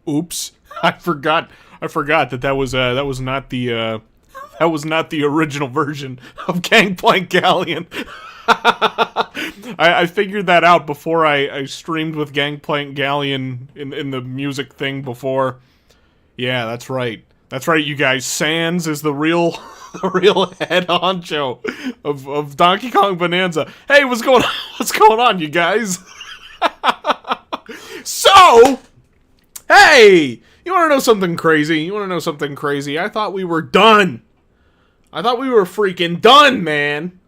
Oops. I forgot that was not the original version of Gangplank Galleon. I figured that out before I streamed with Gangplank Galleon in the music thing before. Yeah, that's right. That's right, you guys. Sans is the real head honcho of Donkey Kong Bonanza. Hey, what's going on, you guys? So, hey, you want to know something crazy? I thought we were done. I thought we were freaking done, man.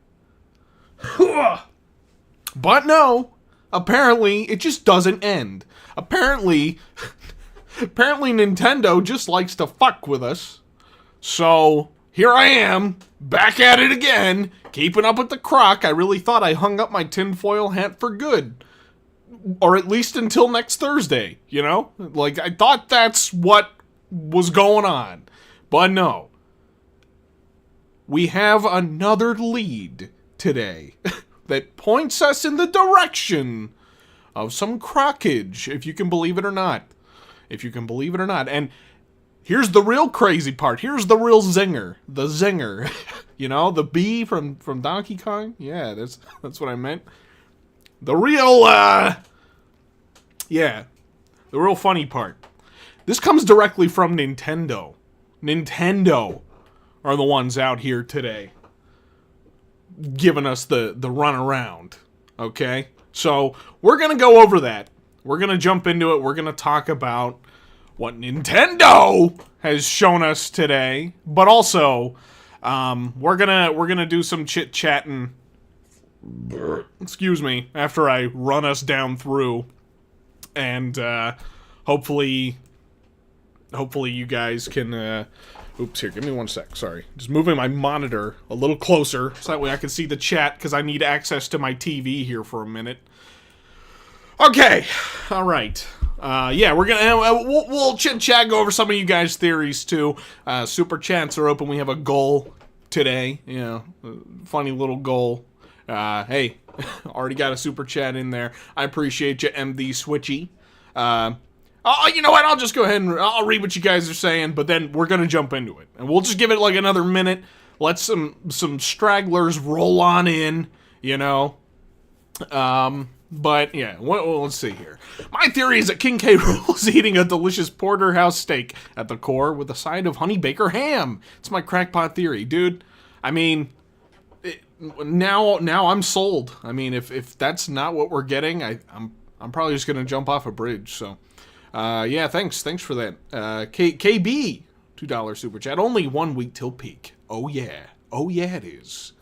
But no, apparently it just doesn't end. Apparently Nintendo just likes to fuck with us. So, here I am, back at it again, keeping up with the Kroc. I really thought I hung up my tinfoil hat for good. Or at least until next Thursday, you know? Like, I thought that's what was going on. But no. We have another lead today that points us in the direction of some Krocage, if you can believe it or not. And here's the real crazy part. Here's the real zinger. The zinger. You know, the bee from Donkey Kong? Yeah, that's what I meant. The real, the real funny part. This comes directly from Nintendo. Nintendo are the ones out here today giving us the runaround, okay? So, we're gonna go over that. We're gonna jump into it. We're gonna talk about what Nintendo has shown us today, but also, we're gonna do some chit-chatting, excuse me, after I run us down through, and, hopefully you guys can, oops, here, give me one sec, sorry. Just moving my monitor a little closer, so that way I can see the chat, because I need access to my TV here for a minute. Okay, alright. Yeah, we're gonna, we'll chit-chat, go over some of you guys' theories, too. Super chats are open, we have a goal today, you know, funny little goal. Hey, already got a super chat in there. I appreciate you, MD Switchy. Oh, you know what? I'll just go ahead and I'll read what you guys are saying, but then we're gonna jump into it, and we'll just give it like another minute. Let some stragglers roll on in, you know. But yeah, well, let's see here. My theory is that King K. Rool is eating a delicious porterhouse steak at the core with a side of honey baker ham. It's my crackpot theory, dude. I mean, now I'm sold. I mean, if that's not what we're getting, I'm probably just gonna jump off a bridge. So. Yeah, thanks for that. KB, $2 super chat. Only 1 week till peak. Oh yeah, it is.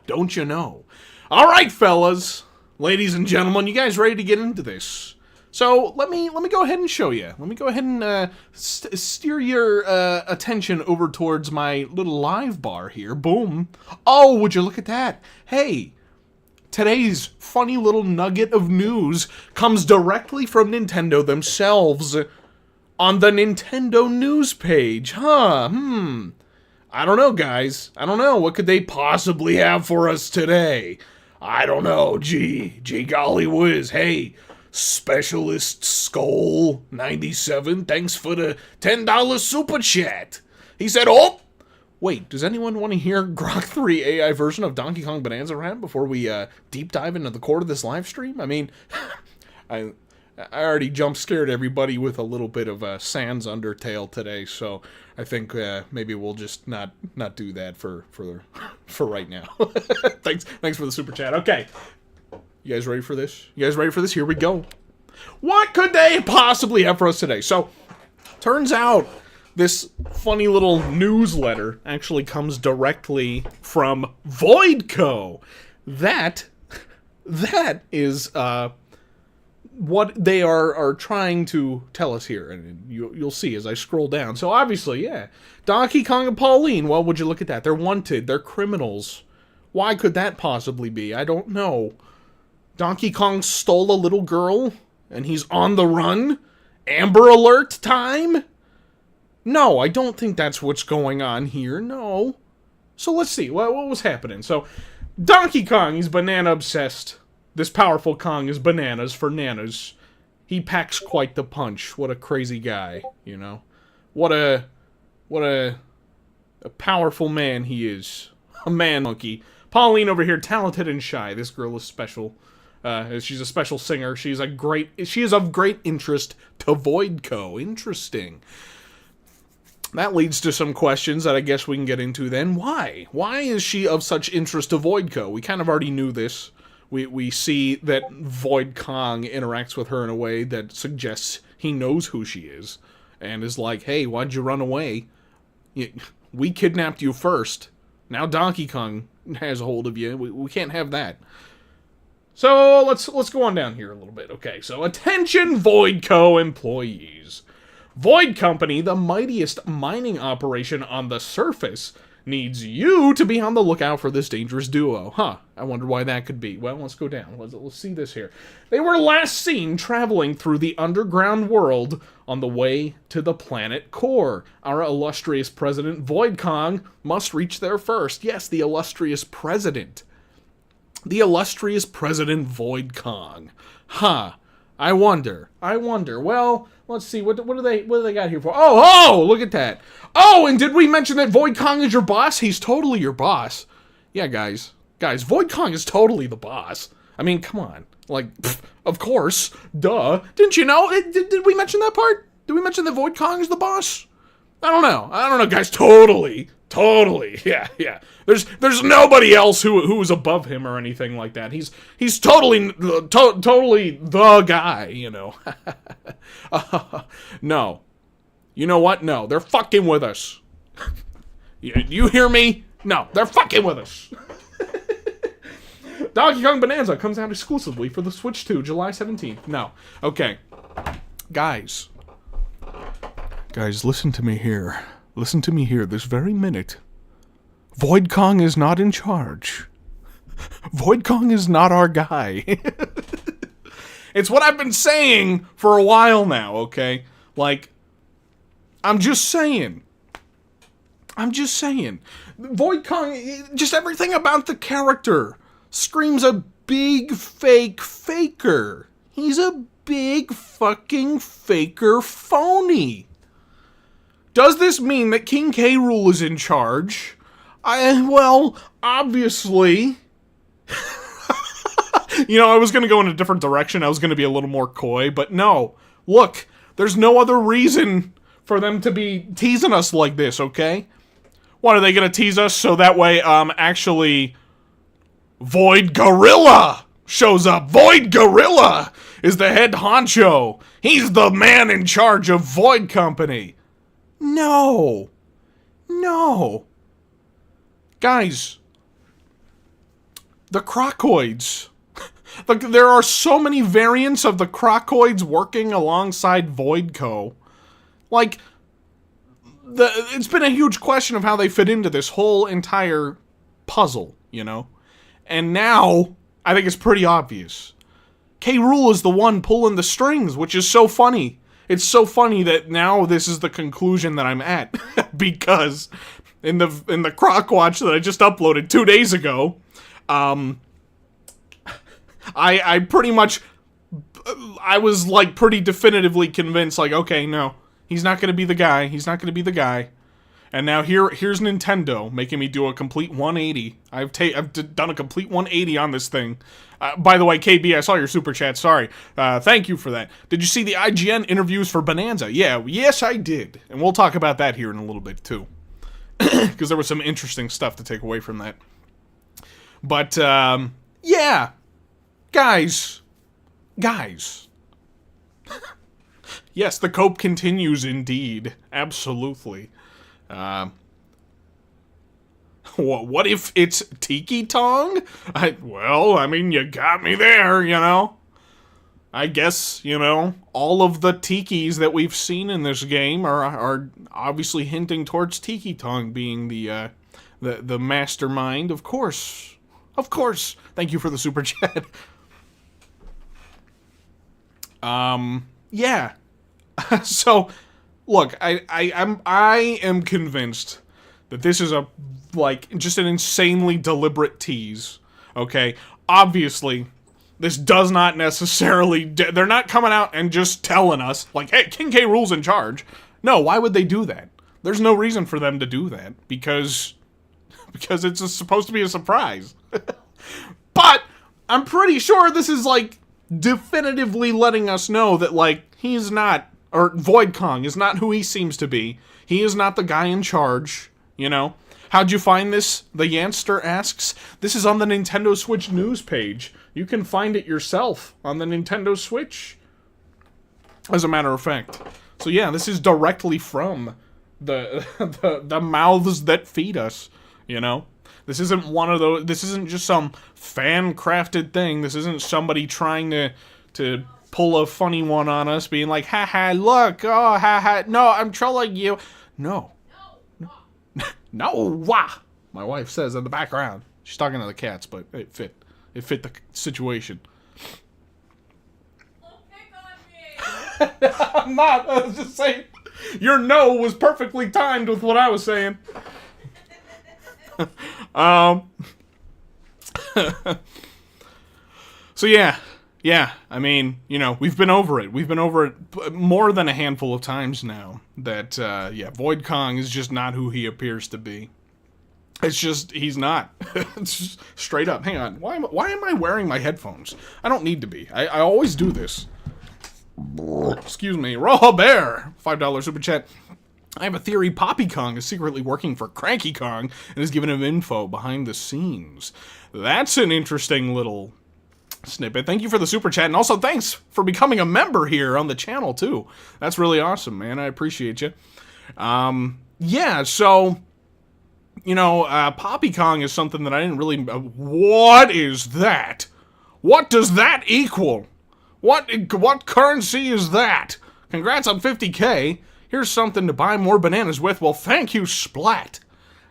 Don't you know? All right, fellas, ladies and gentlemen, you guys ready to get into this? So let me go ahead and show you. Let me go ahead and steer your attention over towards my little live bar here. Boom. Oh, would you look at that? Hey. Today's funny little nugget of news comes directly from Nintendo themselves on the Nintendo news page. I don't know, guys. I don't know. What could they possibly have for us today? I don't know. Gee golly whiz. Hey, Specialist Skull 97, thanks for the $10 super chat. He said, oh! Wait, does anyone want to hear Grok 3 AI version of Donkey Kong Bonanza rant before we deep dive into the core of this live stream? I mean, I already jump scared everybody with a little bit of Sans Undertale today, so I think maybe we'll just not do that for right now. Thanks for the super chat. Okay, you guys ready for this? Here we go. What could they possibly have for us today? So, turns out this funny little newsletter actually comes directly from VoidCo. That is what they are trying to tell us here, and you'll see as I scroll down. So obviously, yeah, Donkey Kong and Pauline. Well, would you look at that? They're wanted. They're criminals. Why could that possibly be? I don't know. Donkey Kong stole a little girl, and he's on the run. Amber Alert time? No, I don't think that's what's going on here, no. So let's see, what was happening? So, Donkey Kong, he's banana obsessed. This powerful Kong is bananas for nanas. he packs quite the punch. What a crazy guy, you know? What a powerful man he is. A man monkey. Pauline over here, talented and shy. This girl is special. She's a special singer. She is of great interest to VoidCo. Interesting. That leads to some questions that I guess we can get into then. Why? Why is she of such interest to VoidCo? We kind of already knew this. We see that Void Kong interacts with her in a way that suggests he knows who she is. And is like, hey, why'd you run away? We kidnapped you first. Now Donkey Kong has a hold of you. We can't have that. So let's go on down here a little bit. Okay, so attention VoidCo employees. Void Company, the mightiest mining operation on the surface, needs you to be on the lookout for this dangerous duo. Huh, I wonder why that could be. Well, let's go down. Let's see this here. They were last seen traveling through the underground world on the way to the planet core. Our illustrious president, Void Kong, must reach there first. Yes, the illustrious president. The illustrious president, Void Kong. Huh. I wonder. Well, let's see. What do they got here for? Oh, look at that. Oh, and did we mention that Void Kong is your boss? He's totally your boss. Yeah, guys, Void Kong is totally the boss. I mean, come on. Like, pff, of course. Duh. Didn't you know? Did we mention that part? Did we mention that Void Kong is the boss? I don't know, guys. Totally. Yeah. There's nobody else who is above him or anything like that. He's totally the guy, you know. No. You know what? No, they're fucking with us. You hear me? No, they're fucking with us. Donkey Kong Bonanza comes out exclusively for the Switch 2, July 17th. No. Okay. Guys, listen to me here. Listen to me here this very minute. Void Kong is not in charge. Void Kong is not our guy. It's what I've been saying for a while now, okay? Like, I'm just saying. Void Kong, just everything about the character screams a big fake faker. He's a big fucking faker phony. Does this mean that King K. Rool is in charge? Well, obviously. You know, I was going to go in a different direction. I was going to be a little more coy, but no. Look, there's no other reason for them to be teasing us like this, okay? What, are they going to tease us so that way, actually, Void Gorilla shows up? Void Gorilla is the head honcho. He's the man in charge of Void Company. No. Guys, the Krocoids. There are so many variants of the Krocoids working alongside VoidCo. Like, it's been a huge question of how they fit into this whole entire puzzle, you know? And now, I think it's pretty obvious. K. Rool is the one pulling the strings, which is so funny. It's so funny that now this is the conclusion that I'm at. Because in the Kroc Watch that I just uploaded 2 days ago, I pretty much, I was like pretty definitively convinced, like, okay, no, he's not gonna be the guy. And now here's Nintendo making me do a complete 180. I've done a complete 180 on this thing. By the way, KB, I saw your super chat. Sorry. Thank you for that. Did you see the IGN interviews for Bonanza? Yes, I did. And we'll talk about that here in a little bit, too. Because there was some interesting stuff to take away from that. But, yeah. Guys. Yes, the cope continues indeed. Absolutely. What if it's Tiki Tong? I mean, you got me there, you know? I guess, you know, all of the Tikis that we've seen in this game are obviously hinting towards Tiki Tong being the mastermind. Of course. Thank you for the super chat. Yeah. So, look, I am convinced that this is just an insanely deliberate tease, okay? Obviously, this does not necessarily... They're not coming out and just telling us, like, hey, King K. Rool's in charge. No, why would they do that? There's no reason for them to do that, because it's supposed to be a surprise. But I'm pretty sure this is, like, definitively letting us know that, like, he's not, or Void Kong is not who he seems to be. He is not the guy in charge, you know? How'd you find this? The Yanster asks. This is on the Nintendo Switch news page. You can find it yourself on the Nintendo Switch, as a matter of fact. So yeah, this is directly from the mouths that feed us, you know? This isn't one of those, this isn't just some fan-crafted thing. This isn't somebody trying to pull a funny one on us, being like, haha, look, oh, haha, no, I'm trolling you. No. No, wah! My wife says in the background. She's talking to the cats, but it fit. It fit the situation. Don't pick on me! I'm not, I was just saying. Your no was perfectly timed with what I was saying. So yeah, I mean, you know, we've been over it. We've been over it more than a handful of times now. That, yeah, Void Kong is just not who he appears to be. It's just, he's not. It's just straight up. Hang on, why am I wearing my headphones? I don't need to be. I always do this. Excuse me. Raw Bear, $5 super chat. I have a theory Poppy Kong is secretly working for Cranky Kong and has given him info behind the scenes. That's an interesting little snippet. Thank you for the super chat, and also thanks for becoming a member here on the channel too. That's really awesome, man. I appreciate you. Yeah, so, you know, Poppy Kong is something that I didn't really... what is that? What does that equal? What currency is that? Congrats on 50K. Here's something to buy more bananas with. Well, thank you, Splat.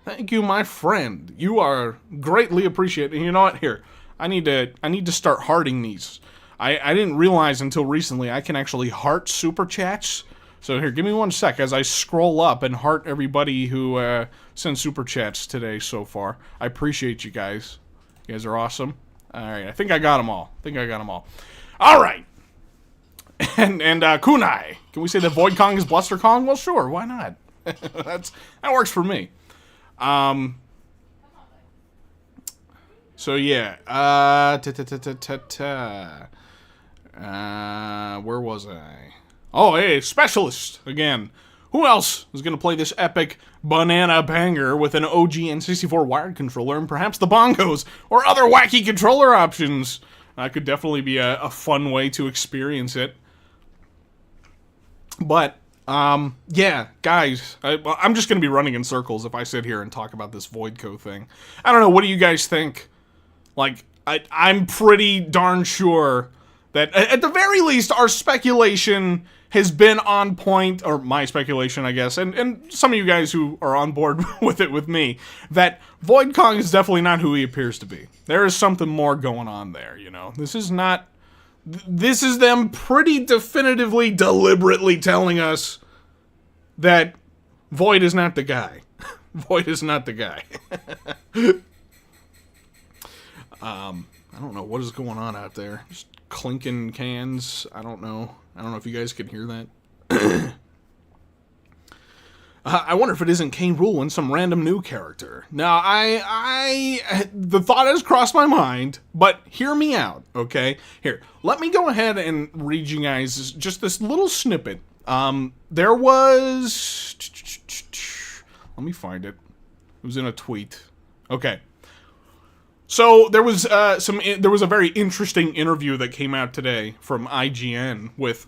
Thank you, my friend. You are greatly appreciated. And you know what? Here, I need to start hearting these. I didn't realize until recently I can actually heart super chats. So here, give me 1 sec as I scroll up and heart everybody who sent super chats today so far. I appreciate you guys. You guys are awesome. All right, I think I got them all. All right. And Kunai, can we say that Void Kong is Bluster Kong? Well, sure, why not? That works for me. So yeah, where was I? Oh, hey, Specialist again. Who else is going to play this epic banana banger with an OG N64 wired controller and perhaps the bongos or other wacky controller options? That could definitely be a fun way to experience it. But, yeah, guys, I'm just going to be running in circles if I sit here and talk about this VoidCo thing. I don't know, what do you guys think? Like, I'm pretty darn sure that, at the very least, our speculation has been on point, or my speculation, I guess, and some of you guys who are on board with it with me, that Void Kong is definitely not who he appears to be. There is something more going on there, you know? This is not... This is them pretty definitively, deliberately telling us that Void is not the guy. Void is not the guy. I don't know what is going on out there. Just clinking cans. I don't know if you guys can hear that. I wonder if it isn't K. Rool and some random new character. Now, the thought has crossed my mind, but hear me out, okay? Here, let me go ahead and read you guys just this little snippet. There was... Let me find it. It was in a tweet. Okay. So, there was a very interesting interview that came out today from IGN with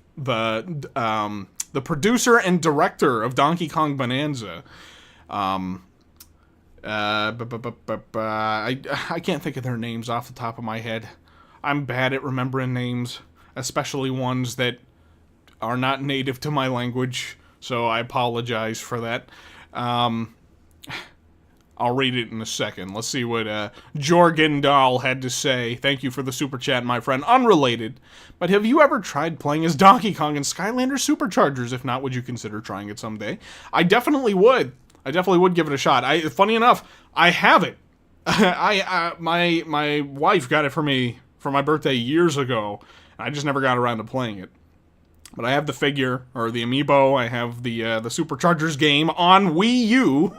the producer and director of Donkey Kong Bonanza. I can't think of their names off the top of my head. I'm bad at remembering names, especially ones that are not native to my language, so I apologize for that. I'll read it in a second. Let's see what Jorgen Dahl had to say. Thank you for the super chat, my friend. Unrelated, but have you ever tried playing as Donkey Kong in Skylander Superchargers? If not, would you consider trying it someday? I definitely would. I definitely would give it a shot. Funny enough, I have it. My wife got it for me for my birthday years ago. I just never got around to playing it. But I have the figure, or the amiibo. I have the Superchargers game on Wii U.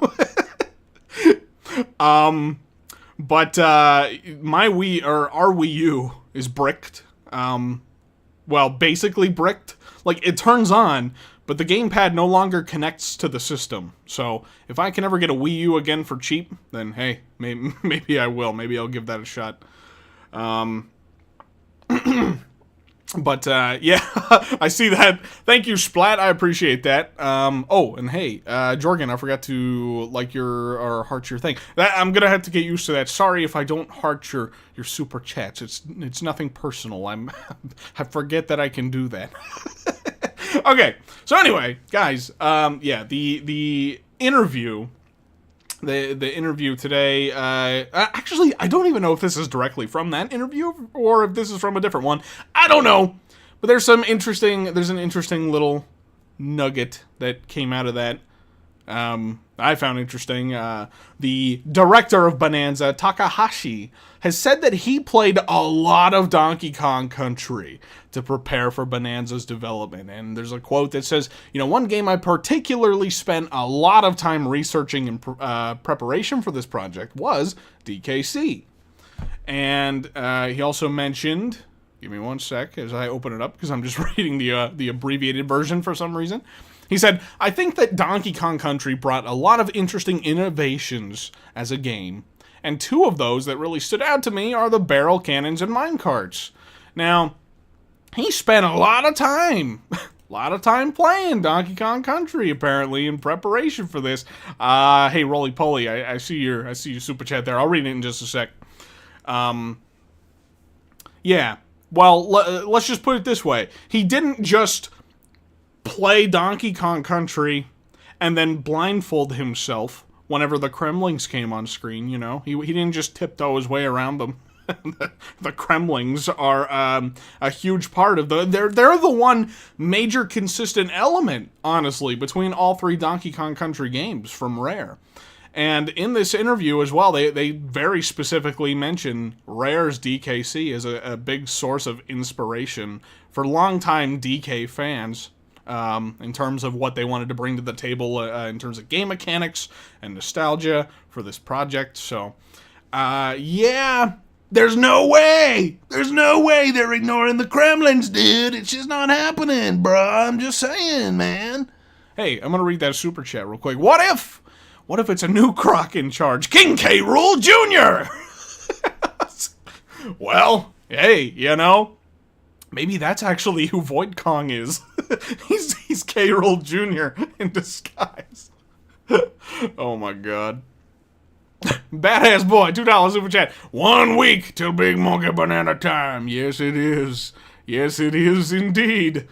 But my Wii, or our Wii U, is bricked. Well, basically bricked. Like, it turns on, but the gamepad no longer connects to the system. So, if I can ever get a Wii U again for cheap, then hey, maybe I will. Maybe I'll give that a shot. But, yeah, I see that. Thank you, Splat. I appreciate that. Oh, and hey, Jorgen, I forgot to like or heart your thing. I'm gonna have to get used to that. Sorry if I don't heart your super chats. It's nothing personal. I forget that I can do that. Okay, so anyway, guys, yeah, the interview. The interview today, actually, I don't even know if this is directly from that interview or if this is from a different one. I don't know, but there's an interesting little nugget that came out of that. I found interesting. The director of Bonanza, Takahashi, has said that he played a lot of Donkey Kong Country to prepare for Bonanza's development. And there's a quote that says, one game I particularly spent a lot of time researching in preparation for this project was DKC. And he also mentioned, give me one sec as I open it up because I'm just reading the abbreviated version for some reason. He said, I think that Donkey Kong Country brought a lot of interesting innovations as a game, and two of those that really stood out to me are the barrel cannons and minecarts. Now, he spent a lot of time playing Donkey Kong Country, apparently, in preparation for this. Hey, Roly Poly, I see your super chat there. I'll read it in just a sec. Yeah, well, let's just put it this way. He didn't just play Donkey Kong Country and then blindfold himself whenever the Kremlings came on screen, He didn't just tiptoe his way around them. The Kremlings are a huge part of they're the one major consistent element, honestly, between all three Donkey Kong Country games from Rare. And in this interview as well, they very specifically mention Rare's DKC as a big source of inspiration for longtime DK fans. In terms of what they wanted to bring to the table in terms of game mechanics and nostalgia for this project. So, yeah, there's no way they're ignoring the Kremlins, dude. It's just not happening, bruh. I'm just saying, man. Hey, I'm gonna read that super chat real quick. What if it's a new Kroc in charge? King K. Rool Jr.! Well, hey, maybe that's actually who VoidCo is. he's K. Rool Jr. in disguise. Oh my god. Badass boy, $2 super chat. 1 week till Big Monkey Banana time. Yes, it is. Yes, it is indeed.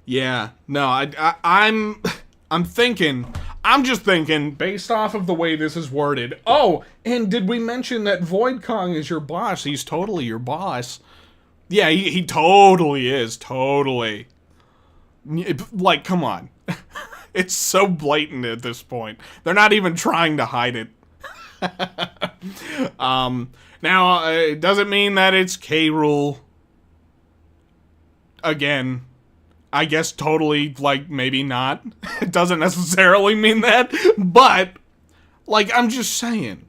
Yeah. No, I'm just thinking, based off of the way this is worded. Oh, and did we mention that VoidCo is your boss? He's totally your boss. Yeah, he totally is. Totally. Like, come on. It's so blatant at this point. They're not even trying to hide it. Now, it doesn't mean that it's K. Rool. Again, I guess totally, like, maybe not. It doesn't necessarily mean that, but, like, I'm just saying.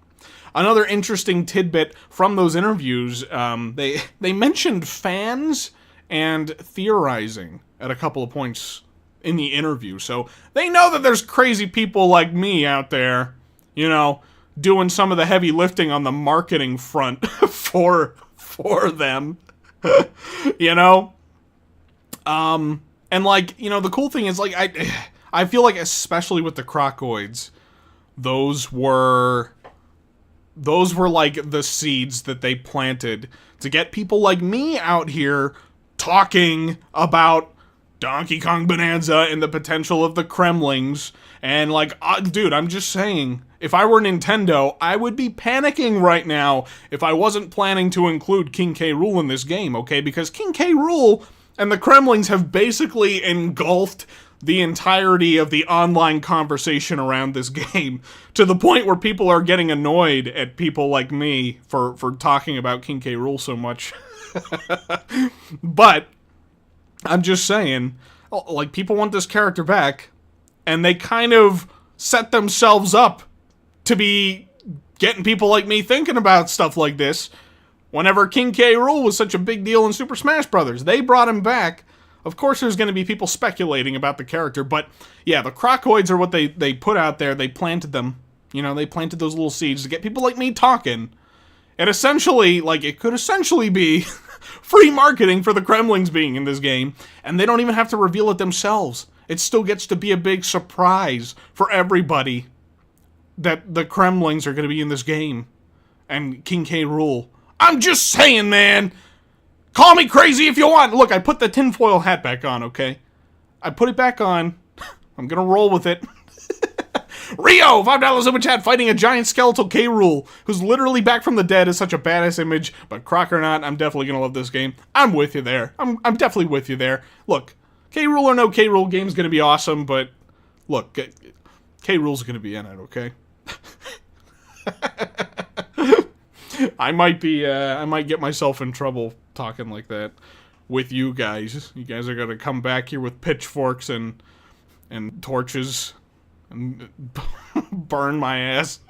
Another interesting tidbit from those interviews, they mentioned fans and theorizing at a couple of points in the interview. So they know that there's crazy people like me out there, doing some of the heavy lifting on the marketing front for them, And, like, the cool thing is, like, I feel like, especially with the Krocoids, those were, like, the seeds that they planted to get people like me out here talking about Donkey Kong Bonanza and the potential of the Kremlings. And, like, dude, I'm just saying, if I were Nintendo, I would be panicking right now if I wasn't planning to include King K. Rool in this game, okay? Because King K. Rool and the Kremlings have basically engulfed the entirety of the online conversation around this game, to the point where people are getting annoyed at people like me for talking about King K. Rool so much. But I'm just saying, like, people want this character back, and they kind of set themselves up to be getting people like me thinking about stuff like this. Whenever King K. Rool was such a big deal in Super Smash Bros., they brought him back. Of course there's going to be people speculating about the character, but yeah, the Krocoids are what they put out there. They planted them. You know, they planted those little seeds to get people like me talking. And essentially, like, it could essentially be free marketing for the Kremlings being in this game, and they don't even have to reveal it themselves. It still gets to be a big surprise for everybody that the Kremlings are going to be in this game. And King K. Rool. I'm just saying, man! Call me crazy if you want! Look, I put the tinfoil hat back on, okay? I put it back on. I'm gonna roll with it. Rio, $5 super chat, fighting a giant skeletal K. Rool, who's literally back from the dead, is such a badass image, but Kroc or not, I'm definitely gonna love this game. I'm with you there. I'm definitely with you there. Look, K. Rool or no K. Rool, game's gonna be awesome, but look, K. Rool's gonna be in it, okay? I might get myself in trouble talking like that with you guys. You guys are gonna come back here with pitchforks and torches and burn my ass.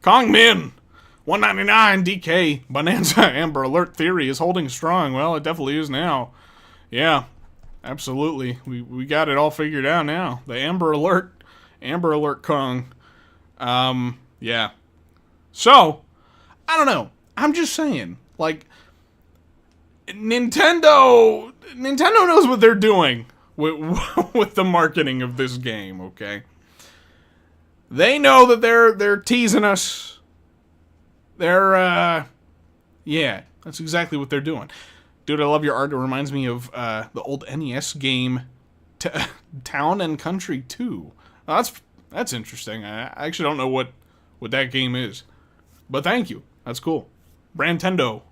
Kong Min, 199 DK Bonanza Amber Alert theory is holding strong. Well, it definitely is now. Yeah, absolutely. We got it all figured out now. The Amber Alert Kong. Yeah. So, I don't know. I'm just saying, like, Nintendo knows what they're doing with the marketing of this game, okay? They know that they're teasing us. Yeah, that's exactly what they're doing. Dude, I love your art. It reminds me of the old NES game, Town and Country 2. That's interesting. I actually don't know what that game is. But thank you. That's cool. Brantendo.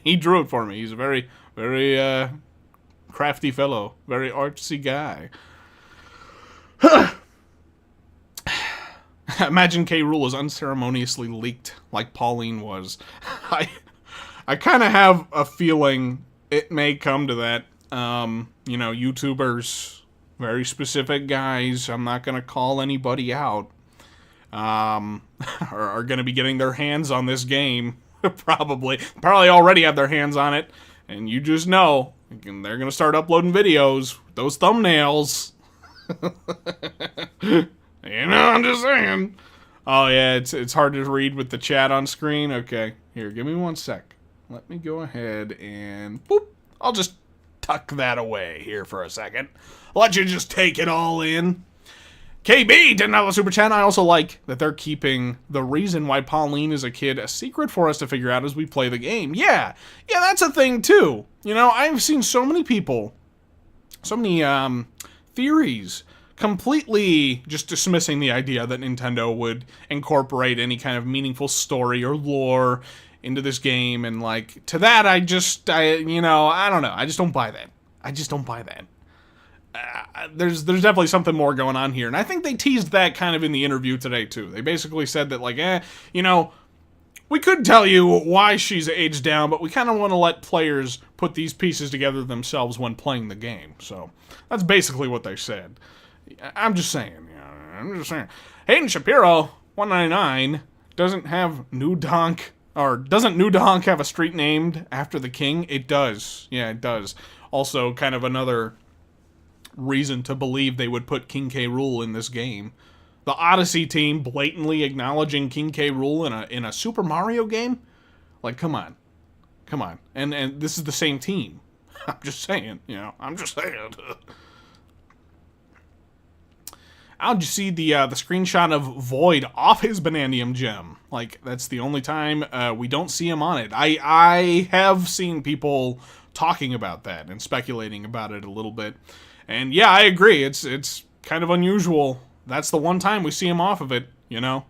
He drew it for me. He's a very, very crafty fellow. Very artsy guy. Imagine K. Rool is unceremoniously leaked like Pauline was. I kind of have a feeling it may come to that. You know, YouTubers, very specific guys, I'm not going to call anybody out, are going to be getting their hands on this game. Probably already have their hands on it, and you just know they're going to start uploading videos with those thumbnails. You know, I'm just saying. Oh yeah, it's hard to read with the chat on screen. Okay, here, give me 1 sec. Let me go ahead and boop. I'll just tuck that away here for a second. Let you just take it all in. KB, $10 super chat. I also like that they're keeping the reason why Pauline is a kid a secret for us to figure out as we play the game. Yeah, that's a thing too. You know, I've seen so many people, so many theories completely just dismissing the idea that Nintendo would incorporate any kind of meaningful story or lore into this game, and like, to that I don't know, I just don't buy that. There's definitely something more going on here, and I think they teased that kind of in the interview today too. They basically said that, like, you know, we could tell you why she's aged down, but we kind of want to let players put these pieces together themselves when playing the game. So that's basically what they said. I'm just saying. Hayden Shapiro, 199, doesn't New Donk have a street named after the king? It does. Yeah, it does. Also, kind of another reason to believe they would put King K. Rool in this game. The Odyssey team blatantly acknowledging King K. Rool in a Super Mario game? Like, come on. And this is the same team. I'm just saying. How'd you see the screenshot of Void off his Bananium gem? Like, that's the only time we don't see him on it. I have seen people talking about that and speculating about it a little bit. And yeah, I agree. It's kind of unusual. That's the one time we see him off of it, you know?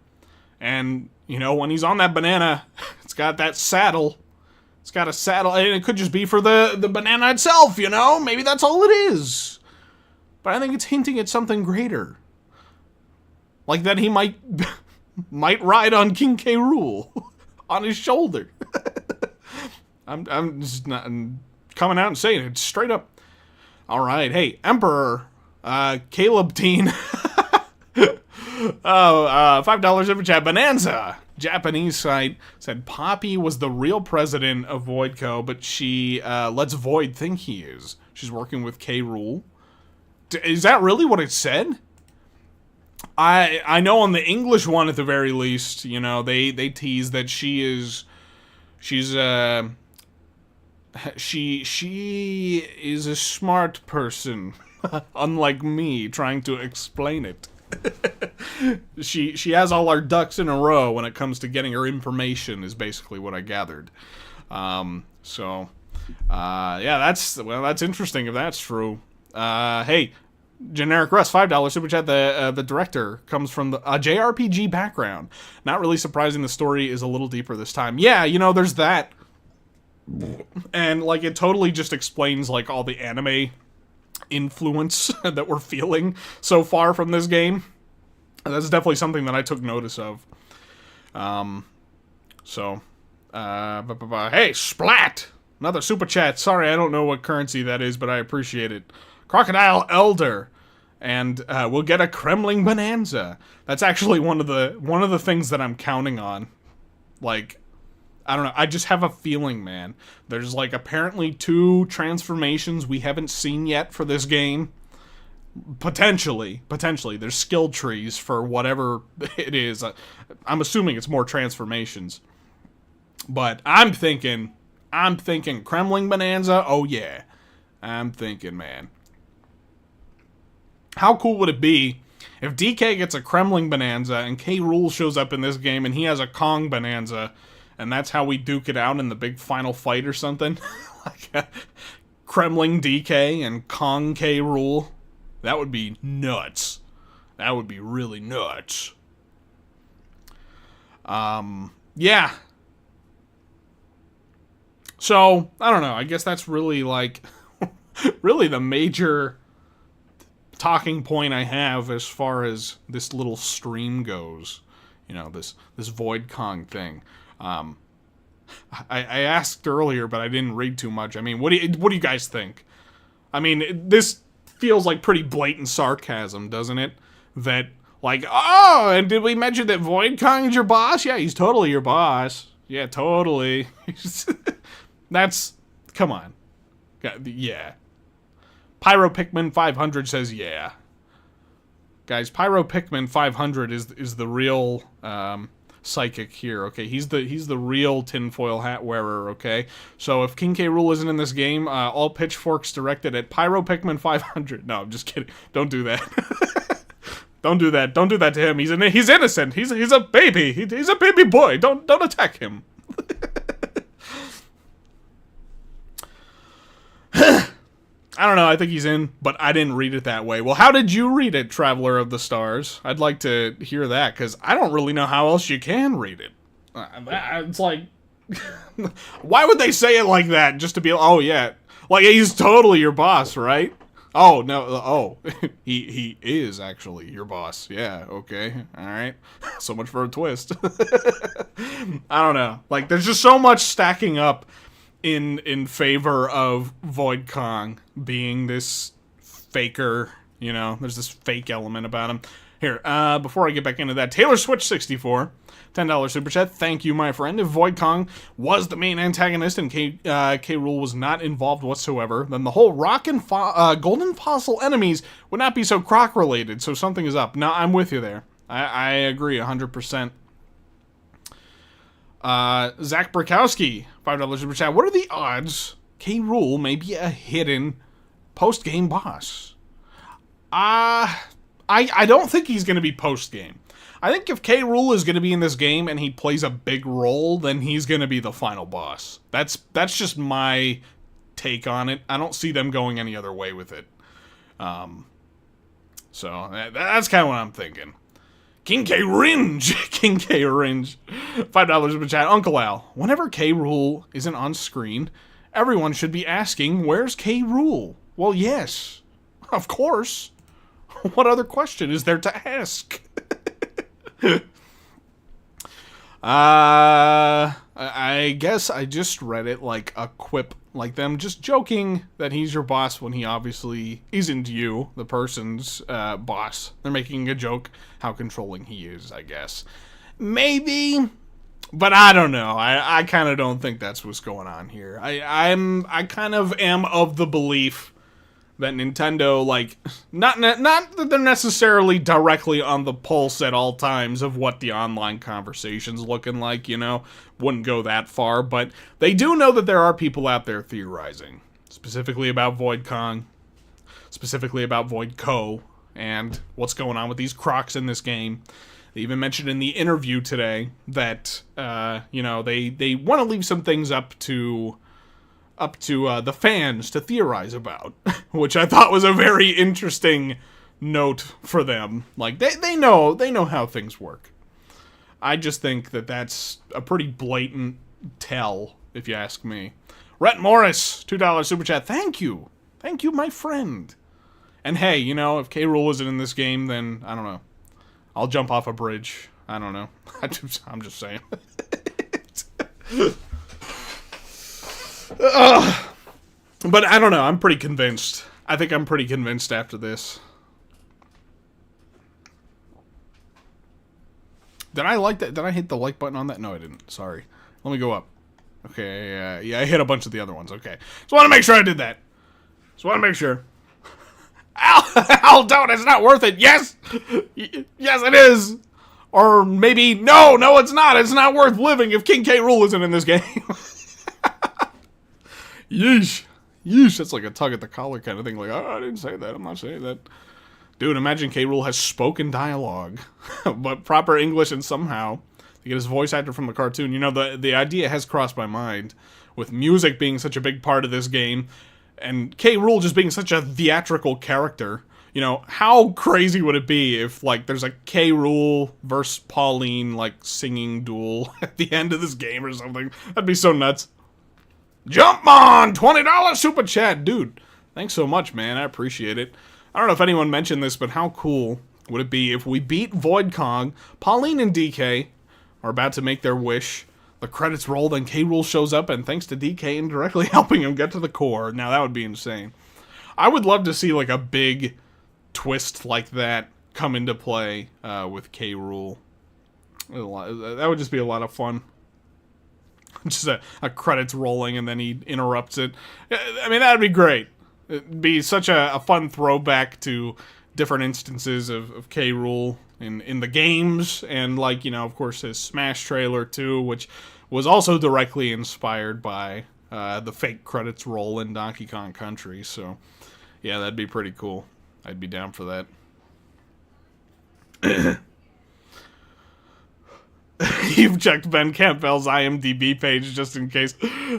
And, you know, when he's on that banana, it's got that saddle. It's got a saddle, and it could just be for the banana itself, you know? Maybe that's all it is. but I think it's hinting at something greater. Like that he might might ride on King K. Rool on his shoulder. I'm just not coming out and saying it straight up. All right, hey, Emperor, Caleb Teen. $5 over chat. Bonanza, Japanese site, said Poppy was the real president of VoidCo, but she lets Void think he is. She's working with K. Rool. Is that really what it said? I know on the English one at the very least, you know, they tease that she is a smart person, unlike me trying to explain it. she has all our ducks in a row when it comes to getting her information, is basically what I gathered. Yeah, that's interesting if that's true. Hey, Generic Russ, $5 super chat. The director comes from the JRPG background. Not really surprising. The story is a little deeper this time. Yeah, you know, there's that. And, like, it totally just explains, like, all the anime influence that we're feeling so far from this game. That's definitely something that I took notice of. Hey, Splat! Another super chat. Sorry, I don't know what currency that is, but I appreciate it. Crocodile Elder. And we'll get a Kremling Bonanza. That's actually one of the things that I'm counting on. Like, I don't know, I just have a feeling, man. There's, like, apparently 2 transformations we haven't seen yet for this game. Potentially. There's skill trees for whatever it is. I'm assuming it's more transformations. But I'm thinking Kremling Bonanza, oh yeah. I'm thinking, man. How cool would it be if DK gets a Kremling Bonanza and K. Rool shows up in this game and he has a Kong Bonanza, and that's how we duke it out in the big final fight or something? Like Kremling DK and Kong K. Rool. That would be nuts. That would be really nuts. Yeah. So, I don't know. I guess that's really, like, really the major talking point I have as far as this little stream goes. You know, this Void Kong thing. I asked earlier, but I didn't read too much. I mean, what do you guys think? I mean, this feels like pretty blatant sarcasm, doesn't it? That, like, oh, and did we mention that Void Kong is your boss? Yeah, he's totally your boss. Yeah, totally. That's, come on. Yeah. Pyro Pikmin 500 says yeah. Guys, Pyro Pikmin 500 is the real psychic here, okay? He's the real tinfoil hat wearer, okay? So if King K. Rool isn't in this game, all pitchforks directed at Pyro Pikmin 500. No, I'm just kidding. Don't do that. Don't do that. Don't do that to him. He's innocent. He's a baby. He's a baby boy. Don't attack him. I don't know, I think he's in, but I didn't read it that way. Well, how did you read it, Traveler of the Stars? I'd like to hear that, because I don't really know how else you can read it. It's like, why would they say it like that, just to be, oh yeah, like, he's totally your boss, right? Oh, no, oh, he is actually your boss. Yeah, okay, alright. So much for a twist. I don't know, like, there's just so much stacking up in favor of Void Kong being this faker, you know, there's this fake element about him. Here, before I get back into that, Taylor Switch 64, $10 super chat. Thank you, my friend. If Void Kong was the main antagonist and K. Rool was not involved whatsoever, then the whole rock and golden fossil enemies would not be so Kroc related. So something is up. No, I'm with you there. I agree 100%. Zach Burkowski, $5 super chat. What are the odds K. Rool may be a hidden post-game boss? I don't think he's going to be post-game. I think if K. Rool is going to be in this game and he plays a big role, then he's going to be the final boss. That's just my take on it. I don't see them going any other way with it. So that's kind of what I'm thinking. King K. Ringe! King K. Ringe. $5 super chat. Uncle Al, whenever K. Rool isn't on screen, everyone should be asking, where's K. Rool? Well, yes. Of course. What other question is there to ask? I guess I just read it like a quip, like them just joking that he's your boss when he obviously isn't you, the person's boss. They're making a joke how controlling he is, I guess. Maybe, but I don't know. I kind of don't think that's what's going on here. I kind of am of the belief that Nintendo, like, not that they're necessarily directly on the pulse at all times of what the online conversation's looking like, you know, wouldn't go that far, but they do know that there are people out there theorizing, specifically about VoidCon, specifically about VoidCo, and what's going on with these Krocs in this game. They even mentioned in the interview today that, you know, they want to leave some things up to the fans to theorize about, which I thought was a very interesting note for them. Like, they know how things work. I just think that that's a pretty blatant tell, if you ask me. Rhett Morris, $2 super chat. Thank you, my friend. And hey, you know, if K. Rool isn't in this game, then I don't know. I'll jump off a bridge. I don't know. I'm just saying. But I don't know. I'm pretty convinced. I think I'm pretty convinced after this. Did I like that? Did I hit the like button on that? No, I didn't. Sorry. Let me go up. Okay, yeah, I hit a bunch of the other ones. Okay. Just want to make sure I did that. Just want to make sure. Al, don't. It's not worth it. Yes! Yes, it is! Or maybe, no, it's not. It's not worth living if King K. Rool isn't in this game. Yeesh. That's like a tug at the collar kind of thing. Like, oh, I didn't say that. I'm not saying that. Dude, imagine K. Rool has spoken dialogue, but proper English, and somehow to get his voice actor from the cartoon. You know, the idea has crossed my mind with music being such a big part of this game, and K. Rool just being such a theatrical character. You know, how crazy would it be if, like, there's a K. Rool versus Pauline, like, singing duel at the end of this game or something? That'd be so nuts. Jump on! $20 super chat! Dude, thanks so much, man. I appreciate it. I don't know if anyone mentioned this, but how cool would it be if we beat VoidCon, Pauline and DK are about to make their wish, the credits roll, then K. Rool shows up, and thanks to DK indirectly helping him get to the core. Now, that would be insane. I would love to see, like, a big twist like that come into play with K. Rool. That would just be a lot of fun. Just a credits rolling and then he interrupts it. I mean, that'd be great. It'd be such a fun throwback to different instances of K. Rool in the games, and, like, you know, of course, his Smash trailer too, which was also directly inspired by the fake credits roll in Donkey Kong Country. So, yeah, that'd be pretty cool. I'd be down for that. You've checked Ben Campbell's IMDb page just in case.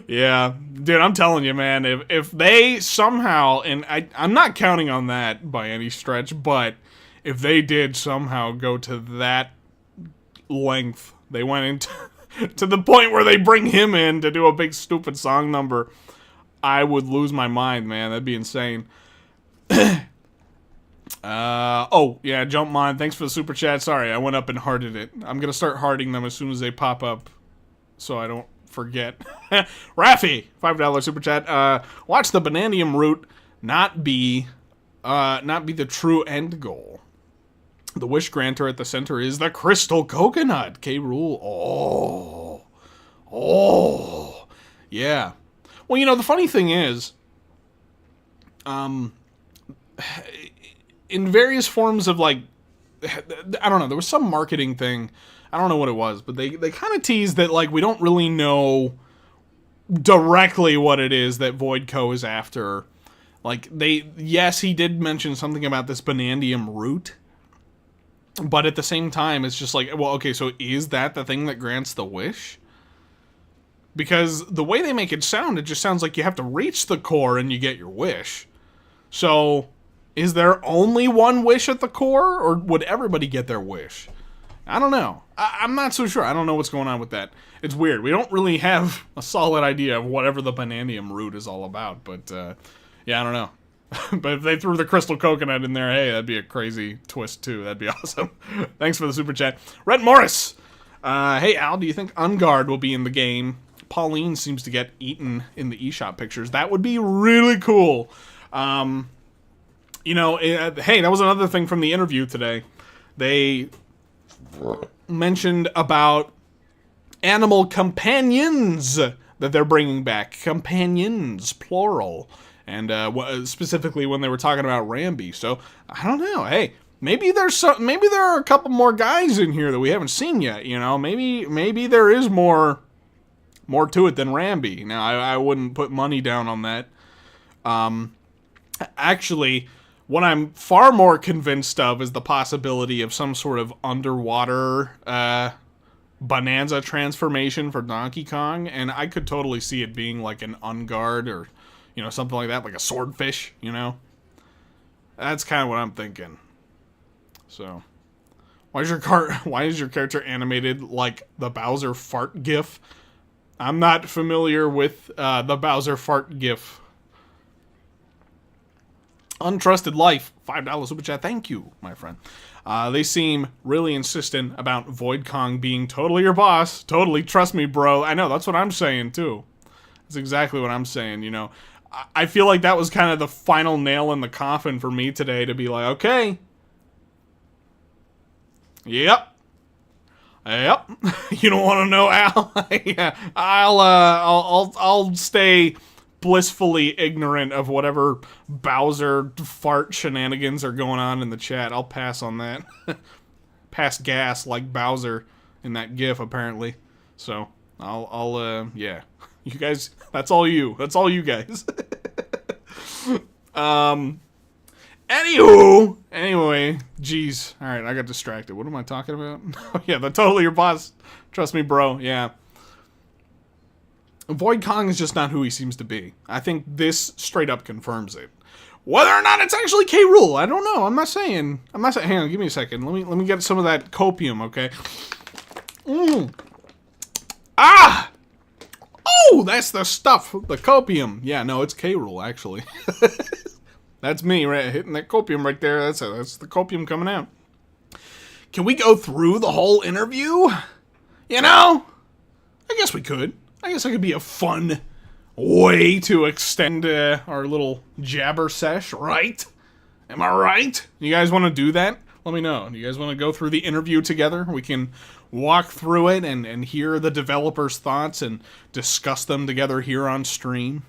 Yeah. Dude, I'm telling you, man, if they somehow, and I'm not counting on that by any stretch, but if they did somehow go to that length, they went into to the point where they bring him in to do a big stupid song number, I would lose my mind, man. That'd be insane. Oh, yeah, Jumpmon, thanks for the super chat. Sorry, I went up and hearted it. I'm gonna start hearting them as soon as they pop up, so I don't forget. Raffy, $5 super chat. Watch the Bananium route not be the true end goal. The wish granter at the center is the crystal coconut. K. Rool. Oh, yeah. Well, you know, the funny thing is, in various forms of, like, I don't know, there was some marketing thing, I don't know what it was, but they kind of teased that, like, we don't really know directly what it is that VoidCo is after. Like, yes, he did mention something about this Bananium root, but at the same time, it's just like, well, okay, so is that the thing that grants the wish? Because the way they make it just sounds like you have to reach the core and you get your wish. So, is there only one wish at the core, or would everybody get their wish? I don't know. I'm not so sure. I don't know what's going on with that. It's weird. We don't really have a solid idea of whatever the Bananium root is all about, but, yeah, I don't know. But if they threw the crystal coconut in there, hey, that'd be a crazy twist too. That'd be awesome. Thanks for the super chat. Red Morris. Hey Al, do you think Ungard will be in the game? Pauline seems to get eaten in the eShop pictures. That would be really cool. You know, hey, that was another thing from the interview today. They mentioned about animal companions that they're bringing back. Companions, plural. And specifically when they were talking about Rambi. So, I don't know. Hey, maybe there are a couple more guys in here that we haven't seen yet, you know? Maybe there is more to it than Rambi. Now, I wouldn't put money down on that. Actually, what I'm far more convinced of is the possibility of some sort of underwater Bonanza transformation for Donkey Kong, and I could totally see it being like an Ungard or, you know, something like that, like a swordfish, you know? That's kind of what I'm thinking. So, why is your character animated like the Bowser fart gif? I'm not familiar with the Bowser fart gif. Untrusted Life, $5 super chat. Thank you, my friend. They seem really insistent about VoidCo being totally your boss. Totally, trust me, bro. I know, that's what I'm saying, too. That's exactly what I'm saying, you know. I feel like that was kind of the final nail in the coffin for me today to be like, okay. Yep. You don't want to know, Al? Yeah. I'll stay blissfully ignorant of whatever Bowser fart shenanigans are going on in the chat. I'll pass on that. Pass gas like Bowser in that GIF, apparently. So, yeah. You guys, that's all you. That's all you guys. Anyway, jeez. Alright, I got distracted. What am I talking about? Oh, yeah, the totally your boss. Trust me, bro. Yeah. VoidCo is just not who he seems to be. I think this straight up confirms it. Whether or not it's actually K. Rool, I don't know. I'm not saying. Hang on, give me a second. Let me get some of that copium, okay? Ah! Oh, that's the stuff. The copium. Yeah, no, it's K. Rool, actually. That's me, right? Hitting that copium right there. That's the copium coming out. Can we go through the whole interview? You know? I guess we could. I guess it could be a fun way to extend our little jabber sesh, right? Am I right? You guys want to do that? Let me know. Do you guys want to go through the interview together? We can walk through it and hear the developers' thoughts and discuss them together here on stream.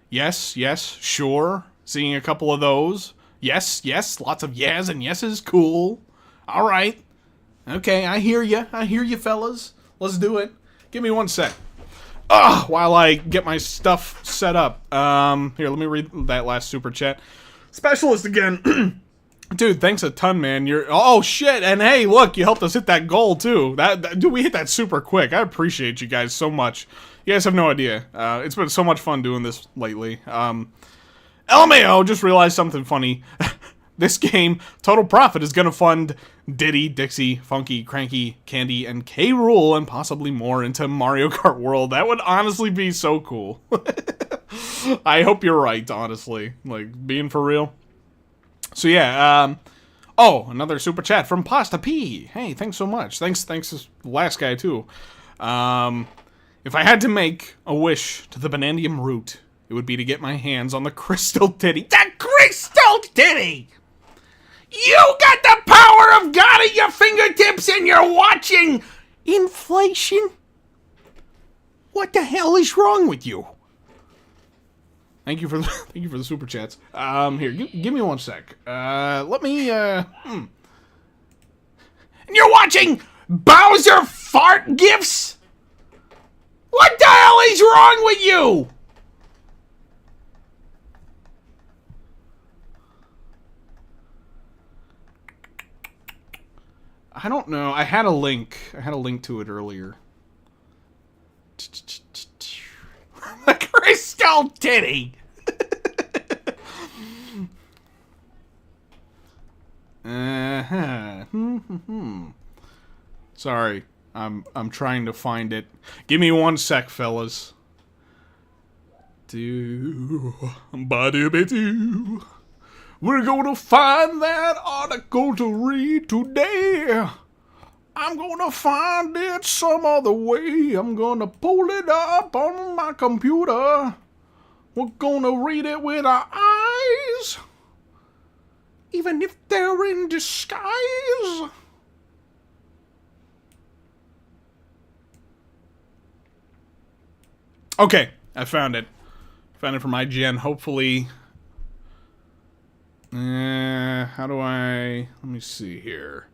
Yes, sure. Seeing a couple of those. Yes, lots of yes and yeses. Cool. All right. Okay, I hear you, fellas. Let's do it. Give me 1 sec. While I get my stuff set up. Here, let me read that last super chat. Specialist again. Dude, thanks a ton, man. Oh shit, and hey, look, you helped us hit that goal too. Dude, we hit that super quick. I appreciate you guys so much. You guys have no idea. It's been so much fun doing this lately. LMAO, just realized something funny. This game, Total Profit, is gonna fund Diddy, Dixie, Funky, Cranky, Candy, and K. Rool, and possibly more into Mario Kart World. That would honestly be so cool. I hope you're right, honestly. Like, being for real. So yeah, oh, another super chat from Pasta P. Hey, thanks so much. Thanks to the last guy, too. If I had to make a wish to the Banandium root, it would be to get my hands on the Crystal Titty. The Crystal Titty! You got the power of God at your fingertips and you're watching inflation? What the hell is wrong with you? Thank you for the super chats. Here, give me 1 sec. Let me, And you're watching Bowser fart gifs? What the hell is wrong with you? I don't know. I had a link to it earlier. The Crystal Titty. Sorry, I'm trying to find it. Give me 1 sec, fellas. Ba-do-ba-doo. We're gonna find that article to read today. I'm gonna find it some other way. I'm gonna pull it up on my computer. We're gonna read it with our eyes, even if they're in disguise. Okay, I found it. Found it from IGN. Hopefully... how do I... Let me see here.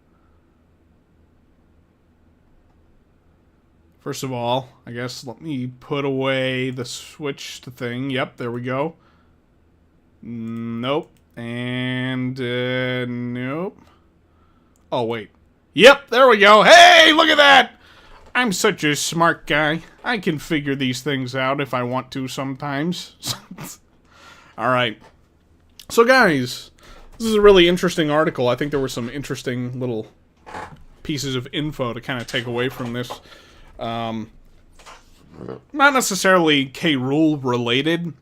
First of all, I guess let me put away the switch to thing. Yep, there we go. Nope. And, nope. Oh, wait. Yep, there we go. Hey, look at that! I'm such a smart guy. I can figure these things out if I want to sometimes. Alright. So, guys, this is a really interesting article. I think there were some interesting little pieces of info to kind of take away from this. Not necessarily K-Rool related,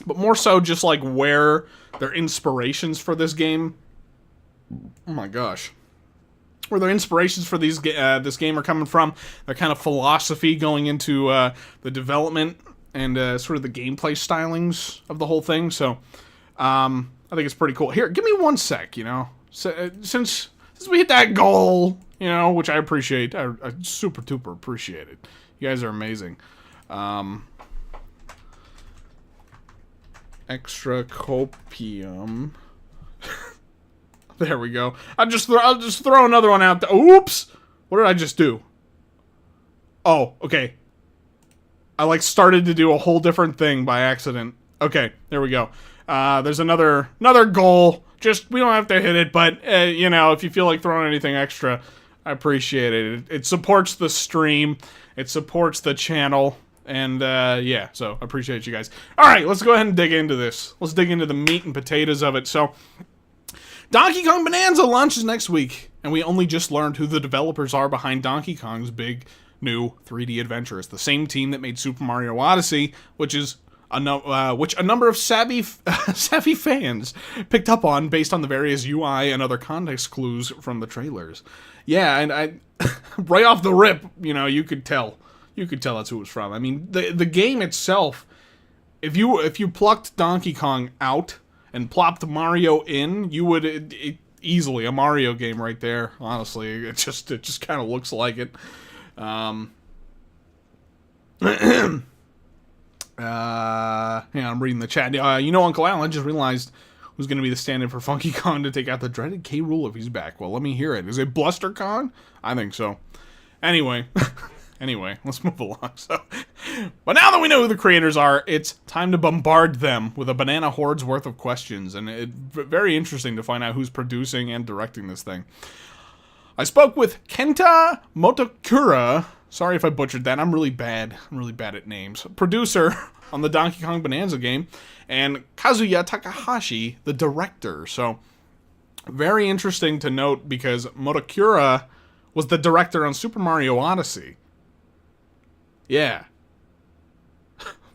but more so just like where their inspirations for this game... Oh my gosh. Where their inspirations for these this game are coming from, their kind of philosophy going into the development and sort of the gameplay stylings of the whole thing. So, I think it's pretty cool. Here, give me 1 sec, you know. So, since we hit that goal, you know, which I appreciate. I super duper appreciate it. You guys are amazing. Extra copium. There we go. I'll just throw another one out there. Oops! What did I just do? Oh, okay. I like started to do a whole different thing by accident. Okay, there we go. There's another goal. Just, we don't have to hit it, but, you know, if you feel like throwing anything extra, I appreciate it. It supports the stream. It supports the channel. And, yeah, so I appreciate you guys. Alright, let's go ahead and dig into this. Let's dig into the meat and potatoes of it. So, Donkey Kong Bonanza launches next week, and we only just learned who the developers are behind Donkey Kong's big, new 3D adventure. It's the same team that made Super Mario Odyssey, which a number of savvy fans picked up on based on the various UI and other context clues from the trailers. Yeah, and I right off the rip, you know, you could tell that's who it was from. I mean, the game itself, if you plucked Donkey Kong out and plopped Mario in, you would easily a Mario game right there. Honestly, it just kind of looks like it. Yeah, I'm reading the chat. You know, Uncle Al, I just realized who's going to be the stand-in for Funky Kong to take out the dreaded K-Rool if he's back. Well, let me hear it. Is it Bluster Kong? I think so. Anyway. Anyway, let's move along. But now that we know who the creators are, it's time to bombard them with a banana horde's worth of questions. And it's very interesting to find out who's producing and directing this thing. I spoke with Kenta Motokura. Sorry if I butchered that. I'm really bad. I'm really bad at names. Producer on the Donkey Kong Bonanza game. And Kazuya Takahashi, the director. So, very interesting to note because Motokura was the director on Super Mario Odyssey. Yeah.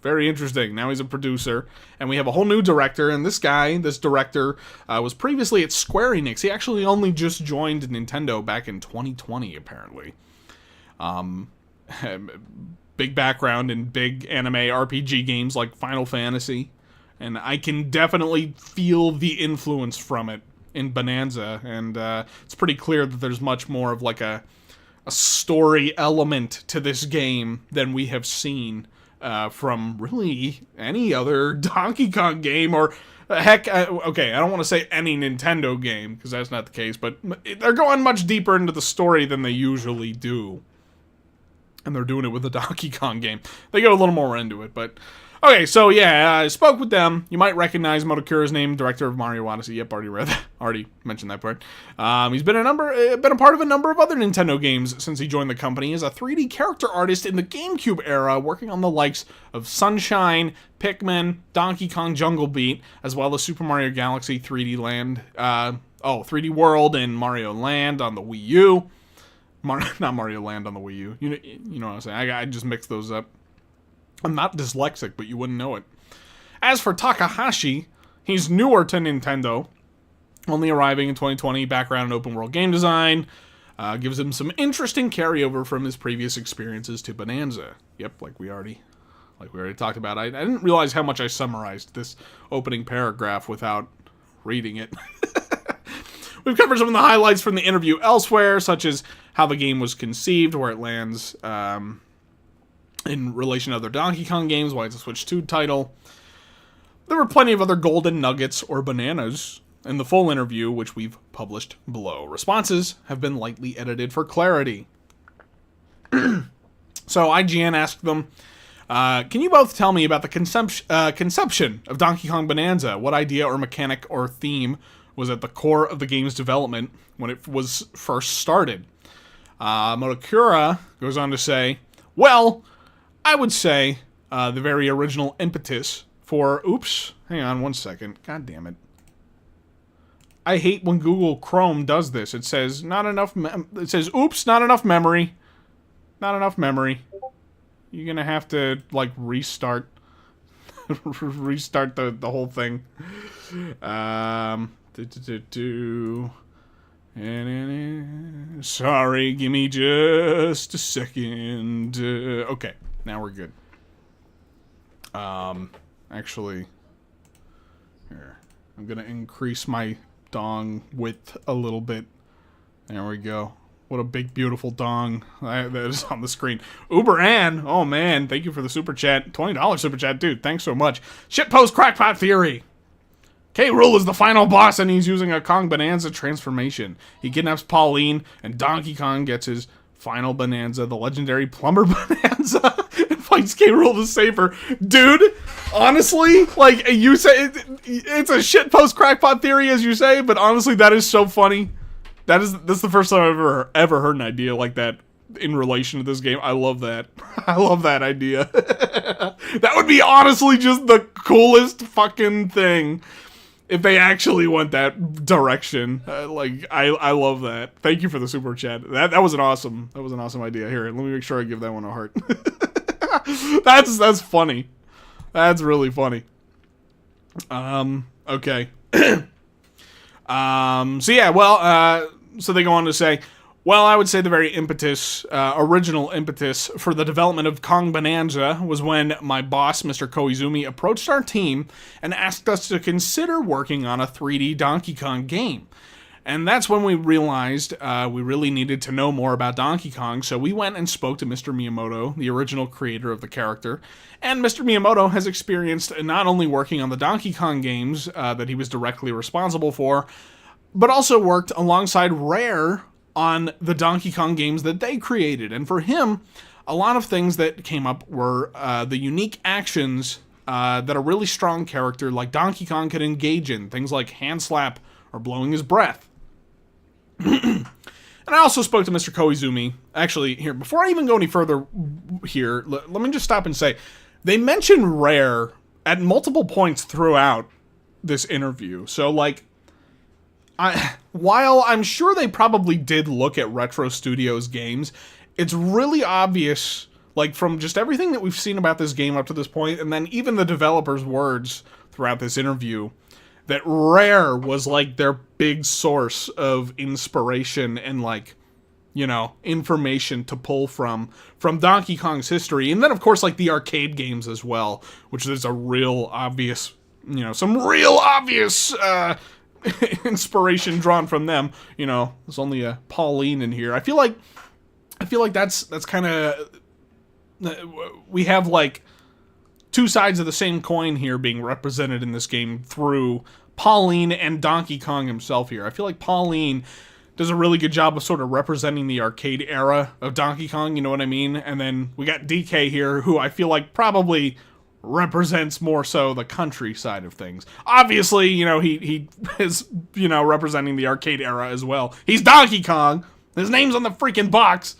Very interesting. Now he's a producer. And we have a whole new director. And this director, was previously at Square Enix. He actually only just joined Nintendo back in 2020, apparently. Big background in big anime RPG games like Final Fantasy. And I can definitely feel the influence from it in Bonanza. And it's pretty clear that there's much more of like a story element to this game than we have seen from really any other Donkey Kong game or heck, okay, I don't want to say any Nintendo game because that's not the case, but they're going much deeper into the story than they usually do. And they're doing it with the Donkey Kong game. They go a little more into it, but okay, so yeah, I spoke with them. You might recognize Motokura's name, director of Mario Odyssey. Yep, already read that. Already mentioned that part. He's been a part of a number of other Nintendo games since he joined the company as a 3D character artist in the GameCube era, working on the likes of Sunshine, Pikmin, Donkey Kong Jungle Beat, as well as Super Mario Galaxy 3D Land, 3D World and Mario Land on the Wii U. Not Mario Land on the Wii U. You know what I'm saying? I just mixed those up. I'm not dyslexic, but you wouldn't know it. As for Takahashi, he's newer to Nintendo, only arriving in 2020, background in open world game design, gives him some interesting carryover from his previous experiences to Bonanza. Yep, like we already talked about. I didn't realize how much I summarized this opening paragraph without reading it. We've covered some of the highlights from the interview elsewhere, such as how the game was conceived, where it lands in relation to other Donkey Kong games, why it's a Switch 2 title. There were plenty of other golden nuggets or bananas in the full interview, which we've published below. Responses have been lightly edited for clarity. So IGN asked them, can you both tell me about the conception of Donkey Kong Bonanza? What idea or mechanic or theme was at the core of the game's development when it was first started? Motokura goes on to say, well, I would say the very original impetus for... Oops, hang on one second. God damn it. I hate when Google Chrome does this. It says, not enough... It says, oops, not enough memory. Not enough memory. You're gonna have to, like, restart. Restart the whole thing. Sorry, give me just a second. Okay, now we're good. Actually, here, I'm gonna increase my dong width a little bit. There we go. What a big, beautiful dong that is on the screen. Uber Ann, oh man, thank you for the super chat. $20 super chat, dude, thanks so much. Shitpost Crackpot Theory. K. Rool is the final boss and he's using a Kong Bonanza transformation. He kidnaps Pauline and Donkey Kong gets his final Bonanza, the legendary Plumber Bonanza, and fights K. Rool to save her. Dude, honestly, like, you say, it's a shitpost Crackpot Theory, as you say, but honestly, that is so funny. That's the first time I've ever heard an idea like that in relation to this game. I love that. I love that idea. That would be honestly just the coolest fucking thing if they actually went that direction. I love that. Thank you for the super chat. That was an awesome idea. Here, let me make sure I give that one a heart. That's funny. That's really funny. Okay. So yeah, well, so they go on to say, well, I would say the very original impetus for the development of Kong Bonanza was when my boss, Mr. Koizumi, approached our team and asked us to consider working on a 3D Donkey Kong game. And that's when we realized we really needed to know more about Donkey Kong, so we went and spoke to Mr. Miyamoto, the original creator of the character. And Mr. Miyamoto has experienced not only working on the Donkey Kong games that he was directly responsible for, but also worked alongside Rare on the Donkey Kong games that they created. And for him, a lot of things that came up were the unique actions that a really strong character like Donkey Kong could engage in. Things like hand slap or blowing his breath. And I also spoke to Mr. Koizumi. Actually, here, before I even go any further here, let me just stop and say, they mention Rare at multiple points throughout this interview. So, like, while I'm sure they probably did look at Retro Studios games, it's really obvious, like, from just everything that we've seen about this game up to this point, and then even the developers' words throughout this interview, that Rare was, like, their big source of inspiration and, like, you know, information to pull from Donkey Kong's history. And then, of course, like, the arcade games as well, which is a real obvious, you know, some real obvious, inspiration drawn from them. You know, there's only a Pauline in here. I feel like that's kind of, we have like two sides of the same coin here being represented in this game through Pauline and Donkey Kong himself here. I feel like Pauline does a really good job of sort of representing the arcade era of Donkey Kong, you know what I mean? And then we got DK here, who I feel like probably represents more so the country side of things. Obviously, you know, he is, you know, representing the arcade era as well. He's Donkey Kong. His name's on the freaking box.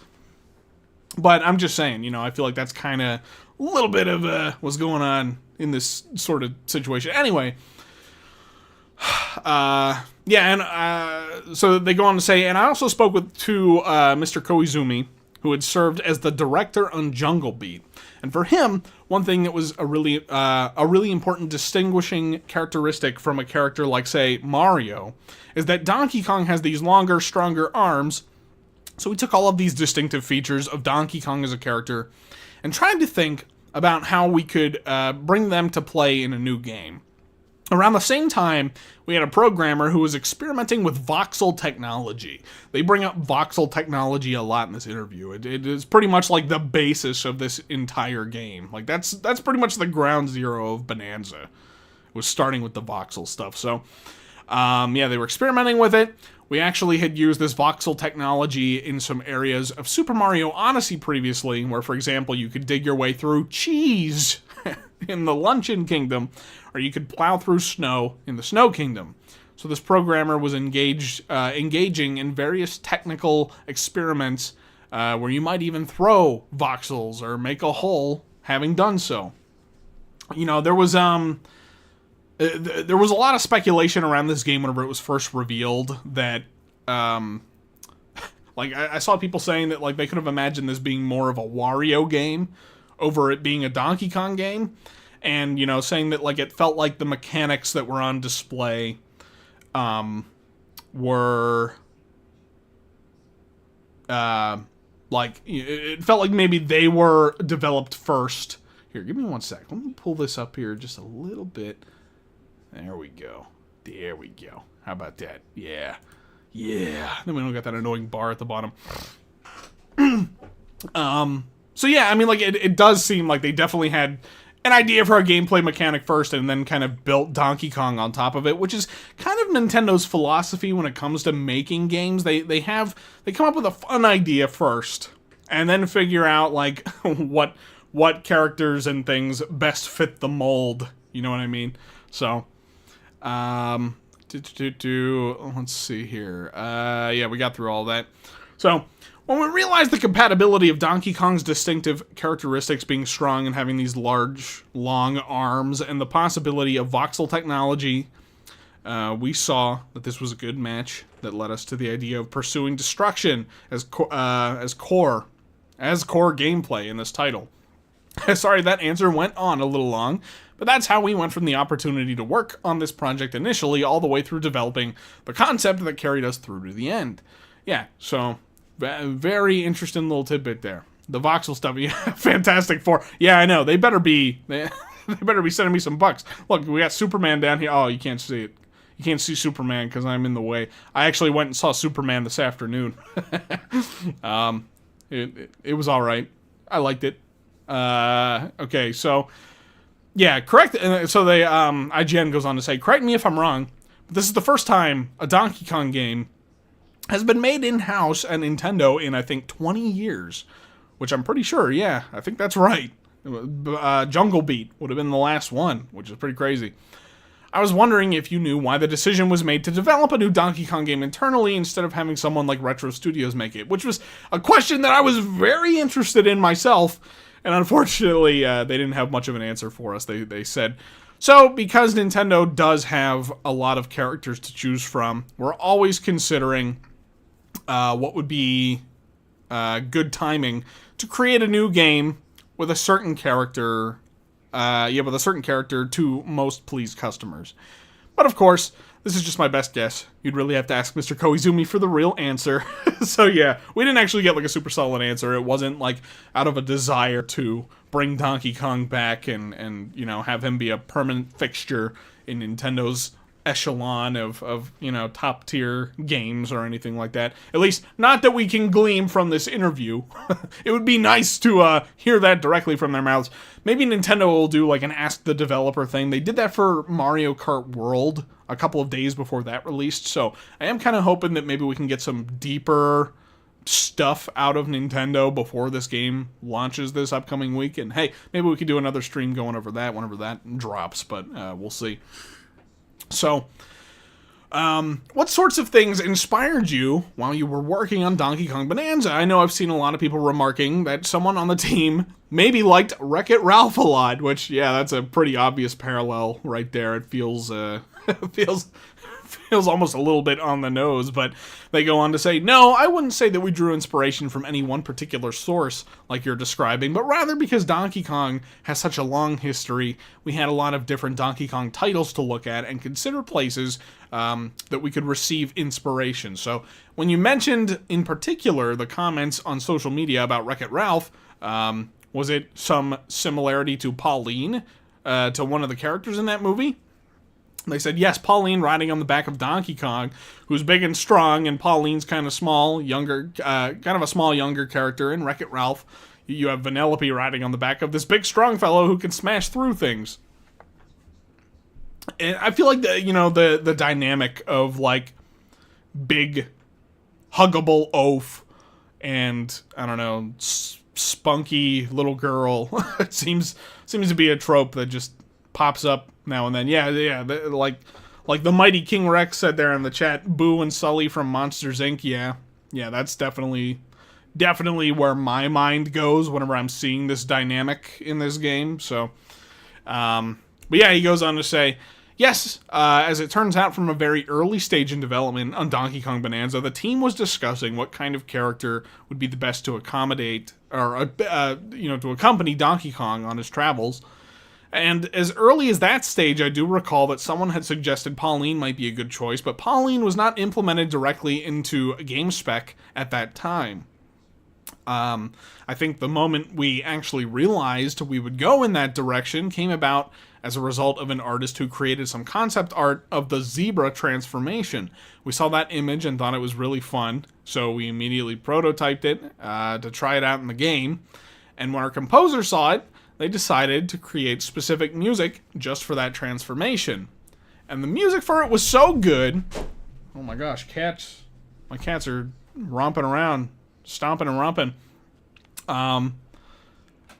But I'm just saying, you know, I feel like that's kind of a little bit of what's going on in this sort of situation. Anyway, yeah, and so they go on to say, and I also spoke to Mr. Koizumi who had served as the director on Jungle Beat. And for him, one thing that was a really important distinguishing characteristic from a character like, say, Mario, is that Donkey Kong has these longer, stronger arms. So we took all of these distinctive features of Donkey Kong as a character and tried to think about how we could bring them to play in a new game. Around the same time, we had a programmer who was experimenting with voxel technology. They bring up voxel technology a lot in this interview. It is pretty much like the basis of this entire game. Like that's pretty much the ground zero of Bonanza. It was starting with the voxel stuff. So, yeah, they were experimenting with it. We actually had used this voxel technology in some areas of Super Mario Odyssey previously, where, for example, you could dig your way through cheese in the Luncheon Kingdom, or you could plow through snow in the Snow Kingdom. So this programmer was engaging in various technical experiments where you might even throw voxels or make a hole having done so. You know, there was a lot of speculation around this game whenever it was first revealed that, like, I saw people saying that, like, they could have imagined this being more of a Wario game over it being a Donkey Kong game, and, you know, saying that, like, it felt like the mechanics that were on display, were, like, it felt like maybe they were developed first. Here, give me one sec. Let me pull this up here just a little bit. There we go. There we go. How about that? Yeah. Yeah. Then we don't got that annoying bar at the bottom. So yeah, I mean, like, it does seem like they definitely had an idea for a gameplay mechanic first and then kind of built Donkey Kong on top of it, which is kind of Nintendo's philosophy when it comes to making games. They come up with a fun idea first and then figure out, like, what characters and things best fit the mold. You know what I mean? So, let's see here. Yeah, we got through all that. So, when we realized the compatibility of Donkey Kong's distinctive characteristics being strong and having these large, long arms, and the possibility of voxel technology, we saw that this was a good match that led us to the idea of pursuing destruction as core gameplay in this title. Sorry, that answer went on a little long, but that's how we went from the opportunity to work on this project initially all the way through developing the concept that carried us through to the end. Yeah, so very interesting little tidbit there. The voxel stuff, yeah, Fantastic Four. Yeah, I know. They better be sending me some bucks. Look, we got Superman down here. Oh, you can't see it. You can't see Superman because I'm in the way. I actually went and saw Superman this afternoon. It was all right. I liked it. Okay, so yeah, correct. So they IGN goes on to say, correct me if I'm wrong, but this is the first time a Donkey Kong game has been made in-house at Nintendo in, I think, 20 years, which I'm pretty sure, yeah, I think that's right. Jungle Beat would have been the last one, which is pretty crazy. I was wondering if you knew why the decision was made to develop a new Donkey Kong game internally instead of having someone like Retro Studios make it, which was a question that I was very interested in myself, and unfortunately, they didn't have much of an answer for us. They said, so because Nintendo does have a lot of characters to choose from, we're always considering what would be good timing to create a new game with a certain character, to most pleased customers. But of course, this is just my best guess. You'd really have to ask Mr. Koizumi for the real answer. So yeah, we didn't actually get like a super solid answer. It wasn't like out of a desire to bring Donkey Kong back and you know, have him be a permanent fixture in Nintendo's echelon of you know, top tier games or anything like that. At least not that we can glean from this interview. It would be nice to hear that directly from their mouths. Maybe Nintendo will do like an ask the developer thing. They did that for Mario Kart World a couple of days before that released, so I am kind of hoping that maybe we can get some deeper stuff out of Nintendo before this game launches this upcoming week. And hey, maybe we could do another stream going over that whenever that drops, but we'll see. So, what sorts of things inspired you while you were working on Donkey Kong Bonanza? I know I've seen a lot of people remarking that someone on the team maybe liked Wreck-It Ralph a lot, which, yeah, that's a pretty obvious parallel right there. It feels, feels almost a little bit on the nose, but they go on to say, no, I wouldn't say that we drew inspiration from any one particular source like you're describing, but rather because Donkey Kong has such a long history, we had a lot of different Donkey Kong titles to look at and consider places that we could receive inspiration. So when you mentioned in particular the comments on social media about Wreck-It Ralph, was it some similarity to Pauline, to one of the characters in that movie? They said, yes, Pauline riding on the back of Donkey Kong, who's big and strong, and Pauline's kind of small, younger, kind of a small, younger character. In Wreck-It Ralph, you have Vanellope riding on the back of this big, strong fellow who can smash through things. And I feel like, the dynamic of, like, big, huggable oaf and, I don't know, spunky little girl, it seems to be a trope that just pops up now and then. Yeah, like the mighty King Rex said there in the chat, Boo and Sully from Monsters Inc. Yeah, that's definitely where my mind goes whenever I'm seeing this dynamic in this game. So, but yeah, he goes on to say, yes, as it turns out from a very early stage in development on Donkey Kong Bonanza, the team was discussing what kind of character would be the best to accommodate, or, to accompany Donkey Kong on his travels. And as early as that stage, I do recall that someone had suggested Pauline might be a good choice, but Pauline was not implemented directly into a game spec at that time. I think the moment we actually realized we would go in that direction came about as a result of an artist who created some concept art of the zebra transformation. We saw that image and thought it was really fun, so we immediately prototyped it to try it out in the game. And when our composer saw it, they decided to create specific music just for that transformation. And the music for it was so good. Oh my gosh, cats. My cats are romping around, stomping and romping.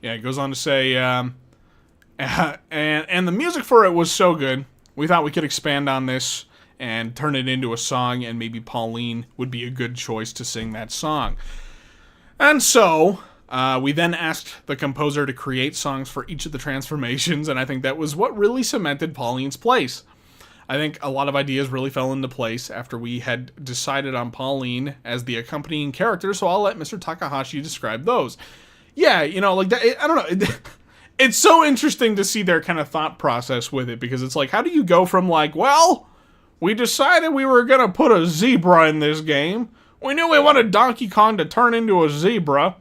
It goes on to say, and the music for it was so good, we thought we could expand on this and turn it into a song, and maybe Pauline would be a good choice to sing that song. And so we then asked the composer to create songs for each of the transformations, and I think that was what really cemented Pauline's place. I think a lot of ideas really fell into place after we had decided on Pauline as the accompanying character, so I'll let Mr. Takahashi describe those. Yeah, like that, I don't know. It's so interesting to see their kind of thought process with it, because it's like, how do you go from like, well, we decided we were going to put a zebra in this game. We knew we wanted Donkey Kong to turn into a zebra.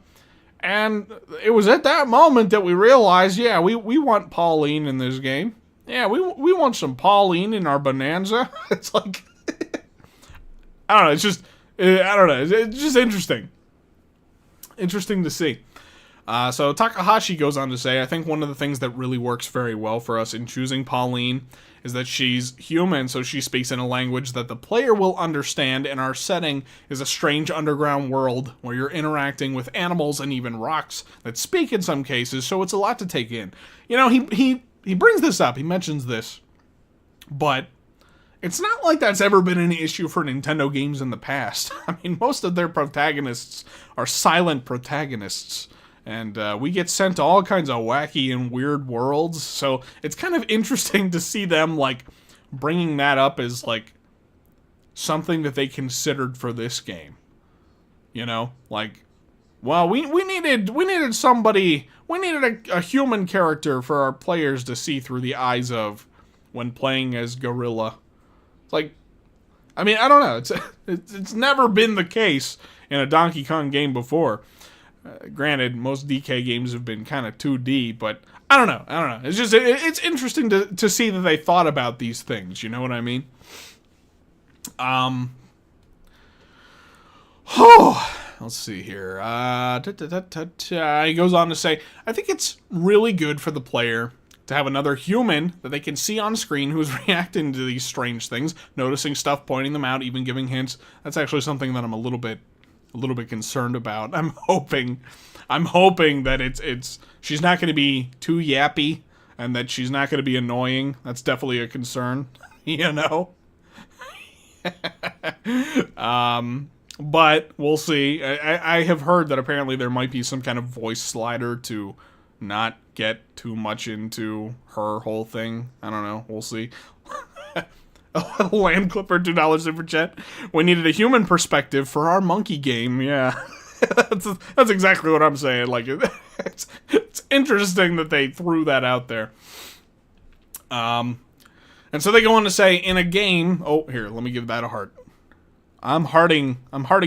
And it was at that moment that we realized, yeah, we want Pauline in this game. Yeah, we want some Pauline in our Bonanza. It's like, I don't know, it's just, it's just interesting. Interesting to see. So Takahashi goes on to say, I think one of the things that really works very well for us in choosing Pauline is that she's human, so she speaks in a language that the player will understand, and our setting is a strange underground world where you're interacting with animals and even rocks that speak in some cases, so it's a lot to take in. He brings this up, he mentions this, but it's not like that's ever been an issue for Nintendo games in the past. I mean, most of their protagonists are silent protagonists. And we get sent to all kinds of wacky and weird worlds, so it's kind of interesting to see them, like, bringing that up as, like, something that they considered for this game. Like, well, we needed somebody, we needed a human character for our players to see through the eyes of when playing as Gorilla. It's like, I mean, I don't know, it's never been the case in a Donkey Kong game before. Granted, most DK games have been kind of 2D, but I don't know. It's just, it's interesting to see that they thought about these things, you know what I mean? Let's see here. He goes on to say, I think it's really good for the player to have another human that they can see on screen who's reacting to these strange things, noticing stuff, pointing them out, even giving hints. That's actually something that I'm a little bit concerned about. I'm hoping that it's she's not going to be too yappy and that she's not going to be annoying. That's definitely a concern, But we'll see. I have heard that apparently there might be some kind of voice slider to not get too much into her whole thing. I don't know. We'll see. Land Clipper, $2 super chat. We needed a human perspective for our monkey game. Yeah. That's exactly what I'm saying. Like, it's interesting that they threw that out there. And so they go on to say, in a game... Oh, here, let me give that a heart. I'm hearting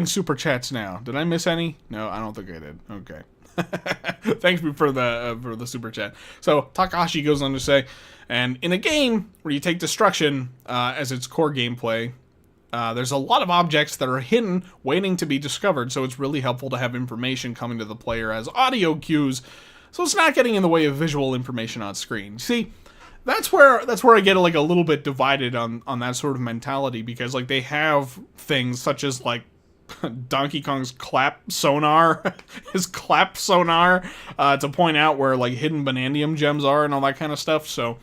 super chats now. Did I miss any? No, I don't think I did. Okay. Thanks for the super chat. So Takahashi goes on to say, and in a game where you take destruction as its core gameplay, there's a lot of objects that are hidden, waiting to be discovered. So it's really helpful to have information coming to the player as audio cues, so it's not getting in the way of visual information on screen. See, that's where I get like a little bit divided on that sort of mentality, because like they have things such as like Donkey Kong's clap sonar, his clap sonar, to point out where like hidden bananium gems are and all that kind of stuff. So,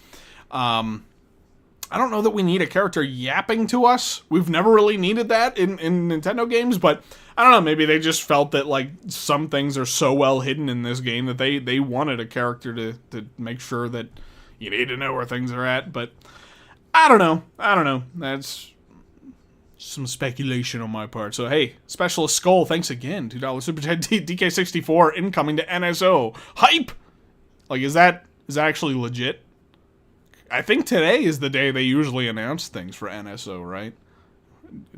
I don't know that we need a character yapping to us. We've never really needed that in Nintendo games, but I don't know, maybe they just felt that like some things are so well hidden in this game that they wanted a character to make sure that you need to know where things are at. But I don't know. That's some speculation on my part. So, hey, Specialist Skull, thanks again. $2 super chat. DK64 incoming to NSO. Hype! Like, is that actually legit? I think today is the day they usually announce things for NSO, right?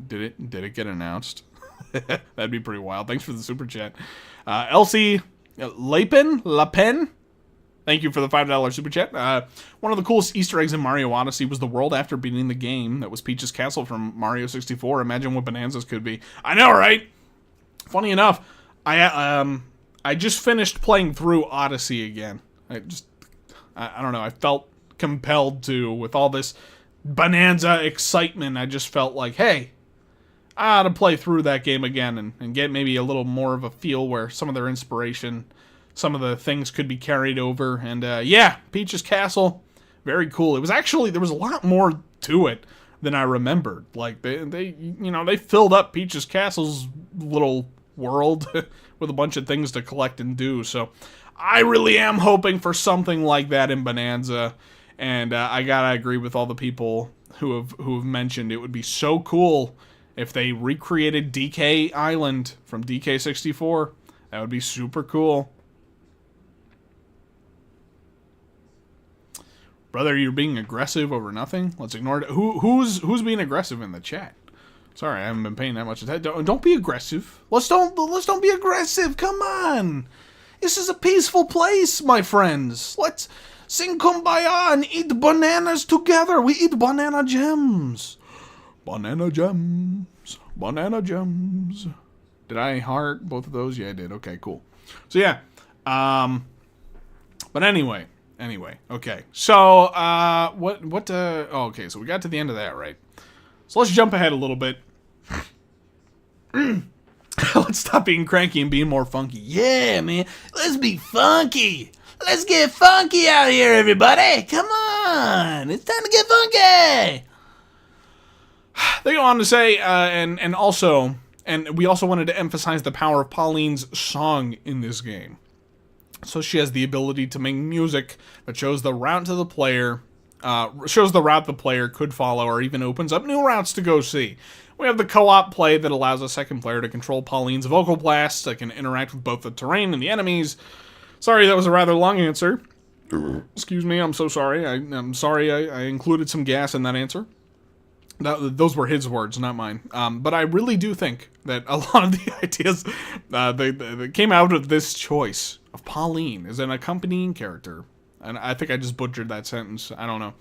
Did it get announced? That'd be pretty wild. Thanks for the super chat. Elsie Lapen? Thank you for the $5 super chat. One of the coolest Easter eggs in Mario Odyssey was the world after beating the game. That was Peach's Castle from Mario 64. Imagine what Bonanza's could be. I know, right? Funny enough, I just finished playing through Odyssey again. I don't know. I felt compelled to, with all this Bonanza excitement. I just felt like, hey, I ought to play through that game again and get maybe a little more of a feel where some of their inspiration, some of the things could be carried over. And yeah, Peach's Castle, very cool. It was actually, there was a lot more to it than I remembered. Like they filled up Peach's Castle's little world with a bunch of things to collect and do. So I really am hoping for something like that in Bonanza. And I gotta agree with all the people who have mentioned it would be so cool if they recreated DK Island from DK64. That would be super cool. Brother, you're being aggressive over nothing? Let's ignore it. Who's being aggressive in the chat? Sorry, I haven't been paying that much attention. Don't be aggressive. Let's don't be aggressive. Come on. This is a peaceful place, my friends. Let's sing Kumbaya and eat bananas together. We eat banana gems. Banana gems. Banana gems. Did I heart both of those? Yeah, I did. Okay, cool. So yeah. But anyway. Okay. So, okay, so we got to the end of that, right? So let's jump ahead a little bit. Let's stop being cranky and being more funky. Yeah, man. Let's be funky. Let's get funky out here, everybody. Come on. It's time to get funky. They go on to say, and we also wanted to emphasize the power of Pauline's song in this game. So she has the ability to make music that shows the route to the player, shows the route the player could follow, or even opens up new routes to go see. We have the co-op play that allows a second player to control Pauline's vocal blasts that can interact with both the terrain and the enemies. Sorry, that was a rather long answer. Excuse me, I'm so sorry. I'm sorry I included some gas in that answer. Those were his words, not mine. But I really do think that a lot of the ideas that came out of this choice of Pauline as an accompanying character, and I think I just butchered that sentence. I don't know.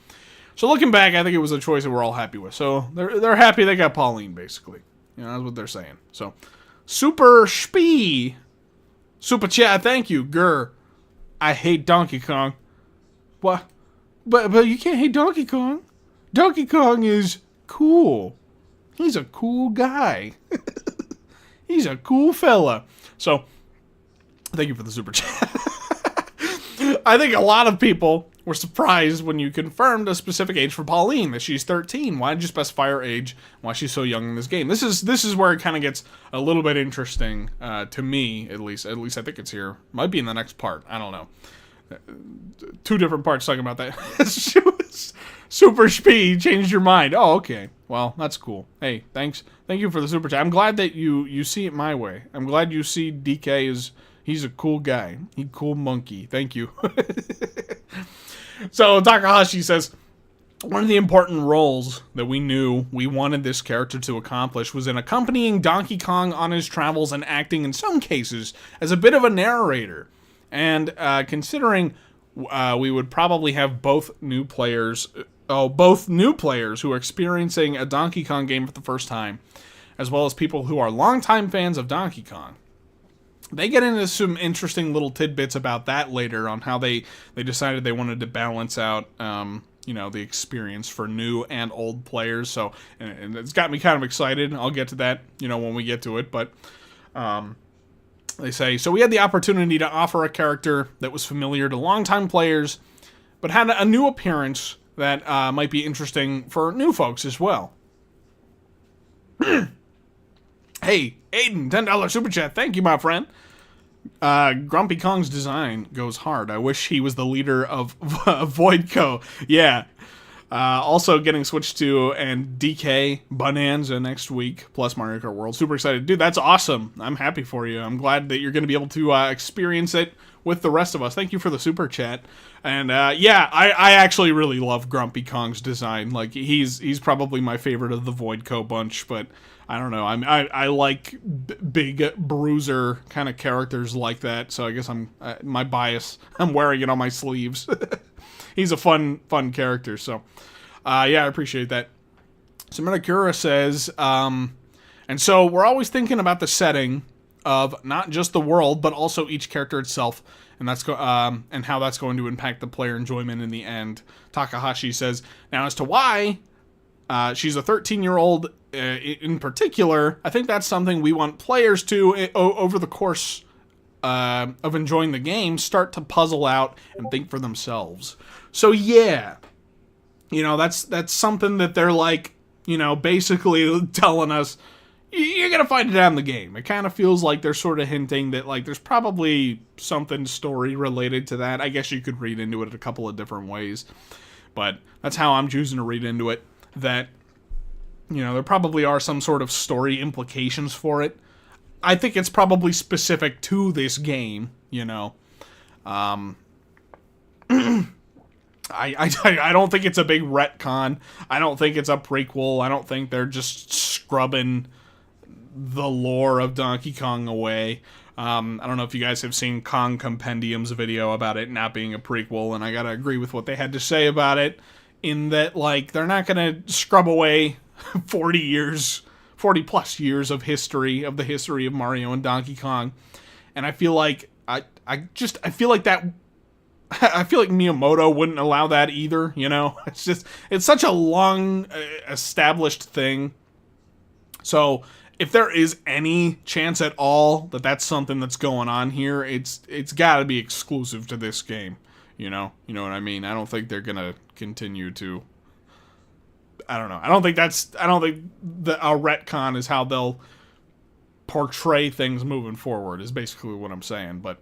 So looking back, I think it was a choice that we're all happy with. So they're happy they got Pauline, basically. You know, that's what they're saying. So Super Spee, Super Chat, thank you, Grr. I hate Donkey Kong. What? But you can't hate Donkey Kong. Donkey Kong is cool. He's a cool guy. He's a cool fella. So, thank you for the super chat. I think a lot of people were surprised when you confirmed a specific age for Pauline, that she's 13. Why did you specify her age? Why she's so young in this game? This is where it kind of gets a little bit interesting to me, at least. At least I think it's here. Might be in the next part. I don't know. 2 different parts talking about that. Super Spee changed your mind. Oh, okay. Well, that's cool. Hey, thanks. Thank you for the super chat. I'm glad that you see it my way. I'm glad you see DK is he's a cool guy. He cool monkey. Thank you. So Takahashi says, one of the important roles that we knew we wanted this character to accomplish was in accompanying Donkey Kong on his travels and acting in some cases as a bit of a narrator. And considering we would probably have both new players who are experiencing a Donkey Kong game for the first time, as well as people who are longtime fans of Donkey Kong. They get into some interesting little tidbits about that later on how they decided they wanted to balance out, the experience for new and old players. So, and it's got me kind of excited. I'll get to that, when we get to it. But they say, so we had the opportunity to offer a character that was familiar to longtime players, but had a new appearance that might be interesting for new folks as well. Hey, Aiden, $10 super chat. Thank you, my friend. Grumpy Kong's design goes hard. I wish he was the leader of VoidCo. Yeah. Also getting switched to and DK Bonanza next week, plus Mario Kart World. Super excited. Dude, that's awesome. I'm happy for you. I'm glad that you're going to be able to experience it with the rest of us. Thank you for the super chat. And I actually really love Grumpy Kong's design. Like, he's probably my favorite of the VoidCo bunch, but I don't know. I like big bruiser kind of characters like that, so I guess I'm my bias. I'm wearing it on my sleeves. He's a fun character, so I appreciate that. So Metakura says, and so we're always thinking about the setting of not just the world, but also each character itself, and that's and how that's going to impact the player enjoyment in the end. Takahashi says, now as to why she's a 13-year-old in particular, I think that's something we want players to, over the course of enjoying the game, start to puzzle out and think for themselves. So yeah, that's something that they're like, basically telling us, you're gonna find it out in the game. It kind of feels like they're sort of hinting that, like, there's probably something story related to that. I guess you could read into it a couple of different ways, but that's how I'm choosing to read into it. That, there probably are some sort of story implications for it. I think it's probably specific to this game, I don't think it's a big retcon. I don't think it's a prequel. I don't think they're just scrubbing the lore of Donkey Kong away. I don't know if you guys have seen Kong Compendium's video about it not being a prequel, and I gotta agree with what they had to say about it, in that, like, they're not gonna scrub away 40 plus years of history, of the history of Mario and Donkey Kong. And I feel like, I feel like Miyamoto wouldn't allow that either, it's such a long established thing. So if there is any chance at all that that's something that's going on here, it's got to be exclusive to this game. You know what I mean? I don't think they're gonna continue to. I don't know. I don't think our retcon is how they'll portray things moving forward. Is basically what I'm saying. But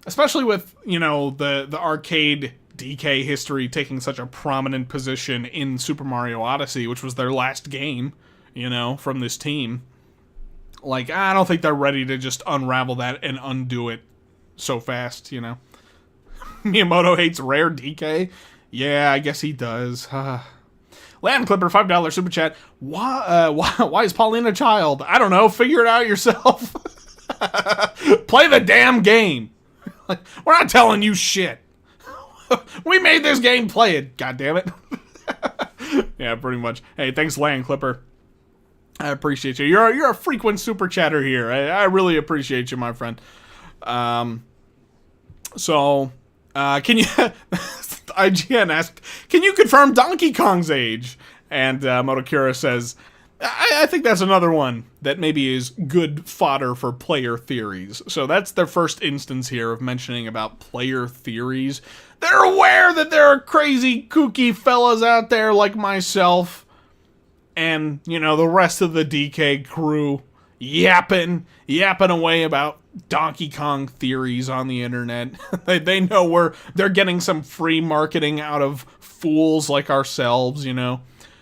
especially with the arcade DK history taking such a prominent position in Super Mario Odyssey, which was their last game, from this team. Like, I don't think they're ready to just unravel that and undo it so fast, Miyamoto hates Rare DK? Yeah, I guess he does. Land Clipper, $5 super chat. Why is Pauline a child? I don't know. Figure it out yourself. Play the damn game. We're not telling you shit. We made this game. Play it. God damn it. Yeah, pretty much. Hey, thanks, Land Clipper. I appreciate you. You're a frequent super chatter here. I really appreciate you, my friend. Can you... IGN asked, can you confirm Donkey Kong's age? And Motokura says, I think that's another one that maybe is good fodder for player theories. So that's their first instance here of mentioning about player theories. They're aware that there are crazy, kooky fellas out there like myself and, the rest of the DK crew yapping away about Donkey Kong theories on the internet. They know they're getting some free marketing out of fools like ourselves,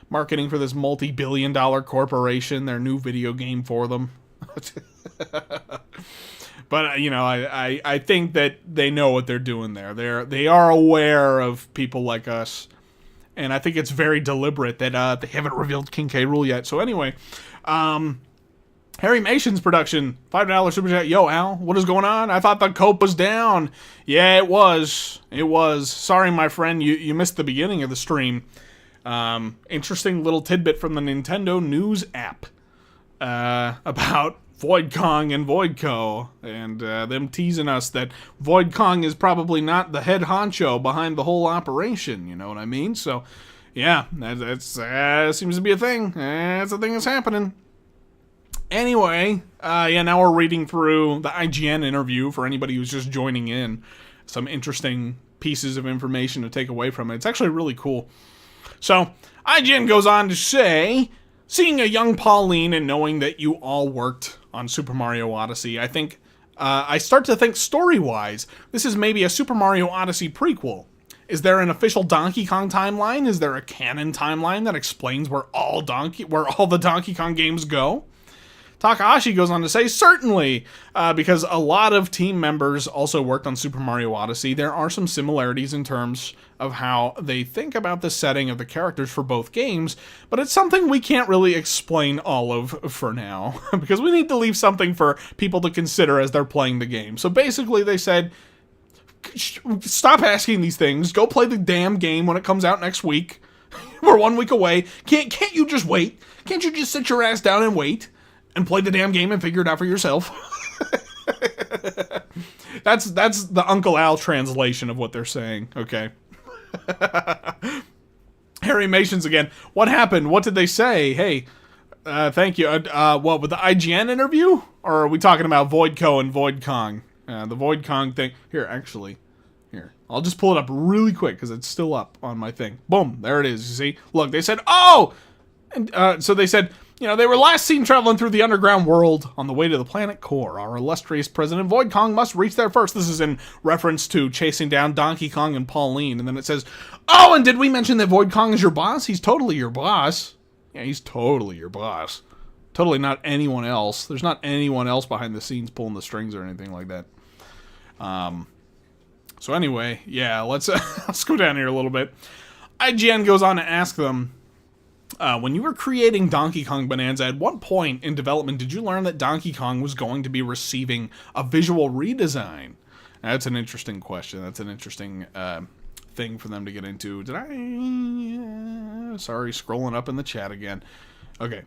marketing for this multi-billion-dollar corporation, their new video game for them. But, I think that they know what they're doing there. They are aware of people like us. And I think it's very deliberate that they haven't revealed King K. Rool yet. So anyway, Harry Mason's production, $5 super chat. Yo, Al, what is going on? I thought the cope was down. Yeah, it was. It was. Sorry, my friend, you missed the beginning of the stream. Interesting little tidbit from the Nintendo News app about VoidCo and VoidCo, and them teasing us that VoidCo is probably not the head honcho behind the whole operation, you know what I mean? So, yeah, that's seems to be a thing. That's a thing that's happening. Anyway, now we're reading through the IGN interview for anybody who's just joining in. Some interesting pieces of information to take away from it. It's actually really cool. So, IGN goes on to say, seeing a young Pauline and knowing that you all worked on Super Mario Odyssey, I think, I start to think story-wise, this is maybe a Super Mario Odyssey prequel. Is there an official Donkey Kong timeline? Is there a canon timeline that explains where all the Donkey Kong games go? Takahashi goes on to say, certainly, because a lot of team members also worked on Super Mario Odyssey, there are some similarities in terms of how they think about the setting of the characters for both games, but it's something we can't really explain all of for now, because we need to leave something for people to consider as they're playing the game. So basically they said, stop asking these things, go play the damn game when it comes out next week. We're 1 week away. Can't you just wait? Can't you just sit your ass down and wait? And play the damn game and figure it out for yourself. That's the Uncle Al translation of what they're saying, okay? Harry Masons again. What happened? What did they say? Hey, thank you. What, with the IGN interview? Or are we talking about VoidCo and VoidCo? The VoidCo thing. Here, actually. Here. I'll just pull it up really quick because it's still up on my thing. Boom. There it is. You see? Look, they said, oh! And, so they said, they were last seen traveling through the underground world on the way to the planet Core. Our illustrious President VoidCo must reach there first. This is in reference to chasing down Donkey Kong and Pauline. And then it says, oh, and did we mention that VoidCo is your boss? He's totally your boss. Yeah, he's totally your boss. Totally not anyone else. There's not anyone else behind the scenes pulling the strings or anything like that. So anyway, yeah, let's go down here a little bit. IGN goes on to ask them, when you were creating Donkey Kong Bonanza, at what point in development did you learn that Donkey Kong was going to be receiving a visual redesign? That's an interesting question. That's an interesting thing for them to get into. Did I? Sorry, scrolling up in the chat again. Okay.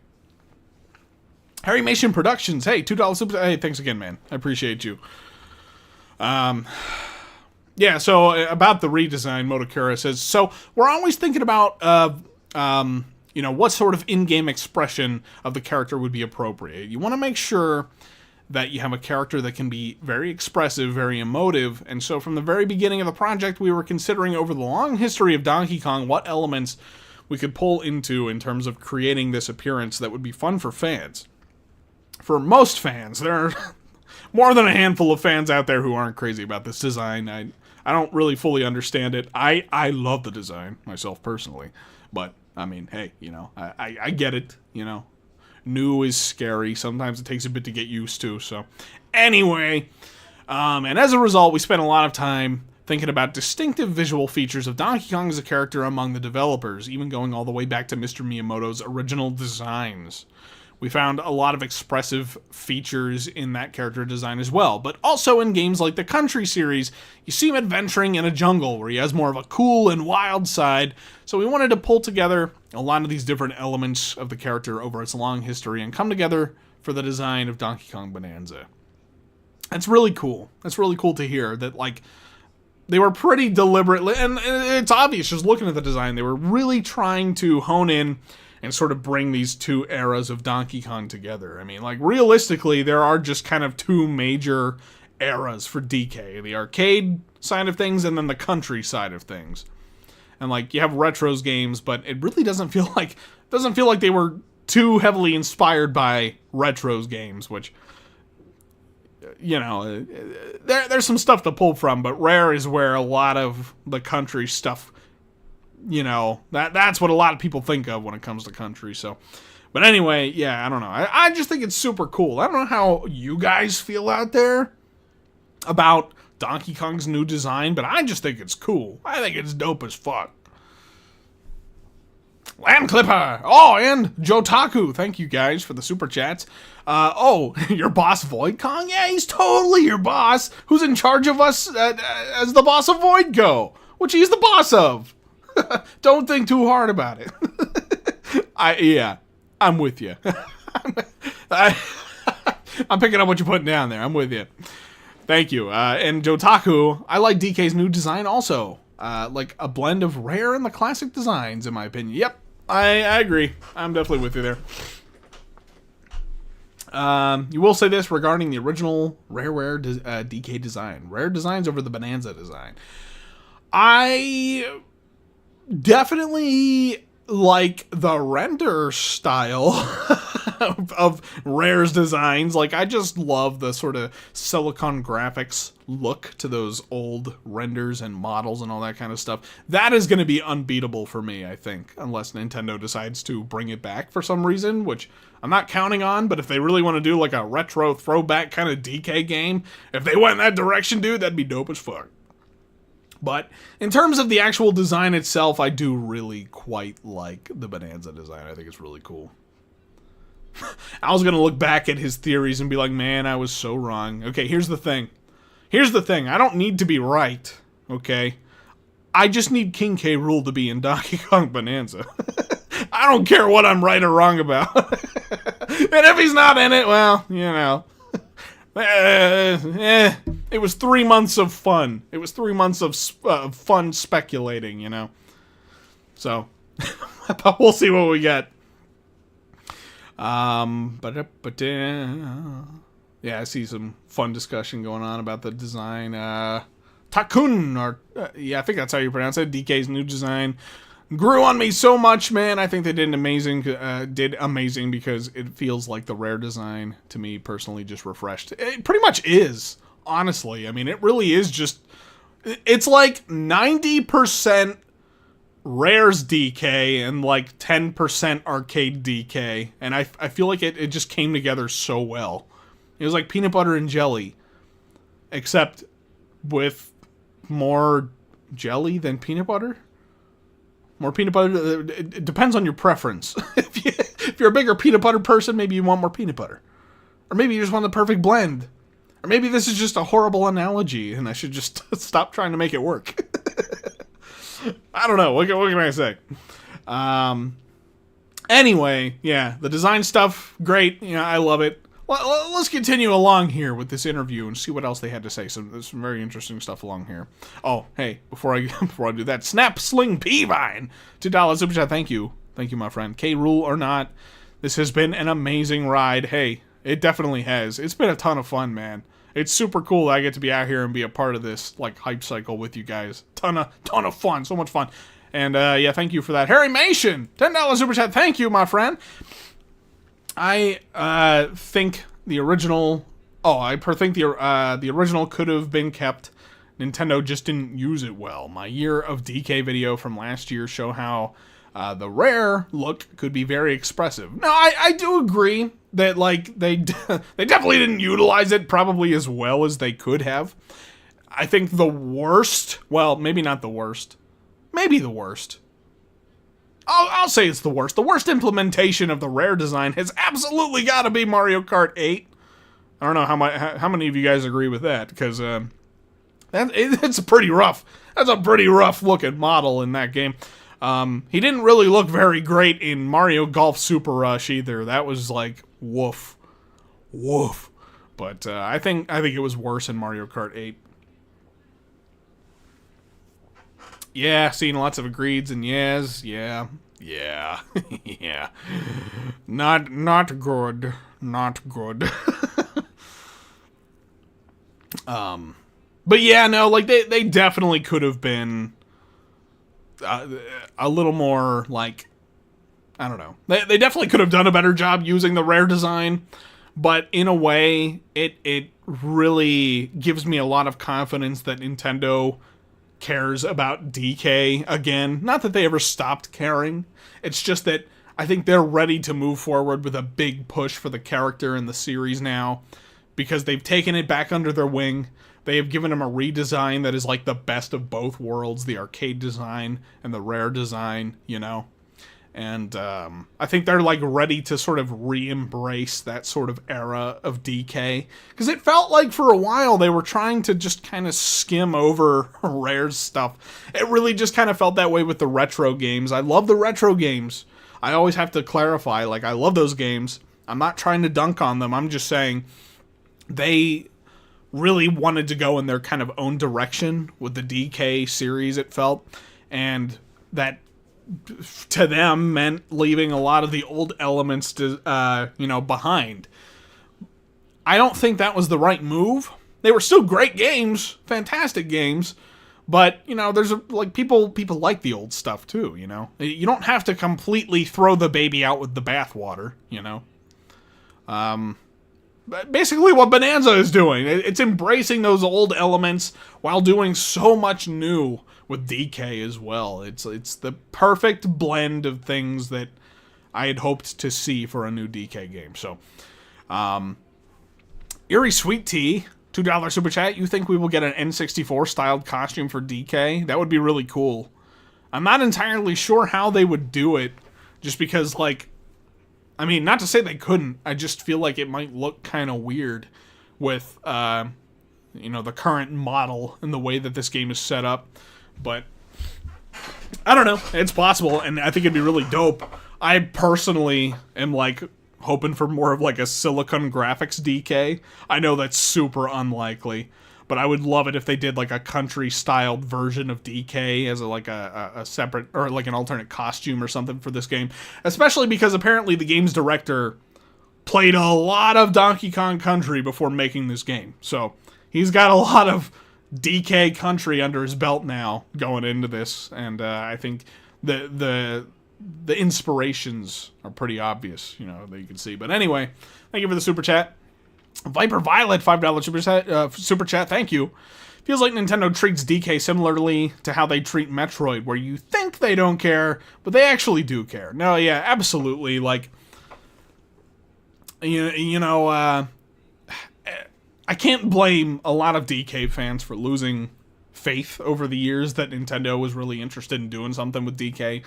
Harry Mason Productions. Hey, $2 super. Hey, thanks again, man. I appreciate you. Yeah, so about the redesign, Motokura says, so we're always thinking about what sort of in-game expression of the character would be appropriate. You want to make sure that you have a character that can be very expressive, very emotive, and so from the very beginning of the project, we were considering over the long history of Donkey Kong what elements we could pull into in terms of creating this appearance that would be fun for fans. For most fans, there are more than a handful of fans out there who aren't crazy about this design. I don't really fully understand it. I love the design, myself personally, but I mean, hey, I get it, New is scary. Sometimes it takes a bit to get used to, so. Anyway, and as a result, we spent a lot of time thinking about distinctive visual features of Donkey Kong as a character among the developers, even going all the way back to Mr. Miyamoto's original designs. We found a lot of expressive features in that character design as well, but also in games like the Country series, you see him adventuring in a jungle where he has more of a cool and wild side, so we wanted to pull together a lot of these different elements of the character over its long history and come together for the design of Donkey Kong Bonanza. That's really cool. That's really cool to hear that, they were pretty deliberately, and it's obvious just looking at the design, they were really trying to hone in and sort of bring these two eras of Donkey Kong together. I mean, realistically, there are just kind of two major eras for DK. The arcade side of things and then the country side of things. And, you have Retros games, but it really doesn't feel like they were too heavily inspired by Retros games, which, you know, there's some stuff to pull from, but Rare is where a lot of the country stuff, you know, that's what a lot of people think of when it comes to country, so. But anyway, yeah, I don't know. I just think it's super cool. I don't know how you guys feel out there about Donkey Kong's new design, but I just think it's cool. I think it's dope as fuck. Land Clipper! Oh, and Jotaku! Thank you guys for the super chats. Your boss VoidCo? Yeah, he's totally your boss. Who's in charge of us as the boss of VoidCo? Which he's the boss of. Don't think too hard about it. I'm with you. I'm picking up what you're putting down there. I'm with you. Thank you. And Jotaku, I like DK's new design also. Like a blend of Rare and the classic designs, in my opinion. Yep, I agree. I'm definitely with you there. You will say this regarding the original Rare DK design. Rare designs over the Bonanza design. I definitely like the render style of Rare's designs. Like, I just love the sort of silicon graphics look to those old renders and models and all that kind of stuff. That is going to be unbeatable for me, I think, unless Nintendo decides to bring it back for some reason, which I'm not counting on, but if they really want to do like a retro throwback kind of DK game, if they went in that direction, dude, that'd be dope as fuck. But in terms of the actual design itself, I do really quite like the Bonanza design. I think it's really cool. I was going to look back at his theories and be like, man, I was so wrong. Okay, here's the thing. I don't need to be right, okay? I just need King K. Rool to be in Donkey Kong Bonanza. I don't care what I'm right or wrong about. And if he's not in it, well, you know. It was 3 months of fun. It was 3 months of fun speculating, you know. So, we'll see what we get. Yeah, I see some fun discussion going on about the design. Takun, or yeah, I think that's how you pronounce it. DK's new design grew on me so much, man. I think they did amazing because it feels like the Rare design to me personally just refreshed. It pretty much is, honestly. I mean, it really is just. It's like 90% Rare's DK and like 10% arcade DK, and I feel like it just came together so well. It was like peanut butter and jelly, except with more jelly than peanut butter. More peanut butter. It depends on your preference. If you're a bigger peanut butter person, maybe you want more peanut butter, or maybe you just want the perfect blend, or maybe this is just a horrible analogy and I should just stop trying to make it work. I don't know. What can I say? Anyway, yeah, the design stuff, great. You know, I love it. Let's continue along here with this interview and see what else they had to say. There's some very interesting stuff along here. Oh, hey, before I do that, Snap Sling P-Vine, $2 super chat. Thank you, my friend. K. Rool or not, this has been an amazing ride. Hey, it definitely has. It's been a ton of fun, man. It's super cool that I get to be out here and be a part of this like hype cycle with you guys. Ton of fun, so much fun. And yeah, thank you for that. Harry Mation, $10 super chat. Thank you, my friend. I think the original. I think the original could have been kept. Nintendo just didn't use it well. My year of DK video from last year show how the Rare look could be very expressive. Now, I do agree that like they definitely didn't utilize it probably as well as they could have. I think the worst. Well, maybe not the worst. Maybe the worst. I'll say it's the worst. The worst implementation of the Rare design has absolutely got to be Mario Kart 8. I don't know how many of you guys agree with that, because it's pretty rough. That's a pretty rough looking model in that game. He didn't really look very great in Mario Golf Super Rush either. That was like woof. But I think it was worse in Mario Kart 8. Yeah, seeing lots of agreeds and yes, yeah. Yeah. Not good. But yeah, no, like they definitely could have been a little more like, I don't know. They definitely could have done a better job using the Rare design, but in a way, it really gives me a lot of confidence that Nintendo cares about DK again. Not that they ever stopped caring. It's just that I think they're ready to move forward with a big push for the character in the series now, because they've taken it back under their wing. They have given him a redesign that is like the best of both worlds, the arcade design and the Rare design, you know? And I think they're like ready to sort of re-embrace that sort of era of DK. Because it felt like for a while they were trying to just kind of skim over Rare's stuff. It really just kind of felt that way with the retro games. I love the retro games. I always have to clarify, like, I love those games. I'm not trying to dunk on them. I'm just saying they really wanted to go in their kind of own direction with the DK series, it felt. And that, to them, meant leaving a lot of the old elements to, behind. I don't think that was the right move. They were still great games, fantastic games, but, there's, people like the old stuff, too, You don't have to completely throw the baby out with the bathwater, Basically what Bonanza is doing. It's embracing those old elements while doing so much new with DK as well. It's the perfect blend of things that I had hoped to see for a new DK game. So, Eerie Sweet Tea, $2 super chat. You think we will get an N64 styled costume for DK? That would be really cool. I'm not entirely sure how they would do it, just because, not to say they couldn't. I just feel like it might look kind of weird with, the current model and the way that this game is set up. But I don't know. It's possible, and I think it'd be really dope. I personally am, hoping for more of, a Silicon Graphics DK. I know that's super unlikely, but I would love it if they did, a country-styled version of DK as, a separate, or, an alternate costume or something for this game. Especially because apparently the game's director played a lot of Donkey Kong Country before making this game. So, he's got a lot of DK Country under his belt now going into this, and I think the inspirations are pretty obvious, that you can see. But anyway, thank you for the super chat. Viper Violet, $5 super chat, thank you. Feels like Nintendo treats DK similarly to how they treat Metroid, where you think they don't care, but they actually do care. No, yeah, absolutely. I can't blame a lot of DK fans for losing faith over the years that Nintendo was really interested in doing something with DK.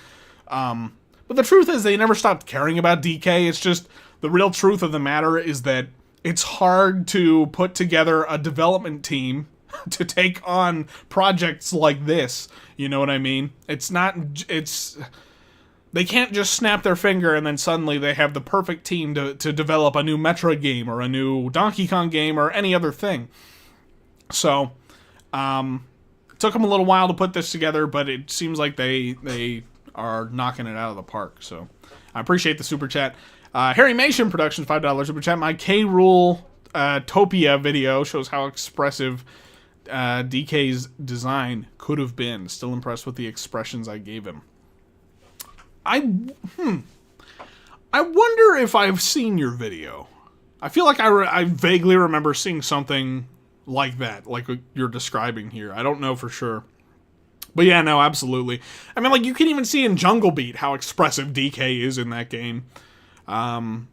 But the truth is they never stopped caring about DK. It's just the real truth of the matter is that it's hard to put together a development team to take on projects like this. You know what I mean? They can't just snap their finger and then suddenly they have the perfect team to develop a new Metroid game or a new Donkey Kong game or any other thing. So, it took them a little while to put this together, but it seems like they are knocking it out of the park. So, I appreciate the super chat. Harry Mason Productions, $5 super chat. My K-Rool Topia video shows how expressive DK's design could have been. Still impressed with the expressions I gave him. I wonder if I've seen your video. I feel like I vaguely remember seeing something like that, like you're describing here. I don't know for sure. But yeah, no, absolutely. You can even see in Jungle Beat how expressive DK is in that game. Again,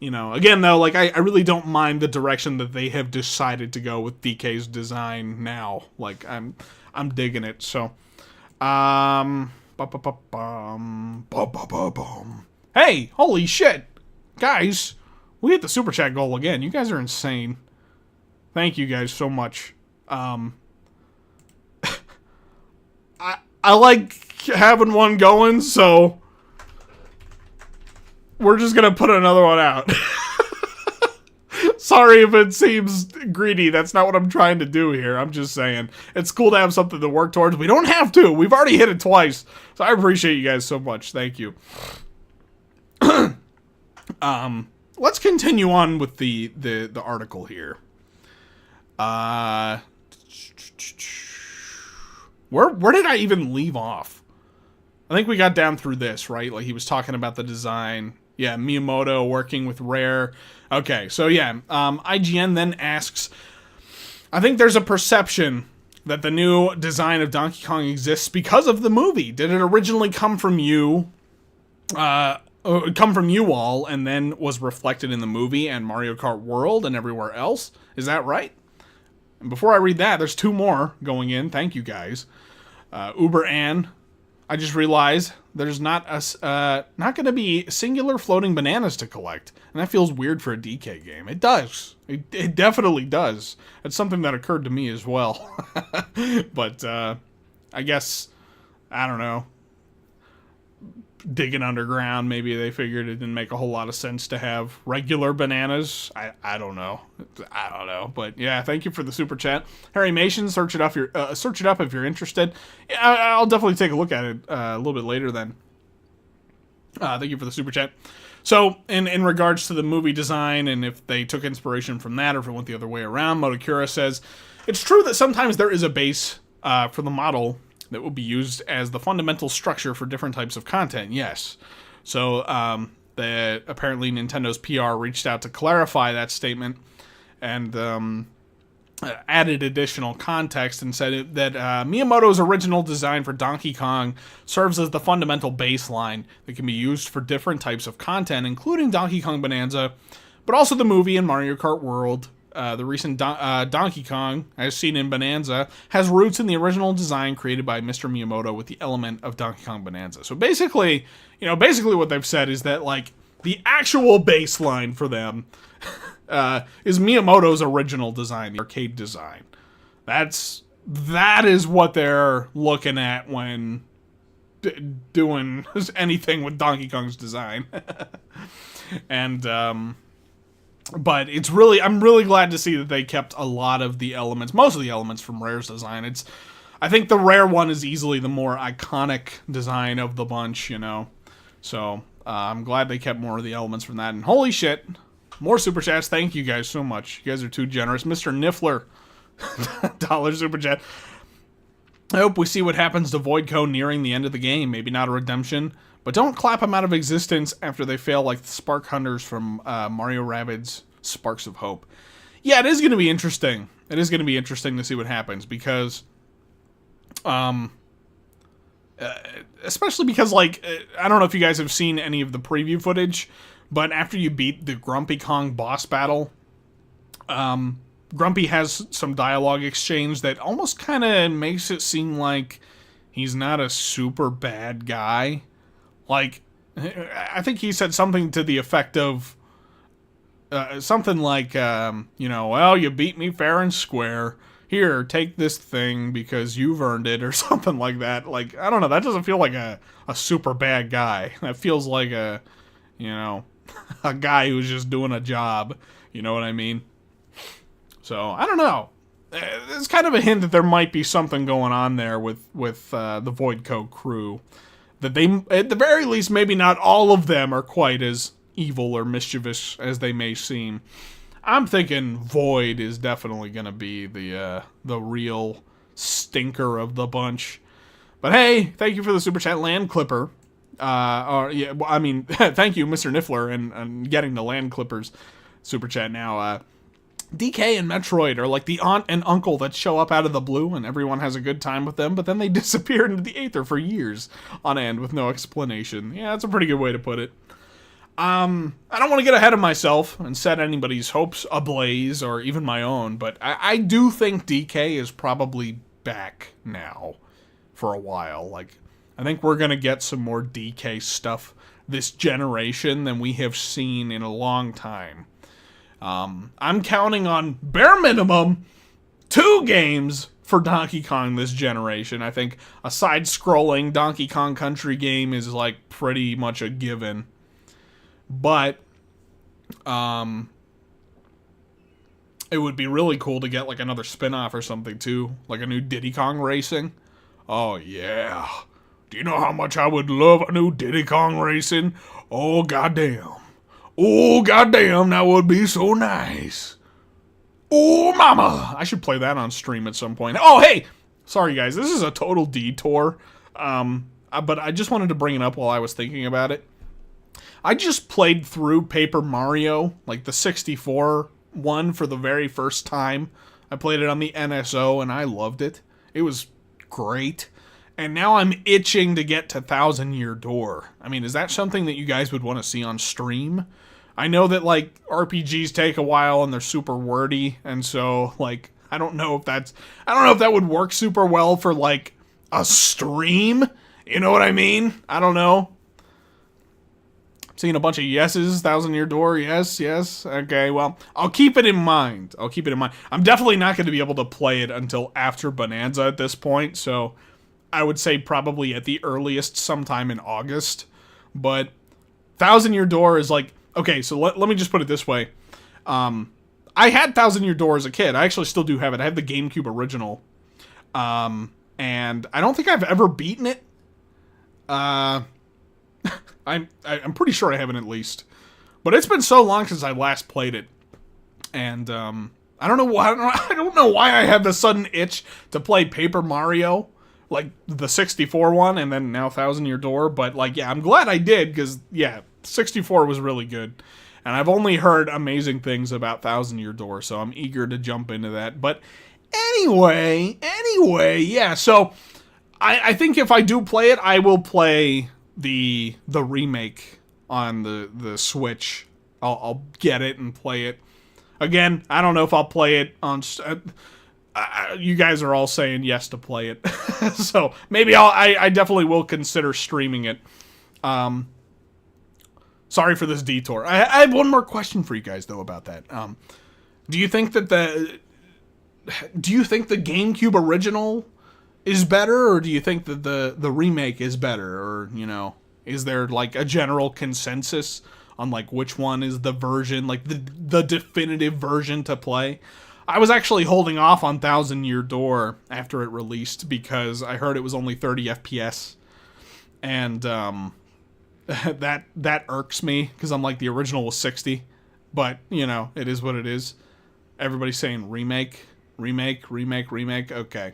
though, I really don't mind the direction that they have decided to go with DK's design now. I'm digging it, so. Hey, holy shit. Guys, we hit the super chat goal again. You guys are insane. Thank you guys so much. I like having one going, so we're just gonna put another one out. Sorry if it seems greedy. That's not what I'm trying to do here. I'm just saying. It's cool to have something to work towards. We don't have to. We've already hit it twice. So I appreciate you guys so much. Thank you. Let's continue on with the article here. Where did I even leave off? I think we got down through this, right? He was talking about the design. Yeah, Miyamoto working with Rare. Okay, so yeah, IGN then asks, I think there's a perception that the new design of Donkey Kong exists because of the movie. Did it originally come from you? Come from you all, and then was reflected in the movie and Mario Kart World and everywhere else? Is that right? And before I read that, there's 2 more going in. Thank you guys. Uber Ann, I just realized there's not going to be singular floating bananas to collect, and that feels weird for a DK game. It does. It definitely does. It's something that occurred to me as well. But I guess, I don't know, digging underground, maybe they figured it didn't make a whole lot of sense to have regular bananas. I don't know. But yeah, thank you for the super chat. Harry Mason, search it up if you're interested. Yeah, I'll definitely take a look at it a little bit later then. Thank you for the super chat. So, in regards to the movie design and if they took inspiration from that or if it went the other way around, Motokura says, it's true that sometimes there is a base for the model that will be used as the fundamental structure for different types of content, yes. So, apparently Nintendo's PR reached out to clarify that statement and added additional context and said that Miyamoto's original design for Donkey Kong serves as the fundamental baseline that can be used for different types of content, including Donkey Kong Bonanza, but also the movie and Mario Kart World. The recent Donkey Kong, as seen in Bonanza, has roots in the original design created by Mr. Miyamoto with the element of Donkey Kong Bonanza. So basically what they've said is that, like, the actual baseline for them is Miyamoto's original design, the arcade design. That is what they're looking at when doing anything with Donkey Kong's design. And, but I'm really glad to see that they kept a lot of the elements, most of the elements from Rare's design. I think the Rare one is easily the more iconic design of the bunch, you know. So, I'm glad they kept more of the elements from that. And holy shit, more super chats. Thank you guys so much. You guys are too generous. Mr. Niffler, $1 super chat. I hope we see what happens to VoidCo nearing the end of the game. Maybe not a redemption, but don't clap them out of existence after they fail like the Spark Hunters from Mario Rabbids Sparks of Hope. Yeah, it is going to be interesting. It is going to be interesting to see what happens because, especially because, like, I don't know if you guys have seen any of the preview footage, but after you beat the Grumpy Kong boss battle, Grumpy has some dialogue exchange that almost kind of makes it seem like he's not a super bad guy. Like, I think he said something to the effect of, something like, well, you beat me fair and square. Here, take this thing because you've earned it, or something like that. Like, I don't know, that doesn't feel like a super bad guy. That feels like a guy who's just doing a job. You know what I mean? So, I don't know. There's kind of a hint that there might be something going on there with the VoidCo crew. That they, at the very least, maybe not all of them are quite as evil or mischievous as they may seem. I'm thinking Void is definitely going to be the real stinker of the bunch. But hey, thank you for the super chat, Land Clipper. Thank you, Mr. Niffler, and getting the Land Clippers super chat now. DK and Metroid are like the aunt and uncle that show up out of the blue and everyone has a good time with them, but then they disappear into the aether for years on end with no explanation. Yeah, that's a pretty good way to put it. I don't want to get ahead of myself and set anybody's hopes ablaze or even my own, but I do think DK is probably back now for a while. Like, I think we're going to get some more DK stuff this generation than we have seen in a long time. I'm counting on bare minimum 2 games for Donkey Kong this generation. I think a side-scrolling Donkey Kong Country game is like pretty much a given. But it would be really cool to get like another spin-off or something too, like a new Diddy Kong Racing. Oh yeah. Do you know how much I would love a new Diddy Kong Racing? Oh goddamn. Oh, goddamn, that would be so nice. Oh, mama. I should play that on stream at some point. Oh, hey. Sorry, guys. This is a total detour. But I just wanted to bring it up while I was thinking about it. I just played through Paper Mario, like the 64 one, for the very first time. I played it on the NSO, and I loved it. It was great. And now I'm itching to get to Thousand Year Door. I mean, is that something that you guys would want to see on stream? I know that, like, RPGs take a while and they're super wordy, and so, like, I don't know if that would work super well for, like, a stream. You know what I mean? I don't know. Seeing a bunch of yeses. Thousand Year Door, yes. Okay, well, I'll keep it in mind. I'm definitely not going to be able to play it until after Bonanza at this point, so I would say probably at the earliest sometime in August. But Thousand Year Door is like, okay, so let me just put it this way. I had Thousand Year Door as a kid. I actually still do have it. I have the GameCube original. And I don't think I've ever beaten it. I'm pretty sure I haven't, at least. But it's been so long since I last played it. And I don't know why I have this sudden itch to play Paper Mario, like the 64 one, and then now Thousand Year Door. But, like, yeah, I'm glad I did, because, yeah, 64 was really good. And I've only heard amazing things about Thousand Year Door, so I'm eager to jump into that. But anyway, yeah, so I think if I do play it, I will play the remake on the Switch. I'll get it and play it. Again, I don't know if I'll play it on... you guys are all saying yes to play it. So maybe I definitely will consider streaming it. Sorry for this detour. I have one more question for you guys, though, about that. Do you think that the GameCube original is better, or do you think that the remake is better? Or, you know, is there, like, a general consensus on, like, which one is the version, like, the definitive version to play? I was actually holding off on Thousand Year Door after it released because I heard it was only 30 FPS. And, that irks me, because I'm like, the original was 60. But, you know, it is what it is. Everybody's saying remake. Okay.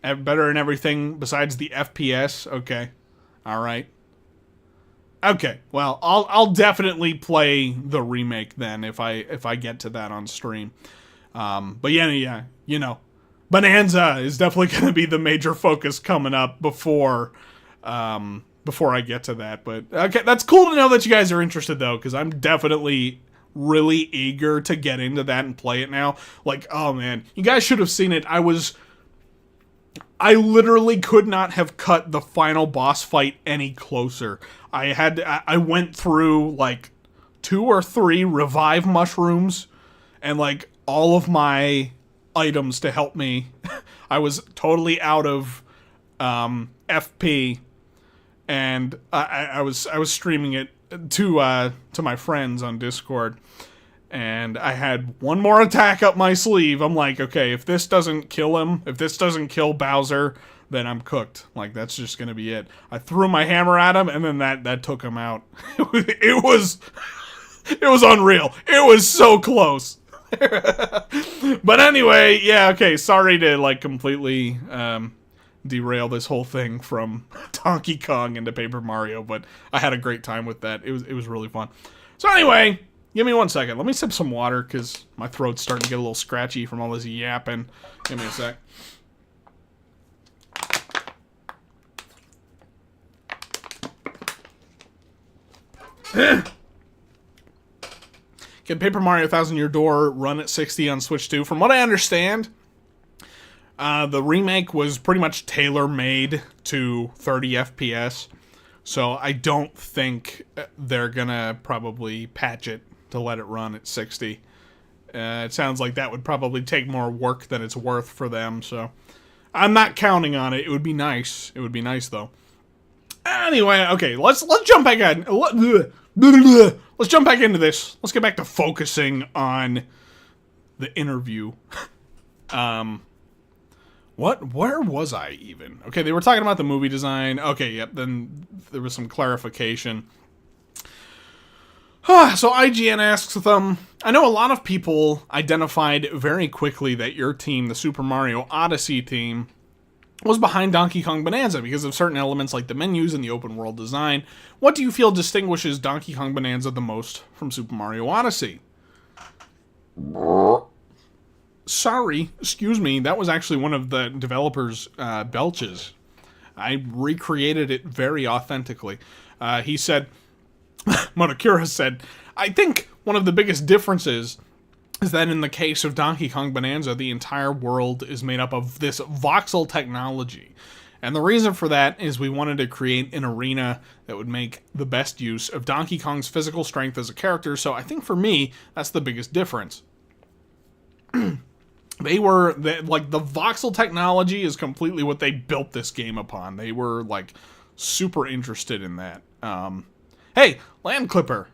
Better in everything besides the FPS. Okay. Alright. Okay, well, I'll definitely play the remake then if I get to that on stream. But yeah, you know, Bonanza is definitely going to be the major focus coming up before I get to that. But okay, that's cool to know that you guys are interested, though, because I'm definitely really eager to get into that and play it now. Like, oh man, you guys should have seen it. I literally could not have cut the final boss fight any closer. I went through like 2 or 3 revive mushrooms and like all of my items to help me. I was totally out of FP, and I was streaming it to my friends on Discord. And I had one more attack up my sleeve. I'm like, okay, if this doesn't kill him, if this doesn't kill Bowser, then I'm cooked. Like, that's just gonna be it. I threw my hammer at him, and then that took him out. It was unreal. It was so close. But anyway, yeah, okay, sorry to, like, completely derail this whole thing from Donkey Kong into Paper Mario, but I had a great time with that. It was really fun. So anyway, give me 1 second. Let me sip some water, because my throat's starting to get a little scratchy from all this yapping. Give me a sec. Can Paper Mario Thousand Year Door run at 60 on Switch 2? From what I understand, the remake was pretty much tailor-made to 30 FPS. So I don't think they're gonna probably patch it to let it run at 60. It sounds like that would probably take more work than it's worth for them, so I'm not counting on it. It would be nice. It would be nice, though. Anyway, okay, let's jump back in. Let's jump back into this. Let's get back to focusing on the interview. Where was I even? Okay, they were talking about the movie design. Okay, yep, then there was some clarification. So IGN asks them, I know a lot of people identified very quickly that your team, the Super Mario Odyssey team, was behind Donkey Kong Bonanza because of certain elements like the menus and the open world design. What do you feel distinguishes Donkey Kong Bonanza the most from Super Mario Odyssey? Sorry, excuse me, that was actually one of the developers' belches. I recreated it very authentically. He said, Monokura said, I think one of the biggest differences is that in the case of Donkey Kong Bonanza, the entire world is made up of this voxel technology. And the reason for that is we wanted to create an arena that would make the best use of Donkey Kong's physical strength as a character, so I think for me, that's the biggest difference. The voxel technology is completely what they built this game upon. They were, like, super interested in that. Hey, Land Clipper.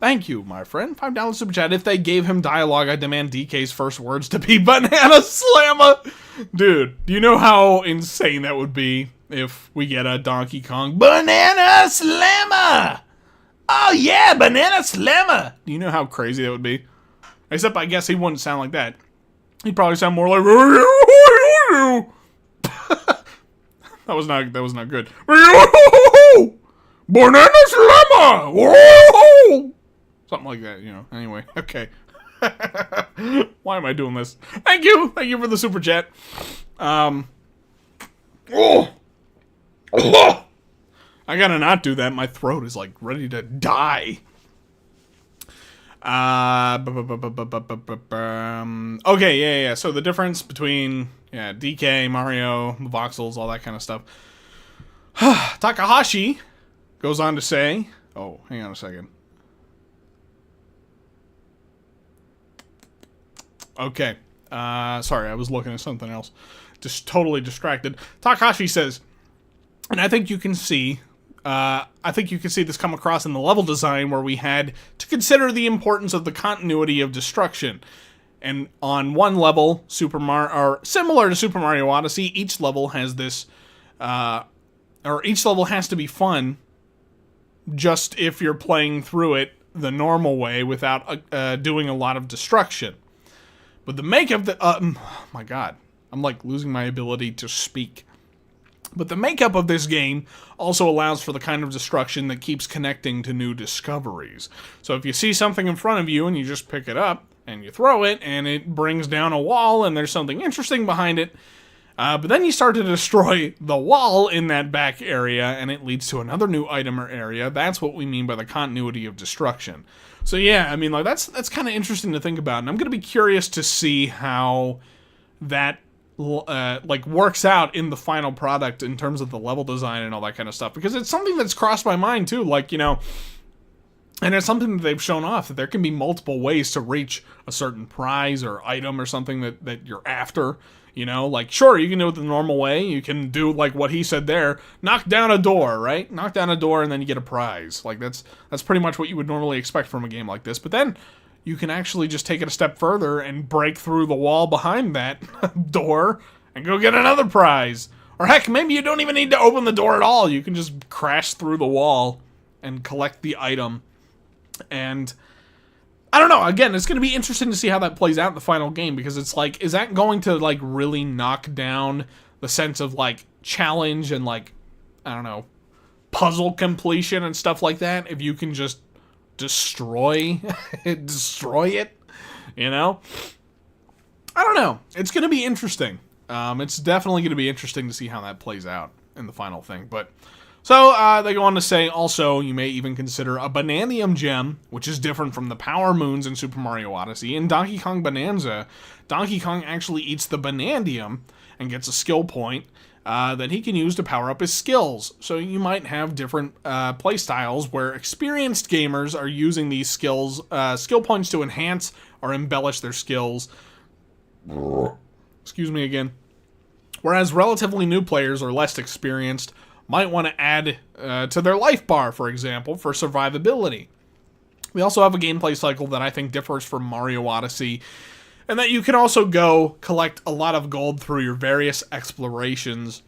Thank you, my friend. $5 super chat. If they gave him dialogue, I demand DK's first words to be Banana Slammer. Dude, do you know how insane that would be if we get a Donkey Kong Banana Slammer? Oh yeah, Banana Slammer. Do you know how crazy that would be? Except I guess he wouldn't sound like that. He'd probably sound more like that was not good. Banana Slammer. Something like that, you know. Anyway, okay. Why am I doing this? Thank you for the super chat. I gotta not do that. My throat is like ready to die. Okay, yeah. So the difference between DK, Mario, the voxels, all that kind of stuff. Takahashi goes on to say, oh, hang on a second. Okay. Sorry, I was looking at something else. Just totally distracted. Takahashi says, and I think you can see this come across in the level design where we had to consider the importance of the continuity of destruction. And on one level, similar to Super Mario Odyssey, each level has this, each level has to be fun just if you're playing through it the normal way without doing a lot of destruction. But the makeup my god, I'm like losing my ability to speak. But the makeup of this game also allows for the kind of destruction that keeps connecting to new discoveries. So if you see something in front of you and you just pick it up and you throw it and it brings down a wall and there's something interesting behind it, but then you start to destroy the wall in that back area and it leads to another new item or area. That's what we mean by the continuity of destruction. So yeah, I mean, like that's kind of interesting to think about, and I'm gonna be curious to see how that works out in the final product in terms of the level design and all that kind of stuff, because it's something that's crossed my mind too, like, you know, and it's something that they've shown off that there can be multiple ways to reach a certain prize or item or something that you're after. You know, like, sure, you can do it the normal way. You can do, like, what he said there. Knock down a door, right? Knock down a door and then you get a prize. Like, that's pretty much what you would normally expect from a game like this. But then you can actually just take it a step further and break through the wall behind that door and go get another prize. Or heck, maybe you don't even need to open the door at all. You can just crash through the wall and collect the item. And I don't know, again, it's going to be interesting to see how that plays out in the final game, because it's like, is that going to, like, really knock down the sense of, like, challenge and, like, I don't know, puzzle completion and stuff like that, if you can just destroy it, you know? I don't know. It's going to be interesting. It's definitely going to be interesting to see how that plays out in the final thing, but... So, they go on to say, also, you may even consider a Bananium Gem, which is different from the Power Moons in Super Mario Odyssey. In Donkey Kong Bonanza, Donkey Kong actually eats the Bananium and gets a skill point that he can use to power up his skills. So you might have different playstyles where experienced gamers are using these skill points to enhance or embellish their skills. Excuse me again. Whereas relatively new players or less experienced might want to add to their life bar, for example, for survivability. We also have a gameplay cycle that I think differs from Mario Odyssey, and that you can also go collect a lot of gold through your various explorations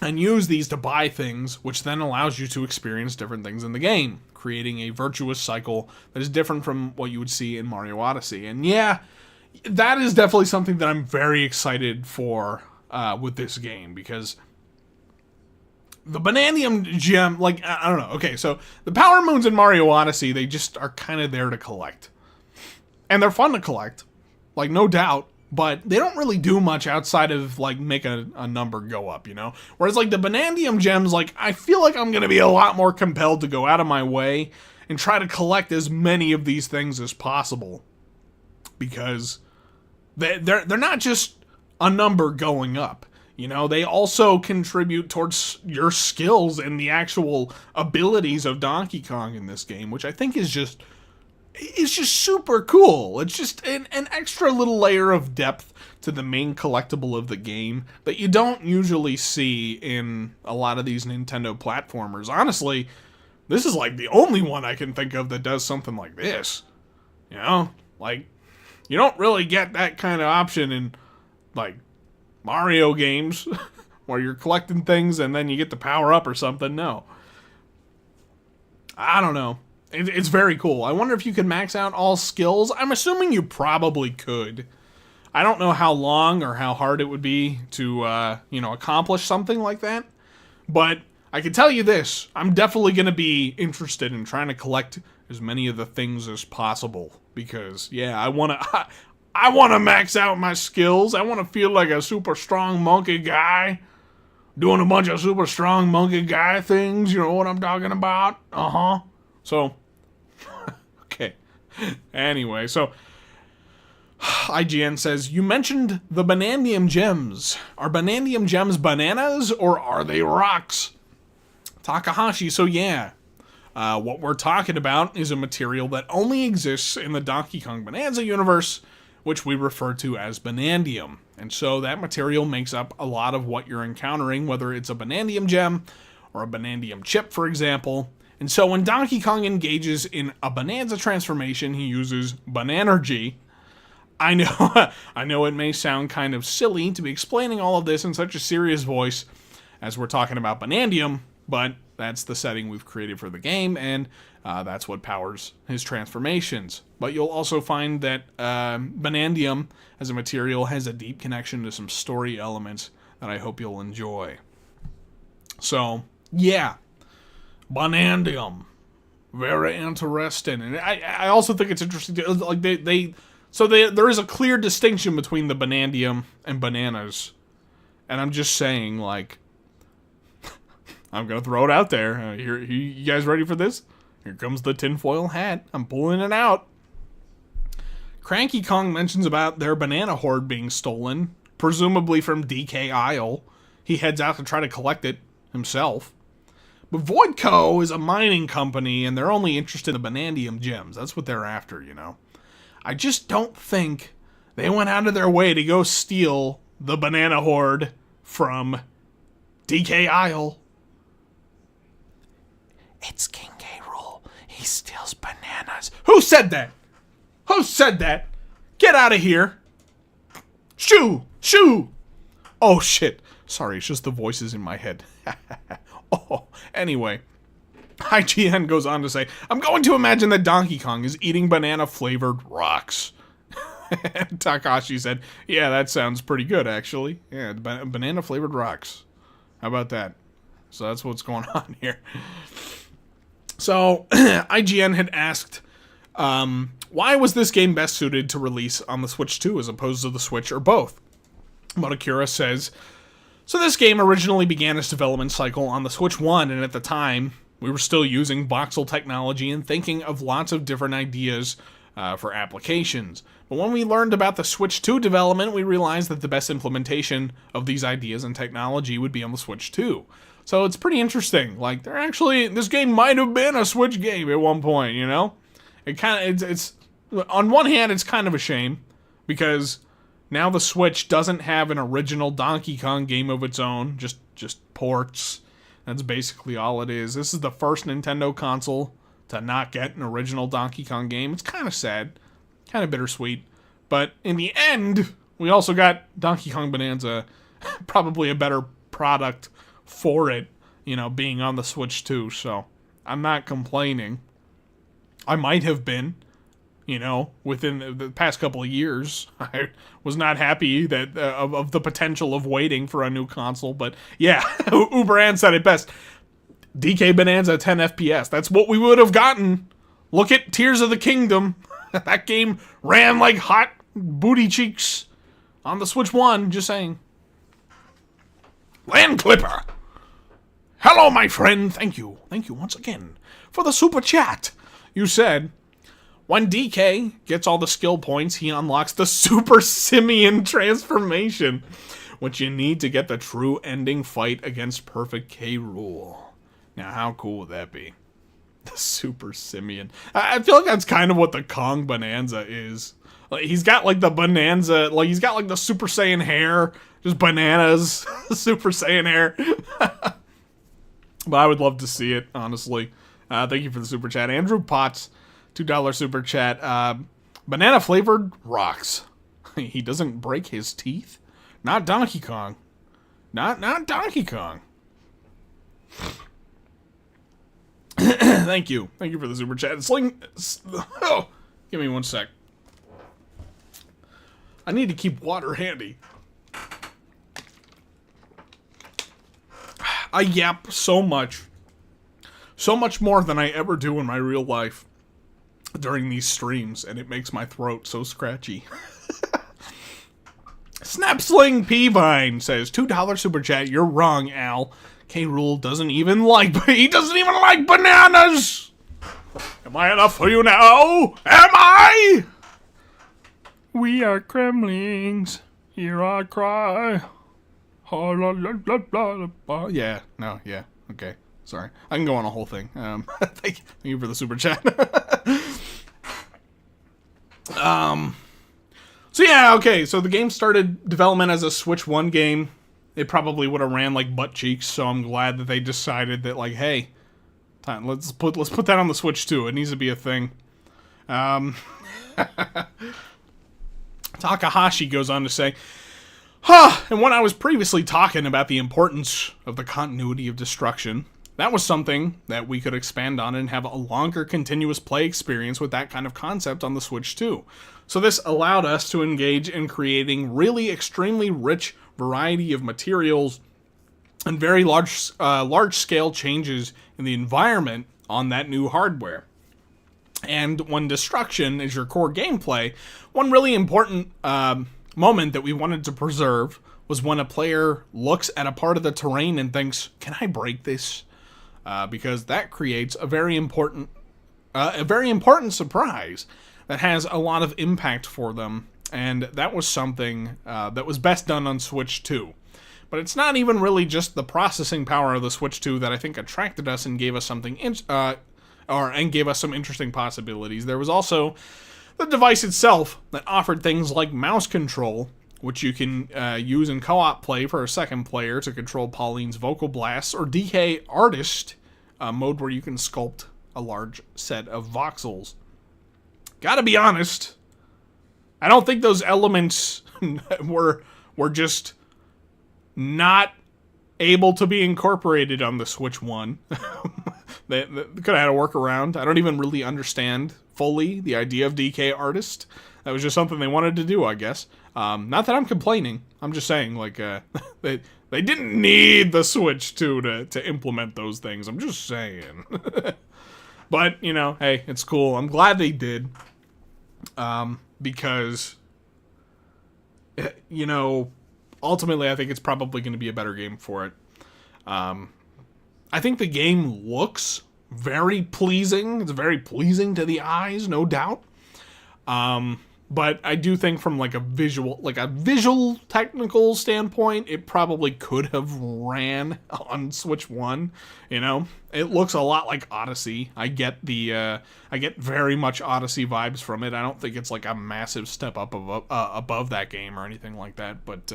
and use these to buy things, which then allows you to experience different things in the game, creating a virtuous cycle that is different from what you would see in Mario Odyssey. And yeah, that is definitely something that I'm very excited for with this game, because the Bananium Gem, like, I don't know. Okay, so the Power Moons in Mario Odyssey, they just are kind of there to collect. And they're fun to collect, like, no doubt. But they don't really do much outside of, like, make a number go up, you know? Whereas, like, the Bananium Gems, like, I feel like I'm going to be a lot more compelled to go out of my way and try to collect as many of these things as possible. Because they're not just a number going up, you know? They also contribute towards your skills and the actual abilities of Donkey Kong in this game, which I think is just... It's just super cool. It's just an extra little layer of depth to the main collectible of the game that you don't usually see in a lot of these Nintendo platformers. Honestly, this is like the only one I can think of that does something like this. You know? Like, you don't really get that kind of option in, like, Mario games where you're collecting things and then you get to power up or something. No. I don't know. It's very cool. I wonder if you could max out all skills. I'm assuming you probably could. I don't know how long or how hard it would be to, accomplish something like that. But I can tell you this. I'm definitely going to be interested in trying to collect as many of the things as possible. Because, yeah, I want to max out my skills. I want to feel like a super strong monkey guy. Doing a bunch of super strong monkey guy things. You know what I'm talking about? Uh-huh. So... Okay. Anyway, so IGN says, you mentioned the Bananium Gems. Are Bananium Gems bananas or are they rocks? Takahashi, so yeah. What we're talking about is a material that only exists in the Donkey Kong Bonanza universe, which we refer to as Banandium. And so that material makes up a lot of what you're encountering, whether it's a Banandium Gem or a Banandium Chip, for example. And so when Donkey Kong engages in a Bonanza transformation, he uses Bananergy. I know it may sound kind of silly to be explaining all of this in such a serious voice as we're talking about Banandium, but that's the setting we've created for the game, and that's what powers his transformations. But you'll also find that Banandium as a material has a deep connection to some story elements that I hope you'll enjoy. So, yeah. Banandium, very interesting, and I also think it's interesting to, like there is a clear distinction between the Banandium and bananas, and I'm just saying, like, I'm gonna throw it out there. Here, you guys ready for this? Here comes the tinfoil hat. I'm pulling it out. Cranky Kong mentions about their banana hoard being stolen, presumably from DK Isle. He heads out to try to collect it himself. But VoidCo is a mining company, and they're only interested in the Banandium Gems. That's what they're after, you know. I just don't think they went out of their way to go steal the banana hoard from DK Isle. It's King K. Rool. He steals bananas. Who said that? Who said that? Get out of here. Shoo! Shoo! Oh, shit. Sorry, it's just the voices in my head. Oh, anyway, IGN goes on to say, I'm going to imagine that Donkey Kong is eating banana-flavored rocks. Takashi said, yeah, that sounds pretty good, actually. Yeah, banana-flavored rocks. How about that? So that's what's going on here. So, IGN had asked, why was this game best suited to release on the Switch 2 as opposed to the Switch or both? Motakura says, so this game originally began its development cycle on the Switch 1, and at the time, we were still using voxel technology and thinking of lots of different ideas for applications. But when we learned about the Switch 2 development, we realized that the best implementation of these ideas and technology would be on the Switch 2. So it's pretty interesting. Like, this game might have been a Switch game at one point, you know? It's on one hand, it's kind of a shame, because now the Switch doesn't have an original Donkey Kong game of its own, just ports. That's basically all it is. This is the first Nintendo console to not get an original Donkey Kong game. It's kind of sad, kind of bittersweet. But in the end, we also got Donkey Kong Bonanza, probably a better product for it, you know, being on the Switch too. So I'm not complaining. I might have been You know, within the past couple of years, I was not happy that of the potential of waiting for a new console. But yeah, Uberan said it best. DK Bonanza 10 FPS. That's what we would have gotten. Look at Tears of the Kingdom. That game ran like hot booty cheeks on the Switch 1. Just saying. Land Clipper. Hello, my friend. Thank you. Thank you once again for the super chat. You said, when DK gets all the skill points, he unlocks the Super Simian transformation, which you need to get the true ending fight against Perfect K. Rool. Now, how cool would that be? The Super Simian. I feel like that's kind of what the Kong Bonanza is. Like, he's got like the Bonanza, like he's got like the Super Saiyan hair, just bananas, Super Saiyan hair. But I would love to see it, honestly. Thank you for the super chat. Andrew Potts, $2 super chat. Banana flavored rocks. He doesn't break his teeth? Not Donkey Kong. Not Donkey Kong. Thank you. Thank you for the super chat. Oh, give me 1 sec. I need to keep water handy. I yap so much. So much more than I ever do in my real life during these streams, and it makes my throat so scratchy. Snapsling Peavine says, $2 super chat. You're wrong, Al. K. Rool doesn't even like bananas. Am I enough for you now? Am I? We are Kremlings. Hear I cry. Yeah, no, yeah, okay. Sorry. I can go on a whole thing. Thank you for the super chat. So yeah, okay, so the game started development as a Switch 1 game. It probably would have ran like butt cheeks, so I'm glad that they decided that, like, hey, let's put that on the Switch 2. It needs to be a thing. Takahashi goes on to say, and when I was previously talking about the importance of the continuity of destruction, that was something that we could expand on and have a longer continuous play experience with that kind of concept on the Switch 2. So this allowed us to engage in creating really extremely rich variety of materials and very large-scale changes in the environment on that new hardware. And when destruction is your core gameplay, one really important moment that we wanted to preserve was when a player looks at a part of the terrain and thinks, can I break this? Because that creates a very important surprise that has a lot of impact for them. And that was something that was best done on Switch 2. But it's not even really just the processing power of the Switch 2 that I think attracted us and gave us something and gave us some interesting possibilities. There was also the device itself that offered things like mouse control, which you can use in co-op play for a second player to control Pauline's vocal blasts, or DK Artist mode where you can sculpt a large set of voxels. Gotta be honest, I don't think those elements were just not able to be incorporated on the Switch 1. They could have had a workaround. I don't even really understand fully the idea of DK Artist. That was just something they wanted to do, I guess. Not that I'm complaining. I'm just saying, like, they didn't need the Switch 2 to implement those things. I'm just saying. But, you know, hey, it's cool. I'm glad they did. Because, you know, ultimately I think it's probably going to be a better game for it. I think the game looks very pleasing. It's very pleasing to the eyes, no doubt. But I do think from like a visual technical standpoint, it probably could have ran on Switch 1, you know? It looks a lot like Odyssey. I get very much Odyssey vibes from it. I don't think it's like a massive step up above that game or anything like that, but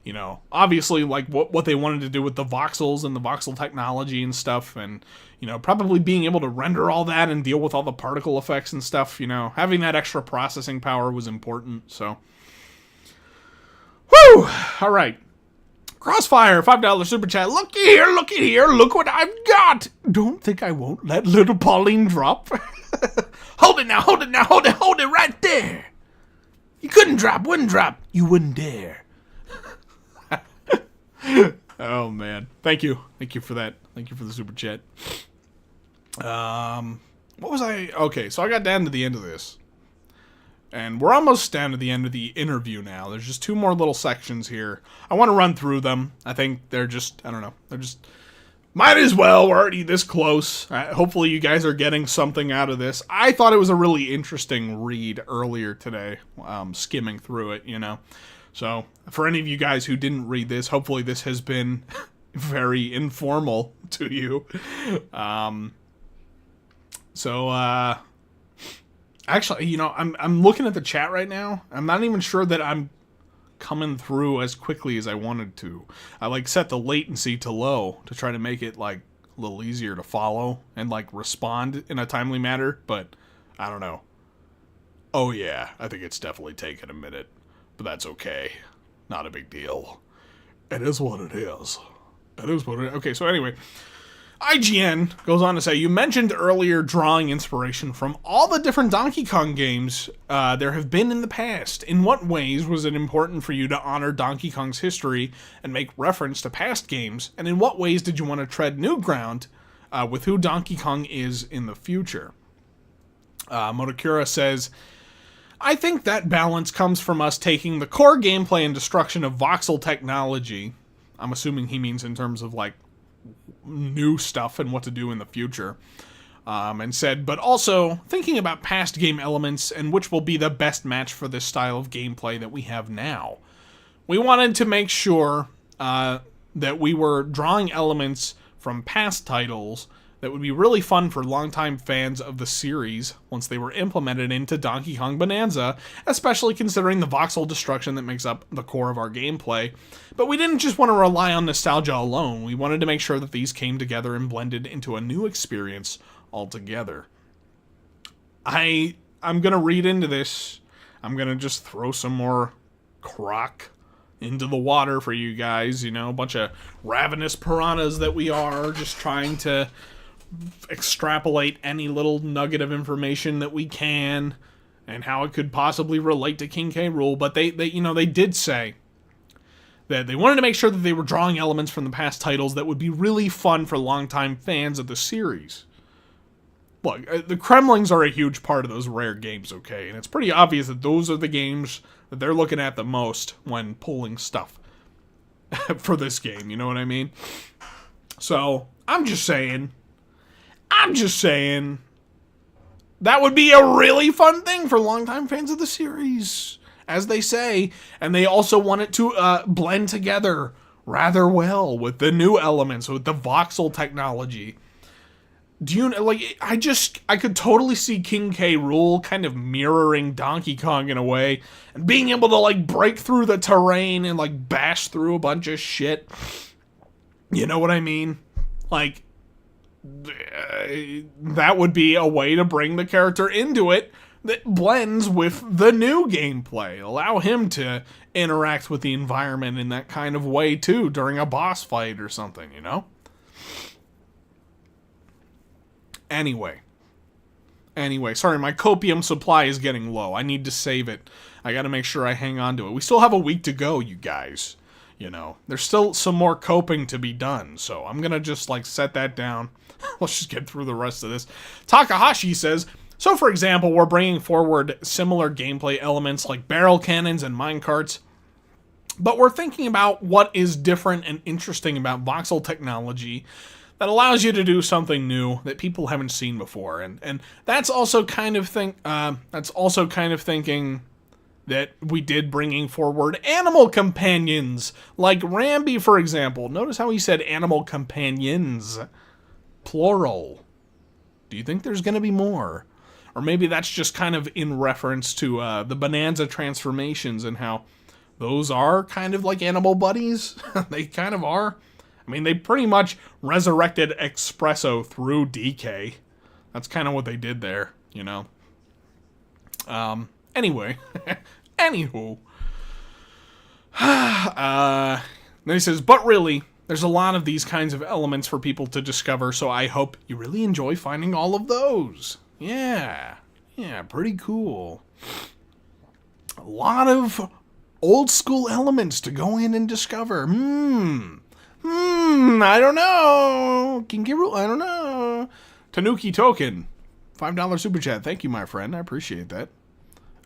you know, obviously like what they wanted to do with the voxels and the voxel technology and stuff, and you know, probably being able to render all that and deal with all the particle effects and stuff, you know, having that extra processing power was important, so. Whew! Alright. Crossfire, $5 super chat. Looky here, look what I've got! Don't think I won't let little Pauline drop. Hold it now, hold it now, hold it right there. You couldn't drop, wouldn't drop. You wouldn't dare. Oh, man. Thank you. Thank you for that. Thank you for the super chat. What was I? Okay, so I got down to the end of this. And we're almost down to the end of the interview now. There's just 2 more little sections here. I want to run through them. I think they're just, I don't know. They're just, might as well. We're already this close. Hopefully you guys are getting something out of this. I thought it was a really interesting read earlier today, skimming through it, you know. So, for any of you guys who didn't read this, hopefully this has been very informal to you. Actually, you know, I'm looking at the chat right now. I'm not even sure that I'm coming through as quickly as I wanted to. I, like, set the latency to low to try to make it, like, a little easier to follow and, like, respond in a timely manner, but I don't know. Oh, yeah, I think it's definitely taken a minute, but that's okay. Not a big deal. It is what it is. It is what it is. Okay, so anyway, IGN goes on to say, you mentioned earlier drawing inspiration from all the different Donkey Kong games there have been in the past. In what ways was it important for you to honor Donkey Kong's history and make reference to past games? And in what ways did you want to tread new ground with who Donkey Kong is in the future? Motokura says, I think that balance comes from us taking the core gameplay and destruction of voxel technology. I'm assuming he means in terms of, like, new stuff and what to do in the future, and said, but also thinking about past game elements and which will be the best match for this style of gameplay that we have now. We wanted to make sure that we were drawing elements from past titles that would be really fun for longtime fans of the series once they were implemented into Donkey Kong Bonanza, especially considering the voxel destruction that makes up the core of our gameplay. But we didn't just want to rely on nostalgia alone. We wanted to make sure that these came together and blended into a new experience altogether. I'm going to read into this. I'm going to just throw some more Kroc into the water for you guys. You know, a bunch of ravenous piranhas that we are, just trying to extrapolate any little nugget of information that we can and how it could possibly relate to King K. Rool. But they did say that they wanted to make sure that they were drawing elements from the past titles that would be really fun for longtime fans of the series. Look, the Kremlings are a huge part of those rare games, okay? And it's pretty obvious that those are the games that they're looking at the most when pulling stuff for this game, you know what I mean? So, I'm just saying, that would be a really fun thing for longtime fans of the series, as they say. And they also want it to blend together rather well with the new elements, with the voxel technology. Do you, like, I could totally see King K. Rool kind of mirroring Donkey Kong in a way, and being able to, like, break through the terrain and, like, bash through a bunch of shit. You know what I mean? Like, that would be a way to bring the character into it that blends with the new gameplay. Allow him to interact with the environment in that kind of way, too, during a boss fight or something, you know? Anyway, sorry, my copium supply is getting low. I need to save it. I gotta make sure I hang on to it. We still have a week to go, you guys. You know, there's still some more coping to be done, so I'm gonna just, like, set that down. Let's just get through the rest of this. Takahashi says, so for example, we're bringing forward similar gameplay elements like barrel cannons and minecarts, but we're thinking about what is different and interesting about voxel technology that allows you to do something new that people haven't seen before, and that's also kind of thinking that we did bringing forward animal companions like Rambi, for example. Notice how he said animal companions, plural. Do you think there's going to be more? Or maybe that's just kind of in reference to the Bonanza transformations and how those are kind of like animal buddies. They kind of are. I mean, they pretty much resurrected Espresso through DK. That's kind of what they did there, you know. Anyway. Anywho. Then he says, but really, there's a lot of these kinds of elements for people to discover, so I hope you really enjoy finding all of those. Yeah. Yeah, pretty cool. A lot of old school elements to go in and discover. I don't know. Kinkiru, I don't know. Tanuki Token, $5 super chat. Thank you, my friend. I appreciate that.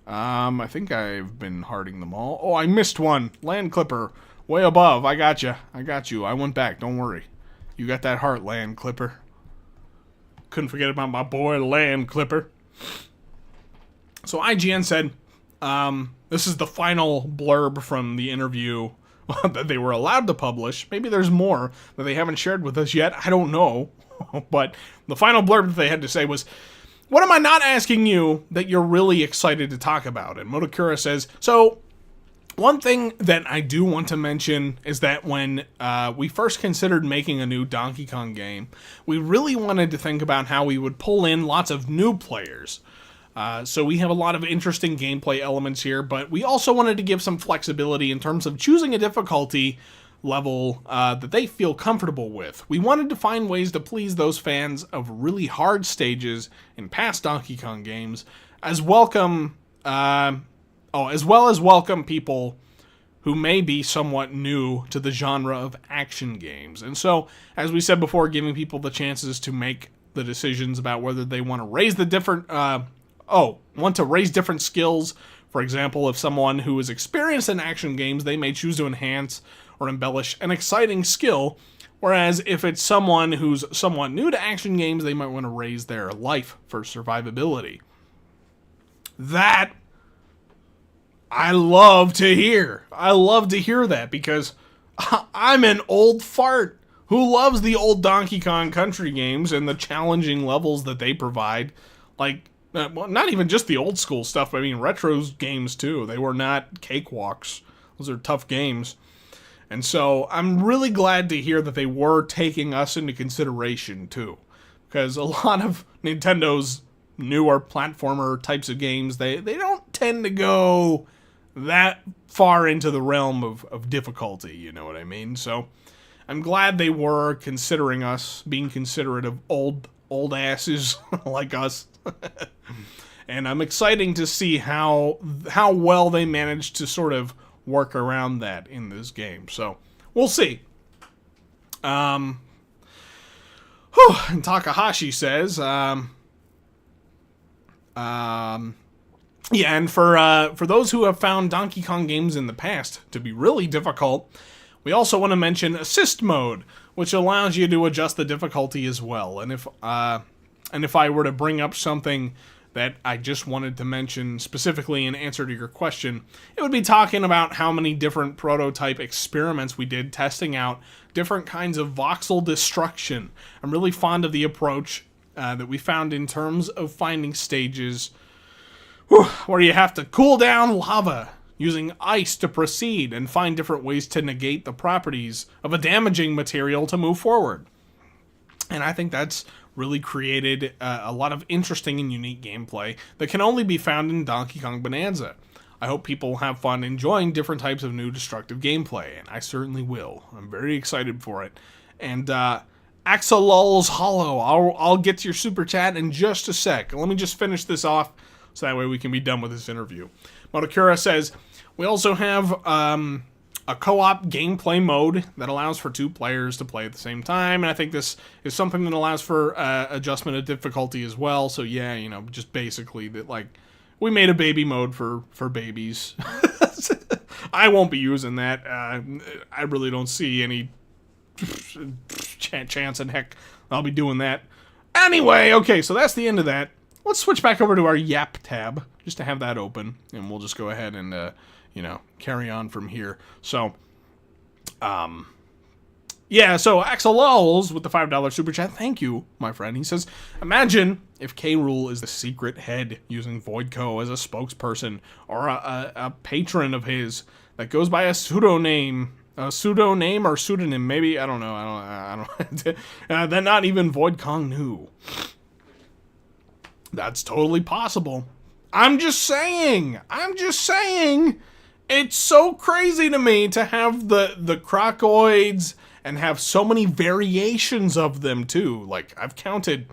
I think I've been hearting them all. Oh, I missed one. Land Clipper, way above. I got you. I went back. Don't worry. You got that heart, Land Clipper. Couldn't forget about my boy, Land Clipper. So IGN said, this is the final blurb from the interview that they were allowed to publish. Maybe there's more that they haven't shared with us yet. I don't know. But the final blurb that they had to say was, what am I not asking you that you're really excited to talk about? And Motokura says, so one thing that I do want to mention is that when we first considered making a new Donkey Kong game, we really wanted to think about how we would pull in lots of new players. So we have a lot of interesting gameplay elements here, but we also wanted to give some flexibility in terms of choosing a difficulty level that they feel comfortable with. We wanted to find ways to please those fans of really hard stages in past Donkey Kong games, as well as welcome people who may be somewhat new to the genre of action games. And so, as we said before, giving people the chances to make the decisions about whether they want to raise the different raise different skills. For example, if someone who is experienced in action games, they may choose to enhance or embellish an exciting skill, whereas if it's someone who's somewhat new to action games, they might want to raise their life for survivability. That I love to hear. I love to hear that because I'm an old fart who loves the old Donkey Kong Country games and the challenging levels that they provide. Like, well, not even just the old school stuff, but I mean retro games too. They were not cakewalks. Those are tough games. And so I'm really glad to hear that they were taking us into consideration too. Because a lot of Nintendo's newer platformer types of games, they don't tend to go that far into the realm of difficulty, you know what I mean? So I'm glad they were considering us, being considerate of old asses like us. And I'm excited to see how well they managed to sort of work around that in this game. So we'll see. And Takahashi says, yeah, and for those who have found Donkey Kong games in the past to be really difficult, we also want to mention Assist Mode, which allows you to adjust the difficulty as well. And if I were to bring up something that I just wanted to mention specifically in answer to your question, it would be talking about how many different prototype experiments we did testing out different kinds of voxel destruction. I'm really fond of the approach that we found in terms of finding stages where you have to cool down lava using ice to proceed and find different ways to negate the properties of a damaging material to move forward. And I think that's really created a lot of interesting and unique gameplay that can only be found in Donkey Kong Bonanza. I hope people have fun enjoying different types of new destructive gameplay, and I certainly will. I'm very excited for it. And Axelol's Hollow, I'll get to your super chat in just a sec. Let me just finish this off so that way we can be done with this interview. Motokura says, we also have a co-op gameplay mode that allows for 2 players to play at the same time, and I think this is something that allows for adjustment of difficulty as well. So yeah, you know, just basically that, like, we made a baby mode for babies. I won't be using that. I really don't see any chance in heck I'll be doing that. Anyway, okay, so that's the end of that. Let's switch back over to our Yap tab, just to have that open, and we'll just go ahead and carry on from here. So, yeah, so Axel Lulls with the $5 super chat. Thank you, my friend. He says, imagine if K. Rool is the secret head using VoidCo as a spokesperson or a patron of his that goes by a pseudonym or pseudonym, maybe. I don't know. That not even VoidCon knew. That's totally possible. I'm just saying. It's so crazy to me to have the Krocoids and have so many variations of them too. Like, I've counted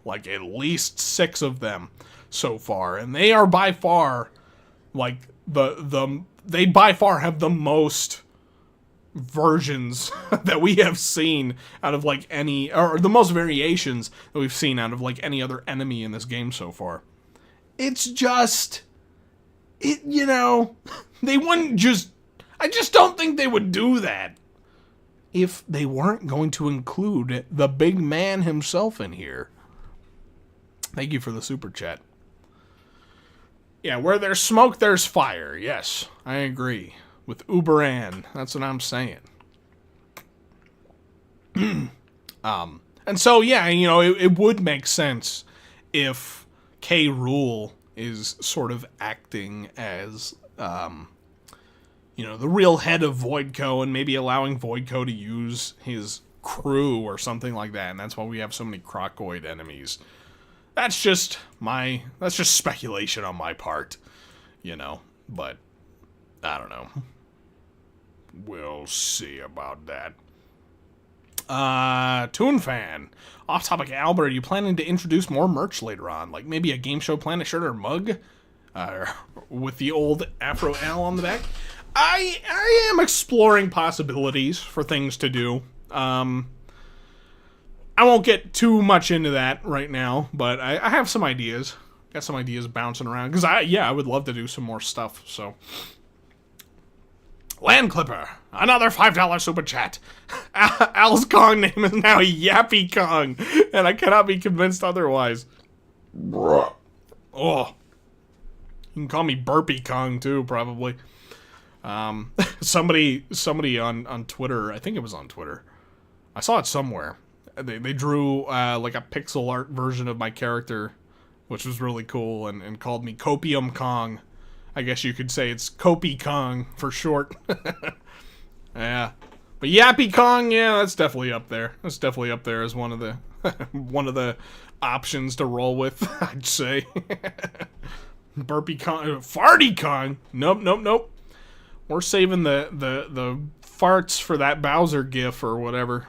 like at least 6 of them so far, and they are by far like they by far have the most versions that we have seen out of like any, or the most variations that we've seen out of like any other enemy in this game so far. It's just, they wouldn't just, I just don't think they would do that if they weren't going to include the big man himself in here. Thank you for the super chat. Yeah, where there's smoke, there's fire. Yes, I agree. With Uberan. That's what I'm saying. And so, yeah, it would make sense if K. Rool is sort of acting as, the real head of VoidCo, and maybe allowing VoidCo to use his crew or something like that, and that's why we have so many Krocoid enemies. That's just speculation on my part, but I don't know. We'll see about that. Toon Fan. Off topic, Albert, are you planning to introduce more merch later on? Like maybe a Game Show Planet shirt or mug? With the old Afro Al on the back? I am exploring possibilities for things to do. I won't get too much into that right now, but I have some ideas. Got some ideas bouncing around. Because I would love to do some more stuff, so... Land Clipper, another $5 super chat. Al's Kong name is now Yappy Kong, and I cannot be convinced otherwise. Bruh. Oh. You can call me Burpy Kong, too, probably. Somebody on Twitter, I think it was on Twitter, I saw it somewhere. They drew, like a pixel art version of my character, which was really cool, and called me Copium Kong. I guess you could say it's Copy Kong for short. Yeah. But Yappy Kong, yeah, that's definitely up there. That's definitely up there as one of the one of the options to roll with, I'd say. Burpy Kong, Farty Kong. Nope. We're saving the farts for that Bowser gif or whatever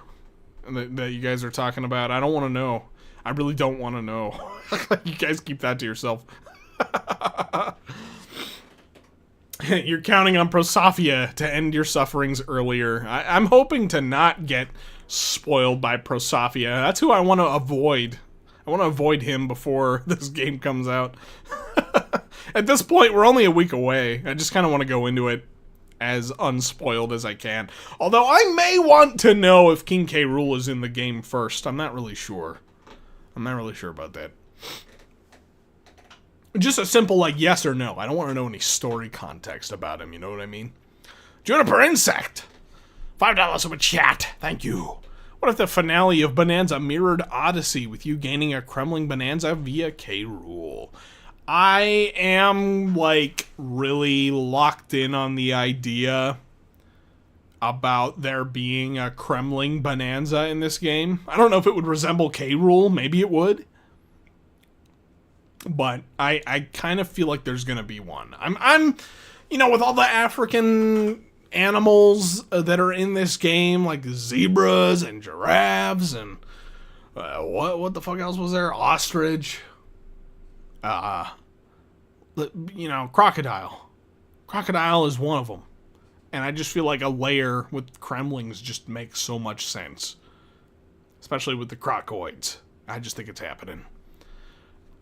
that you guys are talking about. I don't want to know. I really don't want to know. You guys keep that to yourself. You're counting on Prosafia to end your sufferings earlier. I'm hoping to not get spoiled by Prosafia. That's who I want to avoid. I want to avoid him before this game comes out. At this point, we're only a week away. I just kind of want to go into it as unspoiled as I can. Although I may want to know if King K. Rool is in the game first. I'm not really sure. I'm not really sure about that. Just a simple, like, yes or no. I don't want to know any story context about him, you know what I mean? Juniper Insect! $5 super chat. Thank you. What if the finale of Bonanza mirrored Odyssey with you gaining a Kremling Bonanza via K. Rool? I am, like, really locked in on the idea about there being a Kremling Bonanza in this game. I don't know if it would resemble K. Rool. Maybe it would. But I kind of feel like there's gonna be one. I'm with all the African animals that are in this game, like zebras and giraffes and what the fuck else was there? Ostrich. Crocodile. Crocodile is one of them. And I just feel like a layer with Kremlings just makes so much sense. Especially with the Krocoids. I just think it's happening.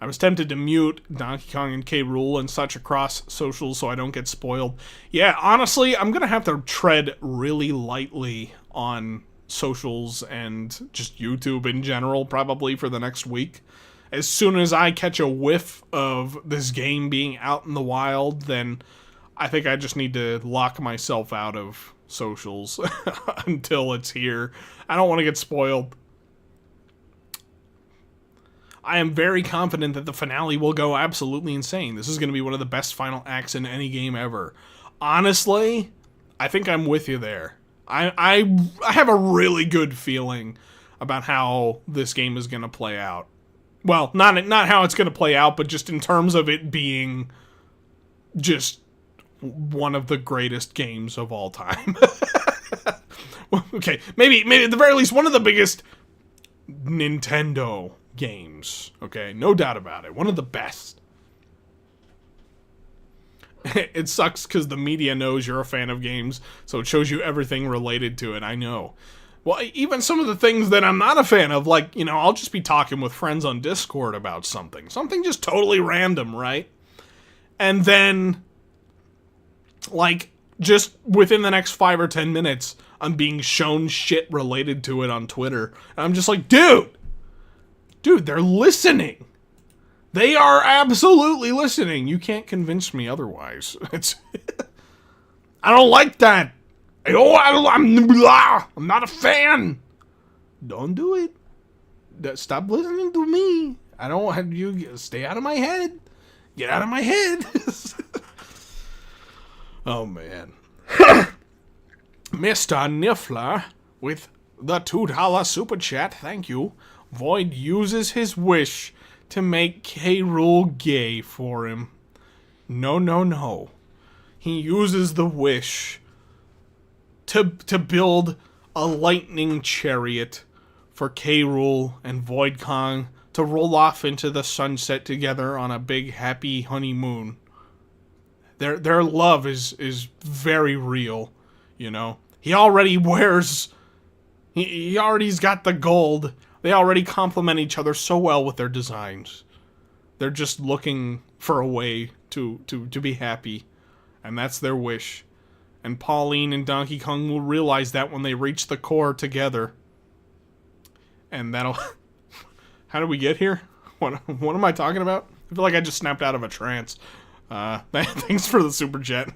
I was tempted to mute Donkey Kong and K. Rool and such across socials so I don't get spoiled. Yeah, honestly, I'm going to have to tread really lightly on socials and just YouTube in general probably for the next week. As soon as I catch a whiff of this game being out in the wild, then I think I just need to lock myself out of socials until it's here. I don't want to get spoiled. I am very confident that the finale will go absolutely insane. This is going to be one of the best final acts in any game ever. Honestly, I think I'm with you there. I have a really good feeling about how this game is going to play out. Well, not how it's going to play out, but just in terms of it being just one of the greatest games of all time. Okay, maybe at the very least one of the biggest Nintendo games. Okay, no doubt about it. One of the best. It sucks because the media knows you're a fan of games, so it shows you everything related to it. I know. Well, even some of the things that I'm not a fan of, like, you know, I'll just be talking with friends on Discord about something. Something just totally random, right? And then, like, just within the next 5 or 10 minutes, I'm being shown shit related to it on Twitter. And I'm just like, dude, they're listening. They are absolutely listening. You can't convince me otherwise. I don't like that. I'm not a fan. Don't do it. Stop listening to me. I don't want you stay out of my head. Get out of my head. Oh, man. Mr. Niffler with the $2 super chat. Thank you. Void uses his wish to make K. Rool gay for him. No. He uses the wish to build a lightning chariot for K. Rool and VoidCo to roll off into the sunset together on a big happy honeymoon. Their love is very real, you know. He already wears... He already's got the gold. They already complement each other so well with their designs. They're just looking for a way to be happy. And that's their wish. And Pauline and Donkey Kong will realize that when they reach the core together. And that'll... How did we get here? What am I talking about? I feel like I just snapped out of a trance. Thanks for the super chat.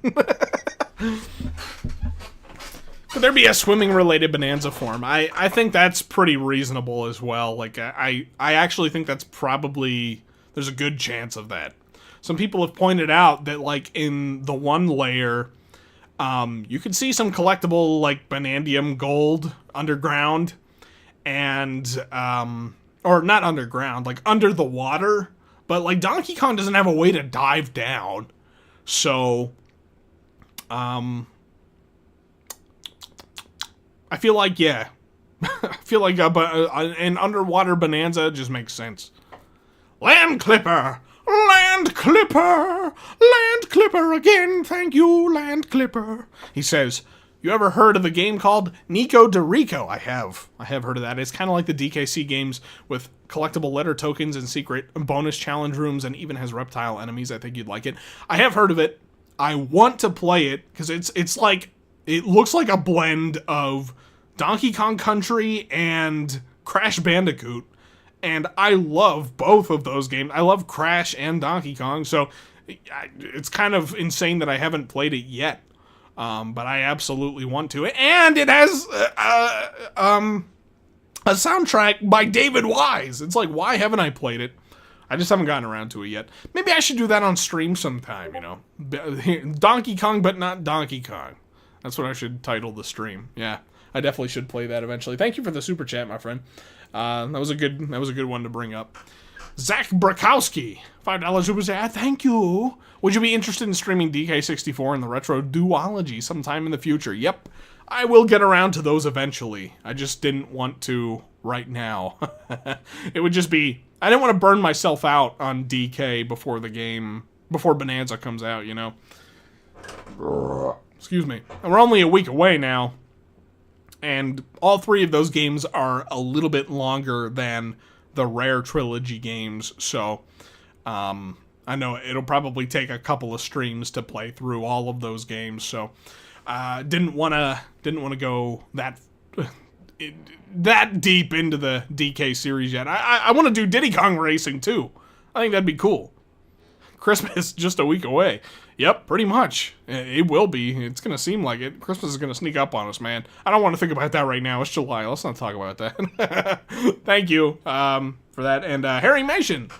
Could there be a swimming-related Bonanza form? I think that's pretty reasonable as well. Like, I actually think that's probably... There's a good chance of that. Some people have pointed out that, like, in the one layer, you can see some collectible, like, Bonandium gold underground. And, or not underground, like, under the water. But, like, Donkey Kong doesn't have a way to dive down. So, I feel like, yeah. I feel like an underwater Bonanza just makes sense. Land Clipper! Land Clipper! Land Clipper again! Thank you, Land Clipper! He says, you ever heard of a game called Nico de Rico? I have heard of that. It's kind of like the DKC games with collectible letter tokens and secret bonus challenge rooms, and even has reptile enemies. I think you'd like it. I have heard of it. I want to play it, because it's like... It looks like a blend of Donkey Kong Country and Crash Bandicoot. And I love both of those games. I love Crash and Donkey Kong, so it's kind of insane that I haven't played it yet. But I absolutely want to. And it has a soundtrack by David Wise. It's like, why haven't I played it? I just haven't gotten around to it yet. Maybe I should do that on stream sometime, you know. Donkey Kong, but not Donkey Kong. That's what I should title the stream. Yeah, I definitely should play that eventually. Thank you for the super chat, my friend. That was a good one to bring up. Zach Brakowski, $5 super chat. Thank you. Would you be interested in streaming DK64 and the Retro Duology sometime in the future? Yep, I will get around to those eventually. I just didn't want to right now. It would just be... I didn't want to burn myself out on DK before the game... Before Bonanza comes out, you know? Excuse me. And we're only a week away now. And all three of those games are a little bit longer than the Rare Trilogy games. So, I know it'll probably take a couple of streams to play through all of those games. So, didn't want to go that deep into the DK series yet. I want to do Diddy Kong Racing too. I think that'd be cool. Christmas just a week away. Yep, pretty much. It will be. It's going to seem like it. Christmas is going to sneak up on us, man. I don't want to think about that right now. It's July. Let's not talk about that. Thank you for that. And Harry Mason,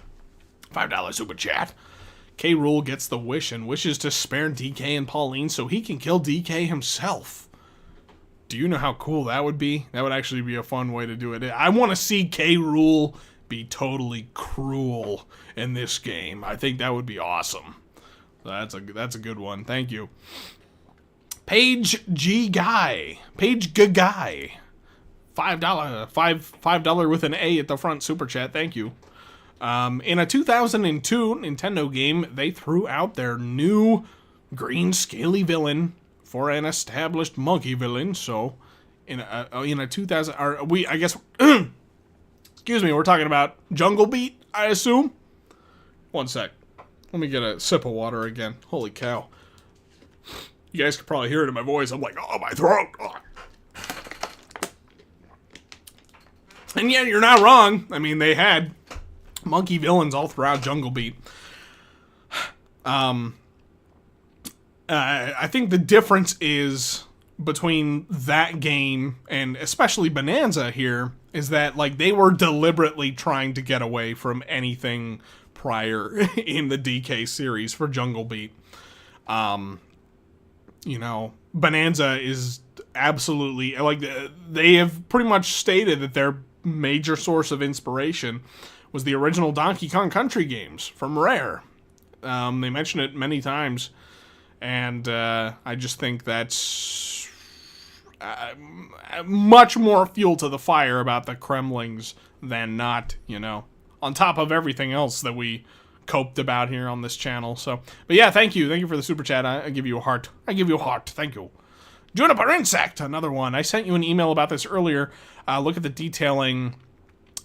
$5 super chat. K. Rool gets the wish and wishes to spare DK and Pauline so he can kill DK himself. Do you know how cool that would be? That would actually be a fun way to do it. I want to see K. Rool be totally cruel in this game. I think that would be awesome. That's a good one. Thank you. Page G Guy. $5 with an A at the front super chat. Thank you. In a 2002 Nintendo game, they threw out their new green scaly villain for an established monkey villain. So, in a 2000, I guess, excuse me, we're talking about Jungle Beat, I assume. One sec. Let me get a sip of water again. Holy cow. You guys can probably hear it in my voice. I'm like, oh, my throat. Oh. And yeah, you're not wrong. I mean, they had monkey villains all throughout Jungle Beat. I think the difference is between that game and especially Bonanza here is that, like, they were deliberately trying to get away from anything prior in the DK series for Jungle Beat. You know, Bonanza is absolutely, like, they have pretty much stated that their major source of inspiration was the original Donkey Kong Country games from Rare. They mention it many times, and I just think that's much more fuel to the fire about the Kremlings than not, you know, on top of everything else that we coped about here on this channel. So, but yeah, thank you for the super chat. I give you a heart. Thank you. Juniper Insect, another one. I sent you an email about this earlier. Look at the detailing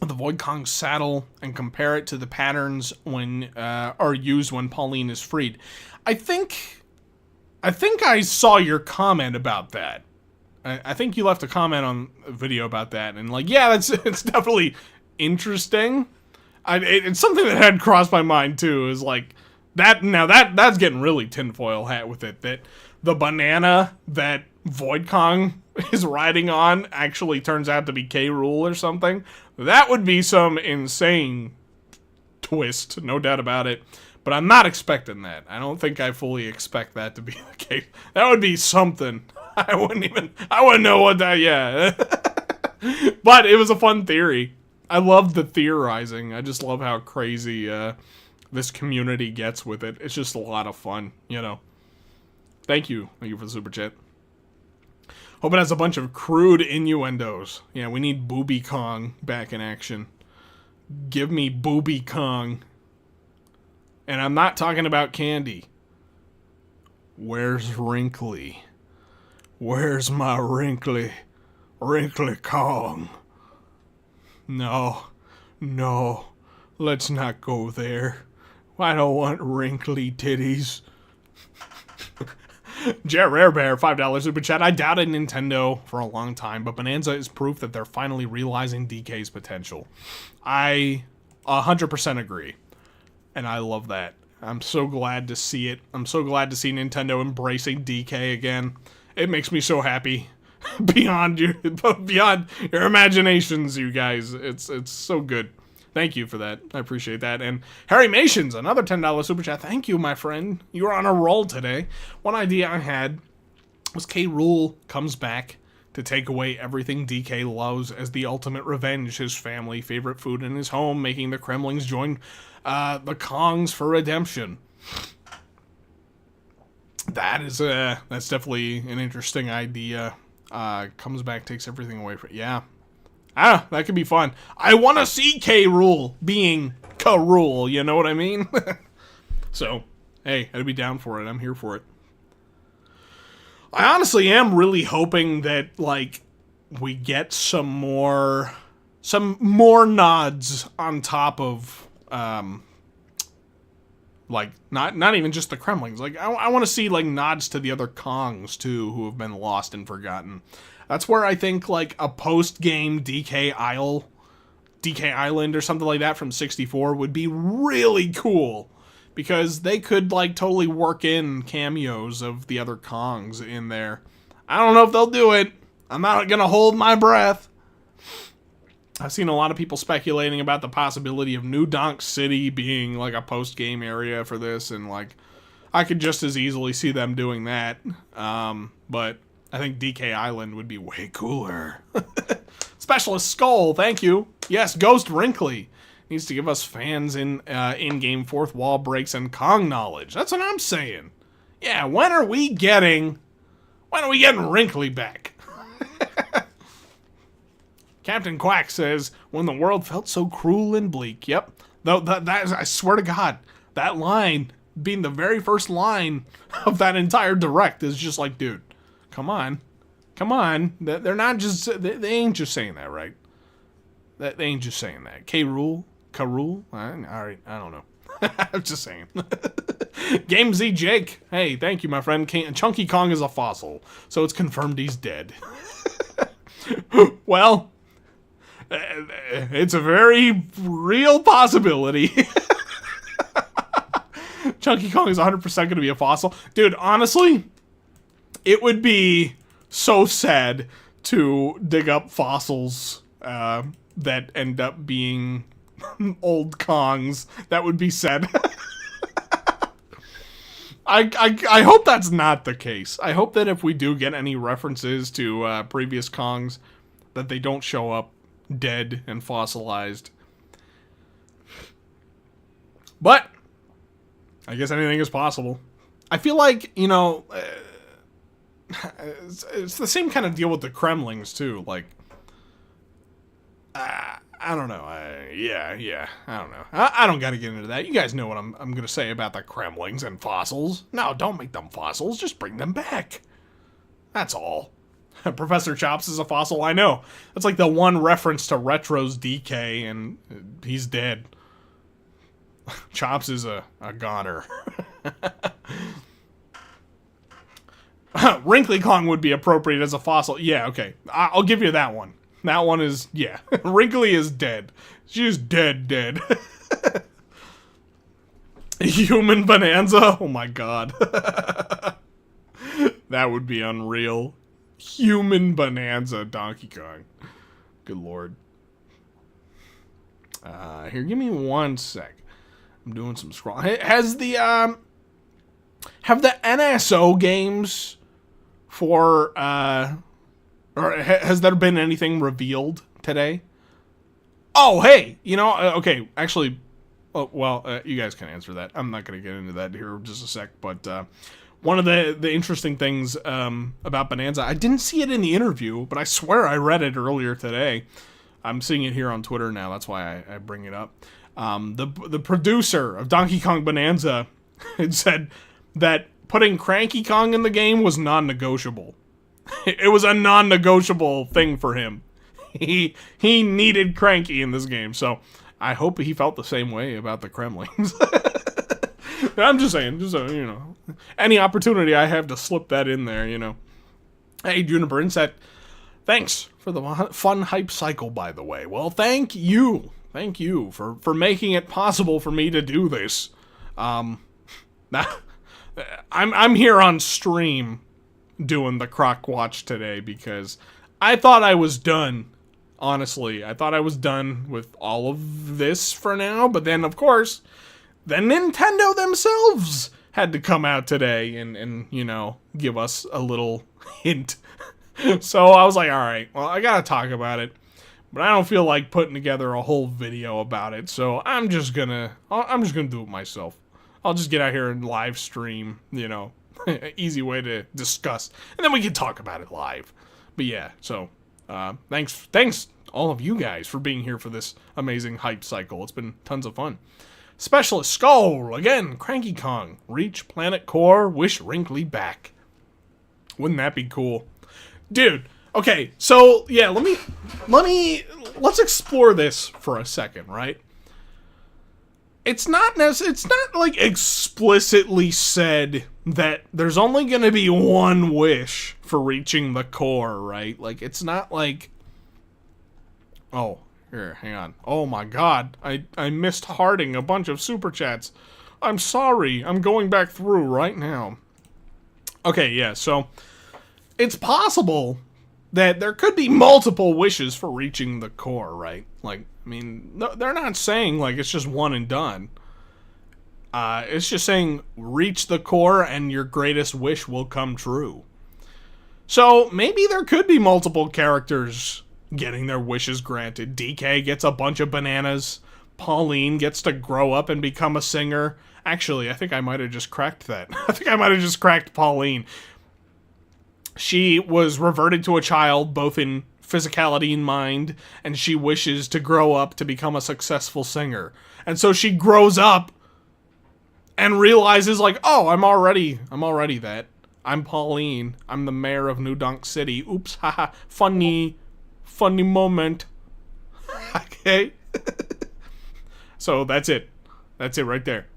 of the VoidCo saddle and compare it to the patterns when are used when Pauline is freed. I think I saw your comment about that. I think you left a comment on a video about that, and like, yeah, it's definitely interesting. It's something that had crossed my mind too. Is like that. Now that's getting really tinfoil hat with it. That the banana that VoidCo is riding on actually turns out to be K. Rool or something. That would be some insane twist, no doubt about it. But I'm not expecting that. I don't think I fully expect that to be the case. That would be something. I wouldn't know what that, yeah. But it was a fun theory. I love the theorizing. I just love how crazy this community gets with it. It's just a lot of fun, you know. Thank you. Thank you for the super chat. Hope it has a bunch of crude innuendos. Yeah, we need Booby Kong back in action. Give me Booby Kong. And I'm not talking about candy. Where's Wrinkly? Where's my Wrinkly Kong? No, let's not go there. I don't want wrinkly titties. Jet Rare Bear, $5 super chat. I doubted Nintendo for a long time, but Bonanza is proof that they're finally realizing DK's potential. I 100% agree, and I love that. I'm so glad to see it. I'm so glad to see Nintendo embracing DK again. It makes me so happy. beyond your imaginations, you guys. It's so good. Thank you for that. I appreciate that. And Harry Mations, another $10 super chat. Thank you, my friend. You were on a roll today. One idea I had was K. Rool comes back to take away everything DK loves as the ultimate revenge. His family, favorite food in his home, making the Kremlings join the Kongs for redemption. That's definitely an interesting idea. Comes back, takes everything away from it. Yeah. That could be fun. I want to see K. Rool being K. Rool, you know what I mean? So, hey, I'd be down for it. I'm here for it. I honestly am really hoping that, like, we get some more nods on top of, like, not even just the Kremlings. Like, I want to see, like, nods to the other Kongs, too, who have been lost and forgotten. That's where I think, like, a post-game DK Island or something like that from 64 would be really cool. Because they could, like, totally work in cameos of the other Kongs in there. I don't know if they'll do it. I'm not gonna hold my breath. I've seen a lot of people speculating about the possibility of New Donk City being, like, a post-game area for this. And, like, I could just as easily see them doing that. But I think DK Island would be way cooler. Specialist Skull, thank you. Yes, Ghost Wrinkly needs to give us fans in-game fourth wall breaks and Kong knowledge. That's what I'm saying. Yeah, when are we getting Wrinkly back? Captain Quack says, when the world felt so cruel and bleak. Yep. Though that is, I swear to God, that line being the very first line of that entire direct is just like, dude, come on. Come on. They're not just, they ain't just saying that, right? They ain't just saying that. K-Rule? K-Rule? Alright, I don't know. I'm just saying. Game Z Jake. Hey, thank you, my friend. Chunky Kong is a fossil, so it's confirmed he's dead. Well, it's a very real possibility. Chunky Kong is 100% going to be a fossil. Dude, honestly, it would be so sad to dig up fossils that end up being old Kongs. That would be sad. I hope that's not the case. I hope that if we do get any references to previous Kongs, that they don't show up dead and fossilized. But I guess anything is possible. I feel like, you know, it's the same kind of deal with the Kremlings too. Like, I don't know. Yeah. I don't know. I don't got to get into that. You guys know what I'm going to say about the Kremlings and fossils. No, don't make them fossils. Just bring them back. That's all. Professor Chops is a fossil. I know. That's like the one reference to Retro's DK, and he's dead. Chops is a goner. Wrinkly Kong would be appropriate as a fossil. Yeah, okay. I'll give you that one. That one is, yeah. Wrinkly is dead. She's dead. Human Bonanza? Oh my god. That would be unreal. Human Bonanza Donkey Kong. Good lord. Here, give me 1 sec. I'm doing some scroll. Has the, have the NSO games for, or has there been anything revealed today? Oh, hey, you know, okay, actually, you guys can answer that. I'm not going to get into that here in just a sec, but one of the interesting things about Bonanza, I didn't see it in the interview, but I swear I read it earlier today. I'm seeing it here on Twitter now, that's why I bring it up. The producer of Donkey Kong Bonanza had said that putting Cranky Kong in the game was non-negotiable. It was a non-negotiable thing for him. He needed Cranky in this game, so I hope he felt the same way about the Kremlings. I'm just saying, you know, any opportunity I have to slip that in there, you know. Hey, Juniper Insect, thanks for the fun hype cycle, by the way. Well, thank you for making it possible for me to do this. I'm here on stream doing the Kroc Watch today because I thought I was done. Honestly, I thought I was done with all of this for now, but then, of course, the Nintendo themselves had to come out today and you know, give us a little hint. So I was like, alright, well, I gotta talk about it, but I don't feel like putting together a whole video about it, so I'm just gonna do it myself. I'll just get out here and live stream, you know, easy way to discuss, and then we can talk about it live. But yeah, so thanks all of you guys for being here for this amazing hype cycle. It's been tons of fun. Specialist Skull again, Cranky Kong, reach planet core, wish Wrinkly back. Wouldn't that be cool, dude? Okay, so yeah, let's explore this for a second, right? It's not like explicitly said that there's only going to be one wish for reaching the core, right? Like, it's not like, oh, here, hang on. Oh my god, I missed hearting a bunch of super chats. I'm sorry, I'm going back through right now. Okay, yeah, so it's possible that there could be multiple wishes for reaching the core, right? Like, I mean, no, they're not saying, like, it's just one and done. It's just saying, reach the core and your greatest wish will come true. So, maybe there could be multiple characters getting their wishes granted. DK gets a bunch of bananas. Pauline gets to grow up and become a singer. Actually, I think I might have just cracked that. I think I might have just cracked Pauline. She was reverted to a child, both in physicality in mind, and she wishes to grow up to become a successful singer. And so she grows up and realizes, like, oh, I'm already that. I'm Pauline. I'm the mayor of New Donk City. Oops, haha. Funny moment. Okay? So that's it. That's it right there.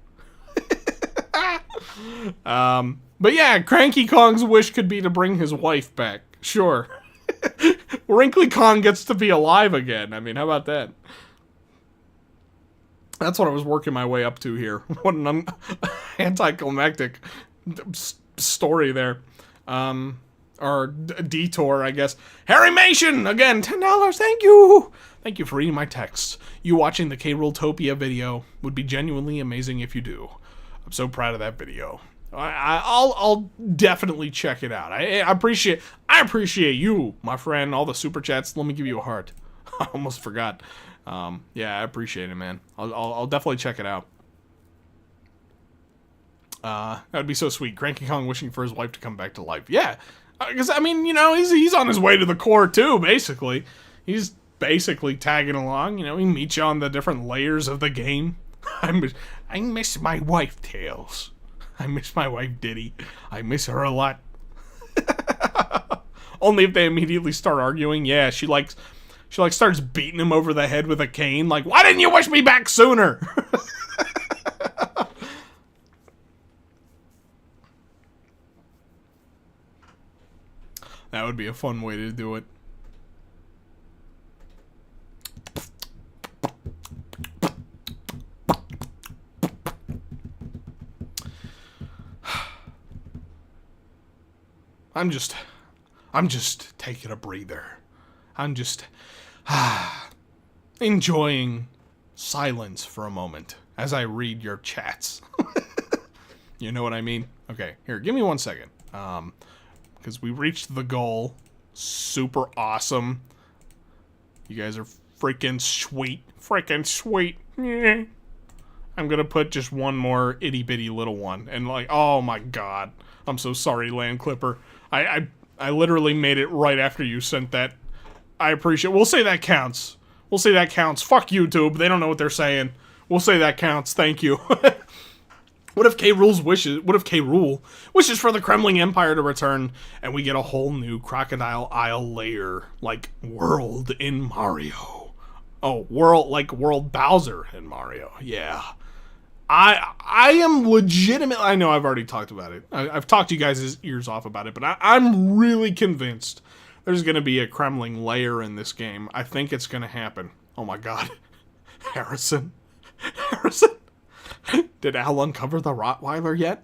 But yeah, Cranky Kong's wish could be to bring his wife back. Sure. Wrinkly Kong gets to be alive again. I mean, how about that? That's what I was working my way up to here. What an anticlimactic story there. Or detour, I guess. Harrymation! Again, $10, thank you! Thank you for reading my texts. You watching the K-Rooltopia video would be genuinely amazing if you do. I'm so proud of that video. I'll definitely check it out. I appreciate you, my friend, all the super chats. Let me give you a heart. I almost forgot. Yeah, I appreciate it, man. I'll definitely check it out. That would be so sweet. Cranky Kong wishing for his wife to come back to life. Yeah, because I mean, you know, he's on his way to the core too. Basically, he's basically tagging along. You know, he meets you on the different layers of the game. I miss my wife, Tails. I miss my wife, Diddy. I miss her a lot. Only if they immediately start arguing. Yeah, she starts beating him over the head with a cane. Like, why didn't you wish me back sooner? That would be a fun way to do it. I'm just taking a breather. I'm just enjoying silence for a moment as I read your chats. You know what I mean? Okay, here, give me 1 second. Because we reached the goal. Super awesome. You guys are freaking sweet. Freaking sweet. Yeah. I'm gonna put just one more itty-bitty little one. And like, oh my god. I'm so sorry, Land Clipper. I literally made it right after you sent that. I appreciate it. We'll say that counts. We'll say that counts. Fuck YouTube. They don't know what they're saying. We'll say that counts. Thank you. What if K-Rool wishes for the Kremling Empire to return and we get a whole new Crocodile Isle layer, like world in Mario? Oh, world Bowser in Mario. Yeah. I am legitimate. I know I've already talked about it. I've talked to you guys' ears off about it, but I'm really convinced there's going to be a Kremling layer in this game. I think it's going to happen. Oh my god. Harrison. Did Al uncover the Rottweiler yet?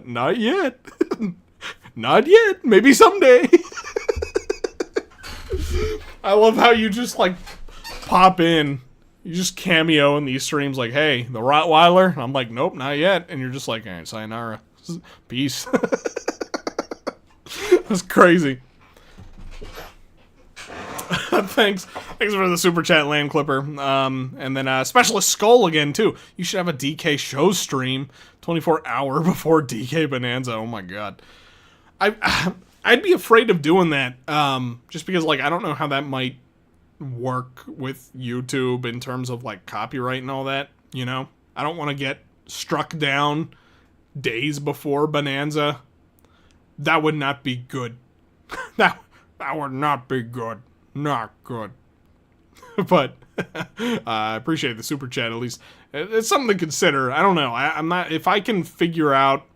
Not yet. Not yet. Maybe someday. I love how you just, like, pop in. You just cameo in these streams like, hey, the Rottweiler? And I'm like, nope, not yet. And you're just like, all right, sayonara. Peace. That's crazy. Thanks for the super chat, Land Clipper. And then Specialist Skull again too. You should have a DK show stream 24 hour before DK Bonanza. Oh my god, I'd be afraid of doing that. Just because like I don't know how that might work with YouTube in terms of like copyright and all that. You know, I don't want to get struck down days before Bonanza. That would not be good. that would not be good. Not good. But I appreciate the super chat at least. It's something to consider. I don't know. I'm not. If I can figure out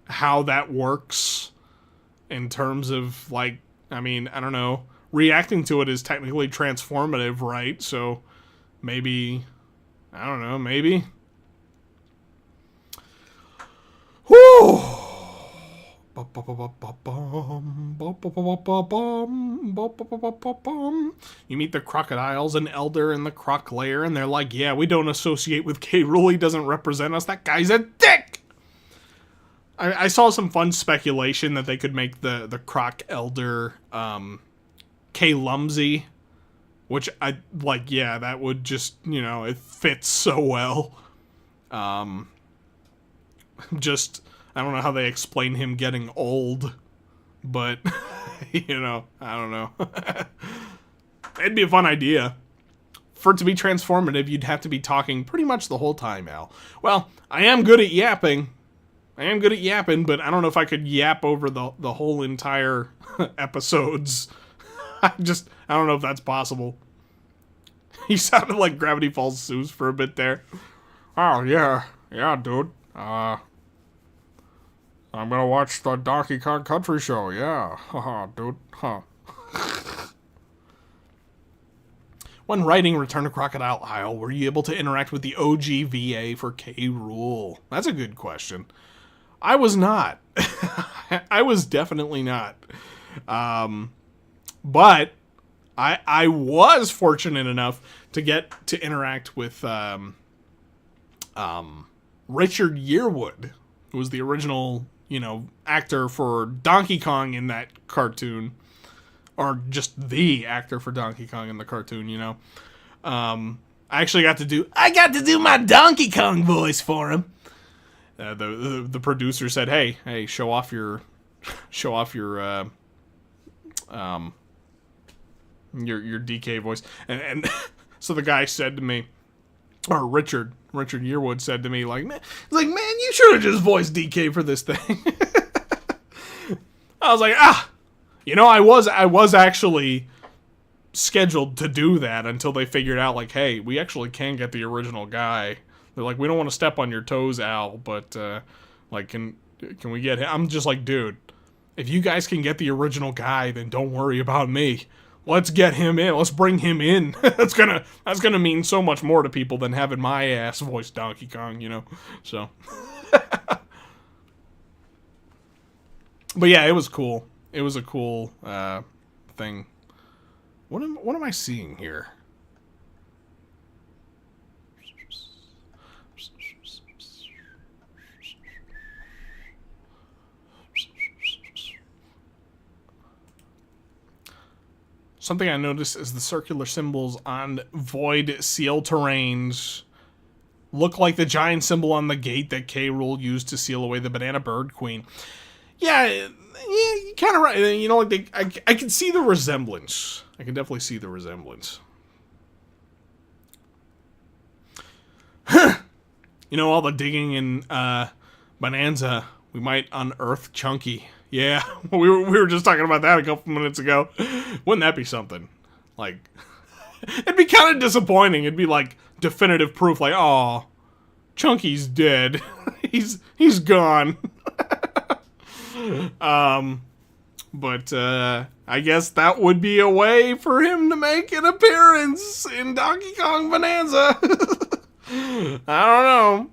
how that works in terms of like, I mean, I don't know. Reacting to it is technically transformative, right? So maybe, I don't know. Maybe. Whew. You meet the crocodiles and Elder in the Croc lair, and they're like, yeah, we don't associate with K-Rool. He doesn't represent us. That guy's a dick! I saw some fun speculation that they could make the Croc Elder K-Lumsy, which I, like, yeah, that would just, you know, it fits so well. Just... I don't know how they explain him getting old. But, you know, I don't know. It'd be a fun idea. For it to be transformative, you'd have to be talking pretty much the whole time, Al. Well, I am good at yapping. But I don't know if I could yap over the whole entire episodes. I don't know if that's possible. He sounded like Gravity Falls Zeus for a bit there. Oh, yeah, dude. I'm gonna watch the Donkey Kong Country Show, yeah. Haha, dude, huh. When writing Return to Crocodile Isle, were you able to interact with the OG VA for K. Rool? That's a good question. I was not. I was definitely not. But I was fortunate enough to get to interact with Richard Yearwood, who was the original, actor for Donkey Kong in that cartoon. Or just the actor for Donkey Kong in the cartoon, I actually got to do my Donkey Kong voice for him. The producer said, "Hey, show off your DK voice." And so the guy said to me, or Richard Yearwood said to me, man, you should have just voiced DK for this thing. I was like, I was actually scheduled to do that until they figured out, hey, we actually can get the original guy. They're like, we don't want to step on your toes, Al, but, can we get him? I'm just like, dude, if you guys can get the original guy, then don't worry about me. Let's get him in. Let's bring him in. That's gonna mean so much more to people than having my ass voice Donkey Kong, so. But yeah, it was cool. It was a cool thing. What am I seeing here? Something I noticed is the circular symbols on void seal terrains look like the giant symbol on the gate that K. Rool used to seal away the Banana Bird Queen. Yeah, you're kind of right. I can see the resemblance. I can definitely see the resemblance. All the digging in Bonanza, we might unearth Chunky. Yeah, we were just talking about that a couple minutes ago. Wouldn't that be something? It'd be kind of disappointing. It'd be definitive proof, oh, Chunky's dead. he's gone. But I guess that would be a way for him to make an appearance in Donkey Kong Bonanza. I don't know.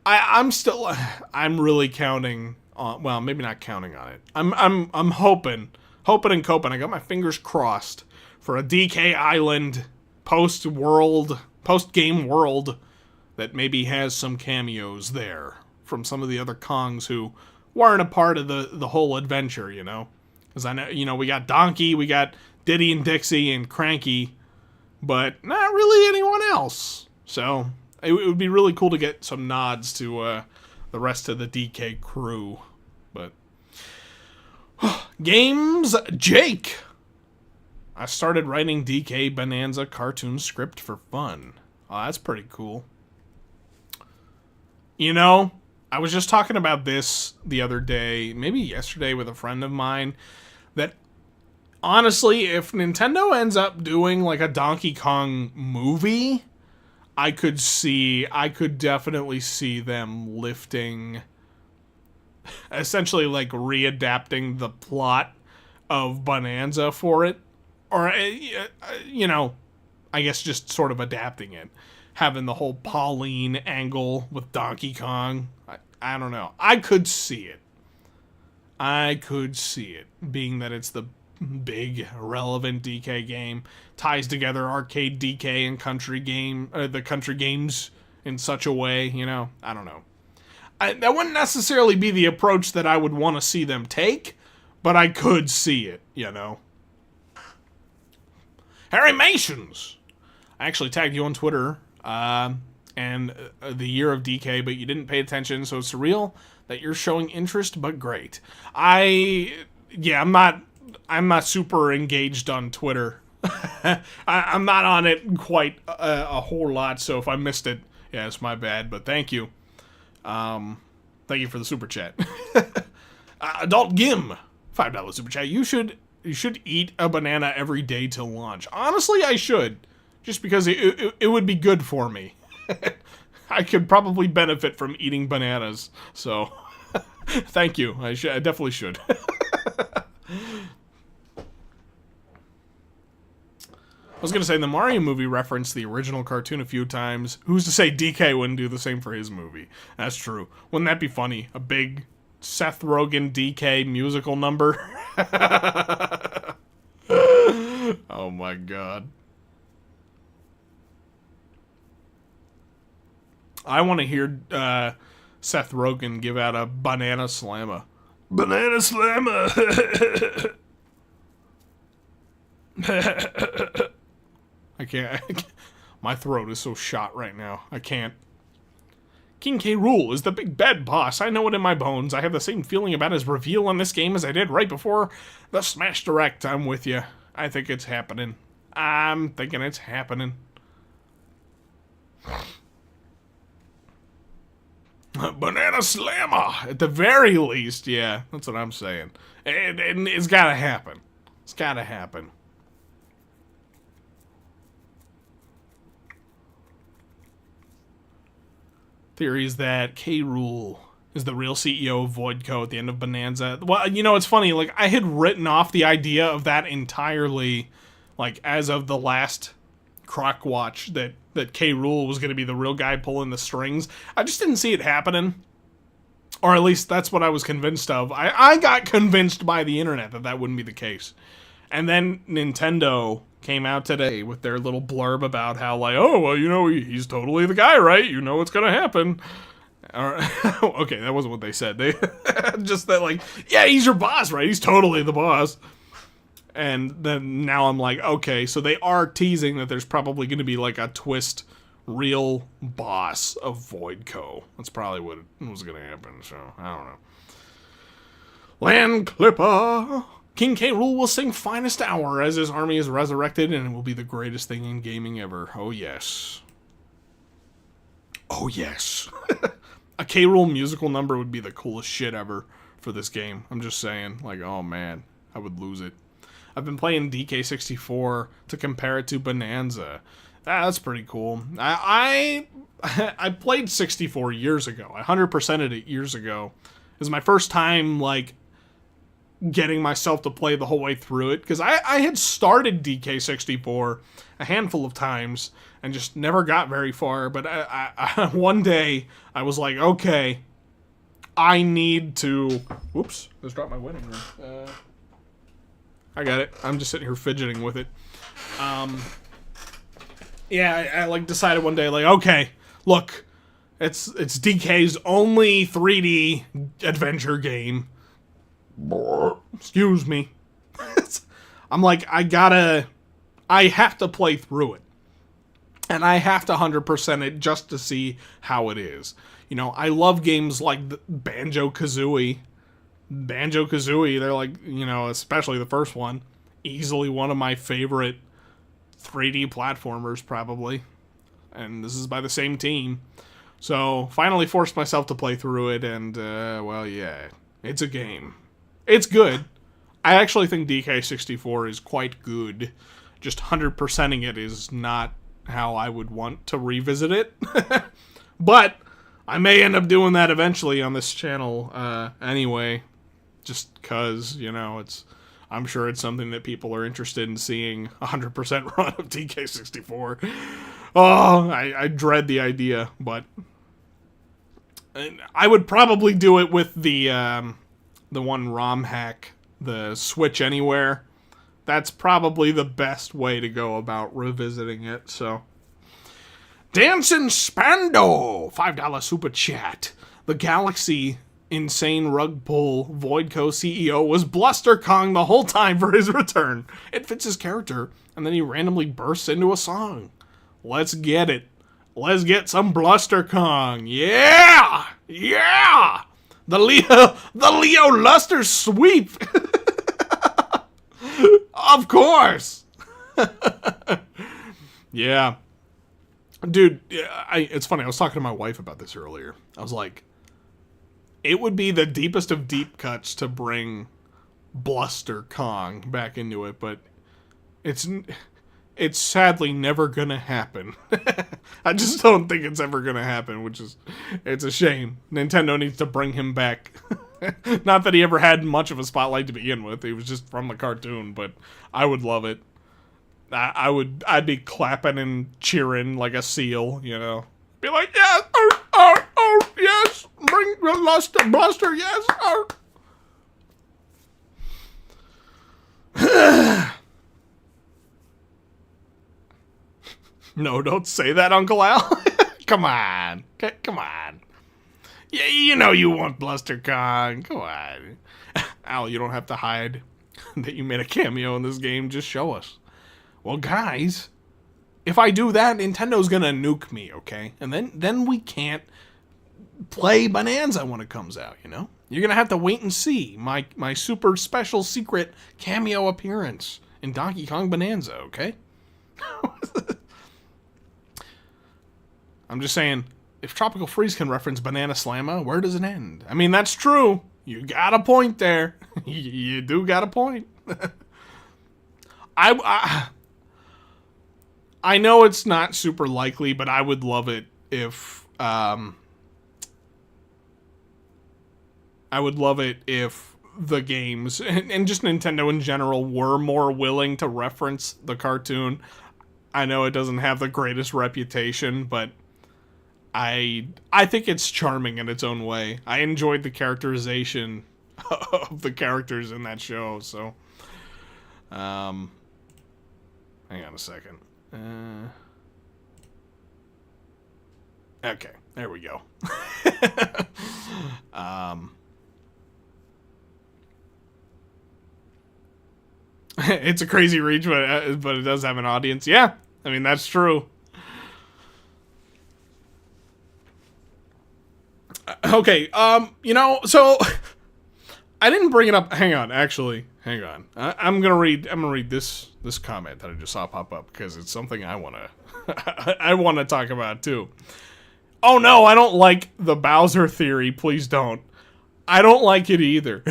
I'm really counting on, well, maybe not counting on it. I'm hoping and coping. I got my fingers crossed for a DK Island post-game world that maybe has some cameos there from some of the other Kongs who weren't a part of the whole adventure, Because I know, we got Donkey, we got Diddy and Dixie and Cranky, but not really anyone else. So it would be really cool to get some nods to the rest of the DK crew. But Games Jake. I started writing DK Bonanza cartoon script for fun. Oh, that's pretty cool. I was just talking about this the other day, maybe yesterday with a friend of mine, that honestly, if Nintendo ends up doing a Donkey Kong movie, I could definitely see them lifting, essentially readapting the plot of Bonanza for it. Or, I guess just sort of adapting it. Having the whole Pauline angle with Donkey Kong. I don't know. I could see it. Being that it's the big, relevant DK game. Ties together arcade DK and country game, the country games in such a way, I don't know. That wouldn't necessarily be the approach that I would want to see them take, but I could see it, Harry Mations! I actually tagged you on Twitter, and the year of DK, but you didn't pay attention, so it's surreal that you're showing interest, but great. I'm not super engaged on Twitter. I'm not on it quite a whole lot, so if I missed it, yeah, it's my bad, but thank you. Thank you for the super chat. Adult Gim, $5 super chat. You should eat a banana every day till lunch. Honestly, I should, just because it would be good for me. I could probably benefit from eating bananas, so thank you. I definitely should. I was going to say, the Mario movie referenced the original cartoon a few times. Who's to say DK wouldn't do the same for his movie? That's true. Wouldn't that be funny? A big Seth Rogen DK musical number? Oh my god. I want to hear Seth Rogen give out a banana slammer. Banana slammer! I can't. My throat is so shot right now. I can't. King K. Rool is the big bad boss. I know it in my bones. I have the same feeling about his reveal on this game as I did right before the Smash Direct. I'm with you. I think it's happening. I'm thinking it's happening. Banana Slammer! At the very least, yeah. That's what I'm saying. It's gotta happen. It's gotta happen. Theories that K. Rool is the real CEO of VoidCo at the end of Bonanza. Well, you know, it's funny, like, I had written off the idea of that entirely, like, as of the last Kroc watch, that K. Rool was going to be the real guy pulling the strings. I just didn't see it happening. Or at least that's what I was convinced of. I got convinced by the internet that wouldn't be the case. And then Nintendo came out today with their little blurb about how, like, oh, well, you know, he's totally the guy, right? You know what's gonna happen. Okay, that wasn't what they said. They just that, like, yeah, he's your boss, right? He's totally the boss. And then now I'm like, okay, so they are teasing that there's probably going to be, like, a twist real boss of VoidCo. That's probably what was going to happen, so I don't know. Land Clipper! King K. Rool will sing Finest Hour as his army is resurrected, and it will be the greatest thing in gaming ever. Oh, yes. Oh, yes. A K. Rool musical number would be the coolest shit ever for this game. I'm just saying. Like, oh, man. I would lose it. I've been playing DK64 to compare it to Bonanza. That's pretty cool. I played 64 years ago. I 100%ed it years ago. It was my first time, like, getting myself to play the whole way through it, because I had started DK64 a handful of times and just never got very far, but I one day I was like, okay, I need to... Whoops, just dropped my wedding ring. I got it. I'm just sitting here fidgeting with it. Yeah, I like decided one day, like, okay, look, it's DK's only 3D adventure game. Excuse me. I'm like, I have to play through it. And I have to 100% it just to see how it is. You know, I love games like Banjo-Kazooie. Banjo-Kazooie, they're like, you know, especially the first one, easily one of my favorite 3D platformers, probably. And this is by the same team. So, finally forced myself to play through it, and, well, yeah, it's a game. It's good. I actually think DK64 is quite good. Just 100%ing it is not how I would want to revisit it. But I may end up doing that eventually on this channel anyway. Just because, you know, I'm sure it's something that people are interested in seeing, 100% run of DK64. Oh, I dread the idea, but I would probably do it with the one ROM hack, the Switch Anywhere. That's probably the best way to go about revisiting it, so. Dancing Spando! $5 super chat. The Galaxy Insane Rug Pull VoidCo CEO was Bluster Kong the whole time for his return. It fits his character, and then he randomly bursts into a song. Let's get it. Let's get some Bluster Kong. Yeah! Yeah! The Leo Luster sweep. Of course. Yeah. Dude, it's funny. I was talking to my wife about this earlier. I was like, it would be the deepest of deep cuts to bring Bluster Kong back into it, but it's sadly never gonna happen. I just don't think it's ever gonna happen, it's a shame. Nintendo needs to bring him back. Not that he ever had much of a spotlight to begin with. He was just from the cartoon, but I would love it. I'd be clapping and cheering like a seal, you know. Be like, yes, yes, bring the Bluster, yes, No, don't say that, Uncle Al. Come on. Come on. Yeah, you know you want Bluster Kong. Come on. Al, you don't have to hide that you made a cameo in this game. Just show us. Well, guys, if I do that, Nintendo's gonna nuke me, okay? And then we can't play Bonanza when it comes out, you know? You're gonna have to wait and see my super special secret cameo appearance in Donkey Kong Bonanza, okay? I'm just saying, if Tropical Freeze can reference Banana Slamma, where does it end? I mean, that's true. You got a point there. You do got a point. I know it's not super likely, but I would love it if the games and just Nintendo in general were more willing to reference the cartoon. I know it doesn't have the greatest reputation, but I think it's charming in its own way. I enjoyed the characterization of the characters in that show, so hang on a second. Okay, there we go. It's a crazy reach, but it does have an audience. Yeah, I mean, that's true. Okay, you know, so I didn't bring it up. Hang on, actually, hang on. I'm gonna read this comment that I just saw pop up because it's something I wanna talk about too. Oh no, I don't like the Bowser theory. Please don't. I don't like it either.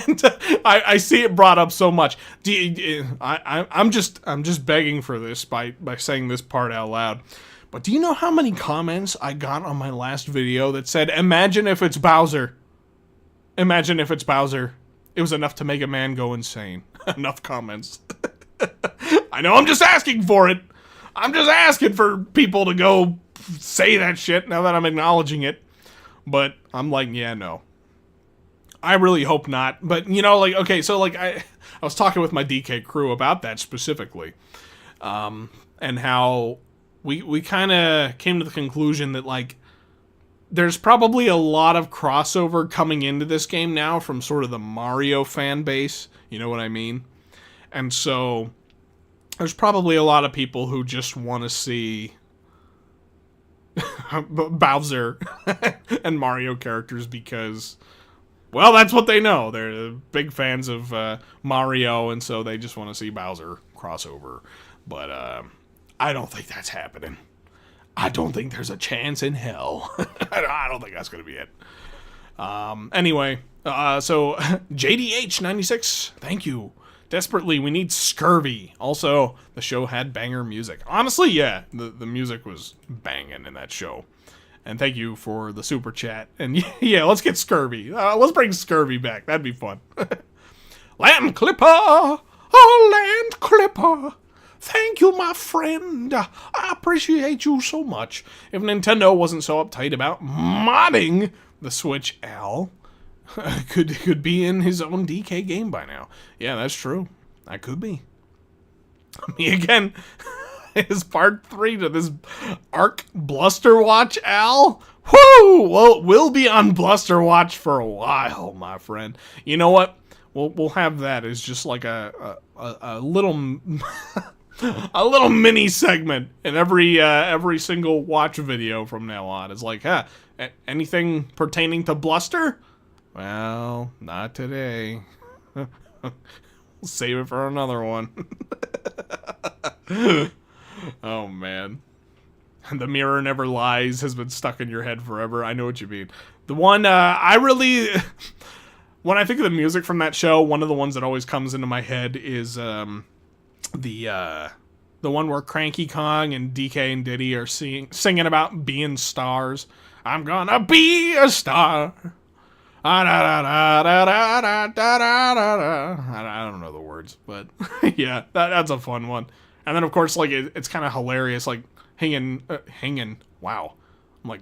And I see it brought up so much. I'm just begging for this by saying this part out loud. But do you know how many comments I got on my last video that said, "Imagine if it's Bowser. Imagine if it's Bowser." It was enough to make a man go insane. Enough comments. I know I'm just asking for it. I'm just asking for people to go say that shit now that I'm acknowledging it. But I'm like, yeah, no. I really hope not. But, you know, like, okay, so, like, I was talking with my DK crew about that specifically. And how we kind of came to the conclusion that, like, there's probably a lot of crossover coming into this game now from sort of the Mario fan base. You know what I mean? And so there's probably a lot of people who just want to see Bowser and Mario characters because, well, that's what they know. They're big fans of Mario, and so they just want to see Bowser crossover. But I don't think that's happening. I don't think there's a chance in hell. I don't think that's going to be it. Anyway, so JDH96, thank you. Desperately, we need Scurvy. Also, the show had banger music. Honestly, yeah, the music was banging in that show. And thank you for the super chat. And yeah, let's get Scurvy. Let's bring Scurvy back. That'd be fun. Land Clipper! Oh, Land Clipper! Thank you, my friend. I appreciate you so much. If Nintendo wasn't so uptight about modding the Switch, Al could be in his own DK game by now. Yeah, that's true. I could be. Me again. Is part 3 to this Arc Bluster Watch, Al? Whoo! Well, we'll be on Bluster Watch for a while, my friend. You know what? We'll have that as just like a little A little mini segment in every single watch video from now on. It's like, anything pertaining to bluster? Well, not today. Save it for another one. Oh, man. The mirror never lies has been stuck in your head forever. I know what you mean. The one, I really... When I think of the music from that show, one of the ones that always comes into my head is, the one where Cranky Kong and DK and Diddy are singing about being stars. I'm gonna be a star. I don't know the words, but yeah, that's a fun one. And then, of course, like, it's kind of hilarious, like, hanging, wow. I'm, like,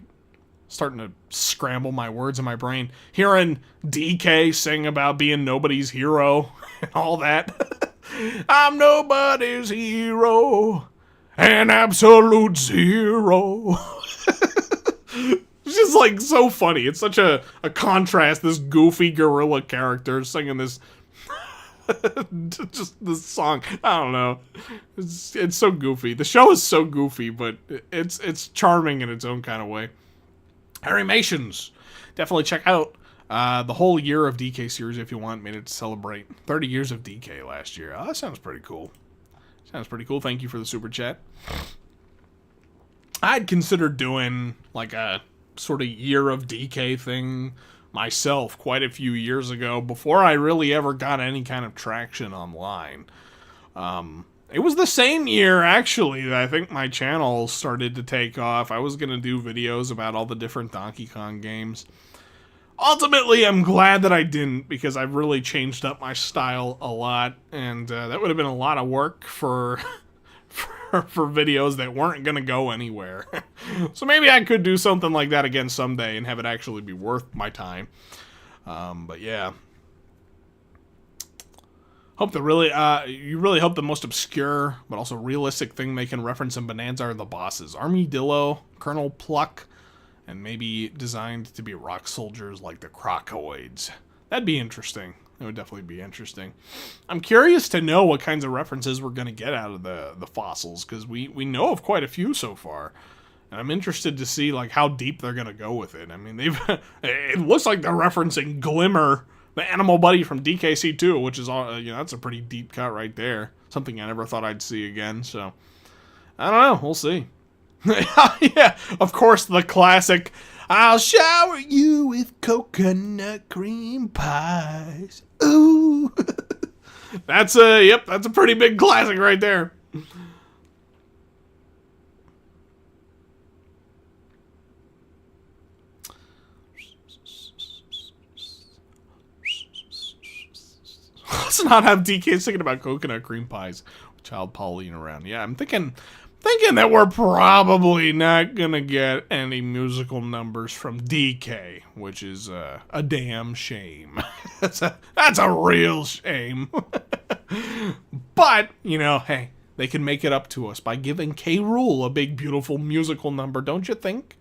starting to scramble my words in my brain. Hearing DK sing about being nobody's hero and all that. I'm nobody's hero, an absolute zero. It's just, like, so funny. It's such a contrast, this goofy gorilla character singing this, just this song. I don't know. It's so goofy. The show is so goofy, but it's charming in its own kind of way. Animations. Definitely check out the whole year of DK series if you want. Made it to celebrate 30 years of DK last year. Oh, that sounds pretty cool. Sounds pretty cool. Thank you for the super chat. I'd consider doing like a sort of year of DK thing myself quite a few years ago before I really ever got any kind of traction online. It was the same year, actually, that I think my channel started to take off. I was going to do videos about all the different Donkey Kong games. Ultimately, I'm glad that I didn't, because I've really changed up my style a lot, and that would have been a lot of work for for videos that weren't going to go anywhere. So maybe I could do something like that again someday and have it actually be worth my time. But yeah. Hope the you really hope the most obscure but also realistic thing they can reference in Bonanza are the bosses. Armadillo, Colonel Pluck, and maybe designed to be rock soldiers like the Crocoids. That'd be interesting. It would definitely be interesting. I'm curious to know what kinds of references we're going to get out of the fossils, because we know of quite a few so far. And I'm interested to see like how deep they're going to go with it. I mean, it looks like they're referencing Glimmer, the animal buddy from DKC2, which is, that's a pretty deep cut right there. Something I never thought I'd see again, so I don't know. We'll see. Yeah, of course, the classic, I'll shower you with coconut cream pies. Ooh. That's a pretty big classic right there. Let's not have DK singing about coconut cream pies with child Pauline around. Yeah, I'm thinking that we're probably not gonna get any musical numbers from DK, which is a damn shame. That's a real shame. But, hey, they can make it up to us by giving K. Rool a big, beautiful musical number, don't you think?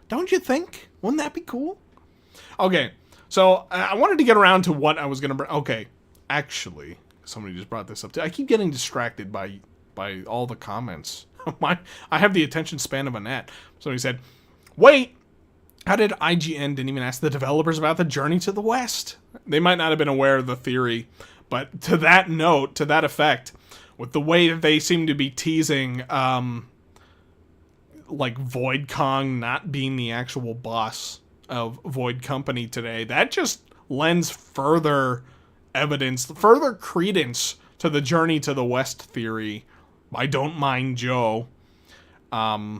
Don't you think? Wouldn't that be cool? Okay, so I wanted to get around to what I was gonna bring. Okay, actually, somebody just brought this up too. I keep getting distracted by all the comments. I have the attention span of a gnat. Somebody said, wait, how did IGN didn't even ask the developers about the Journey to the West? They might not have been aware of the theory, but to that note, to that effect, with the way that they seem to be teasing, like Void Kong not being the actual boss of Void Company today, that just lends further evidence, further credence to the Journey to the West theory. I Don't Mind Joe. Because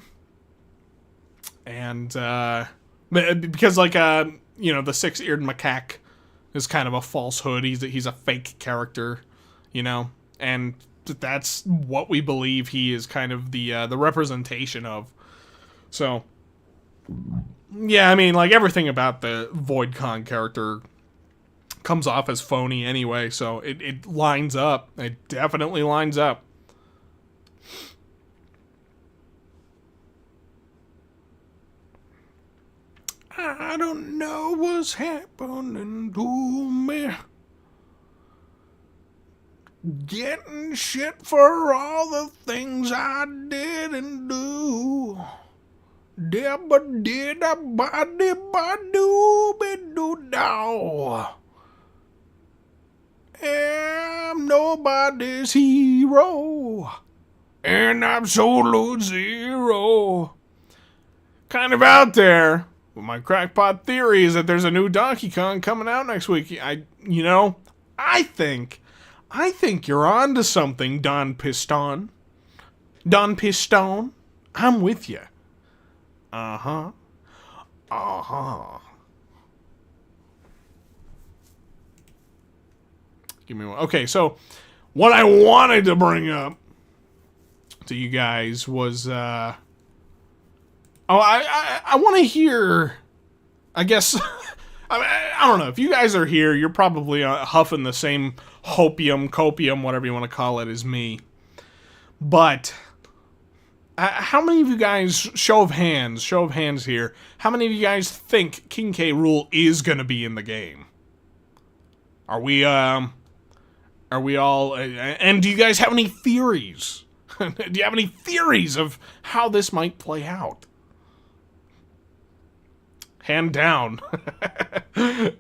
like, the six-eared macaque is kind of a falsehood. He's a fake character, and that's what we believe he is kind of the representation of. So, yeah, I mean, like, everything about the Void Kong character comes off as phony anyway, so it lines up. It definitely lines up. I don't know what's happening to me. Getting shit for all the things I didn't do. Dabba did a body ba-doo be doo dow. I'm nobody's hero. And absolute zero. Kind of out there. But my crackpot theory is that there's a new Donkey Kong coming out next week. I think you're on to something, Don Piston. Don Piston, I'm with you. Uh-huh. Uh-huh. Give me one. Okay, so what I wanted to bring up to you guys was, I want to hear, I guess, I don't know, if you guys are here, you're probably huffing the same hopium, copium, whatever you want to call it, as me. But how many of you guys, show of hands here, how many of you guys think King K. Rool is going to be in the game? Are we all, and do you guys have any theories? Do you have any theories of how this might play out? Hand down.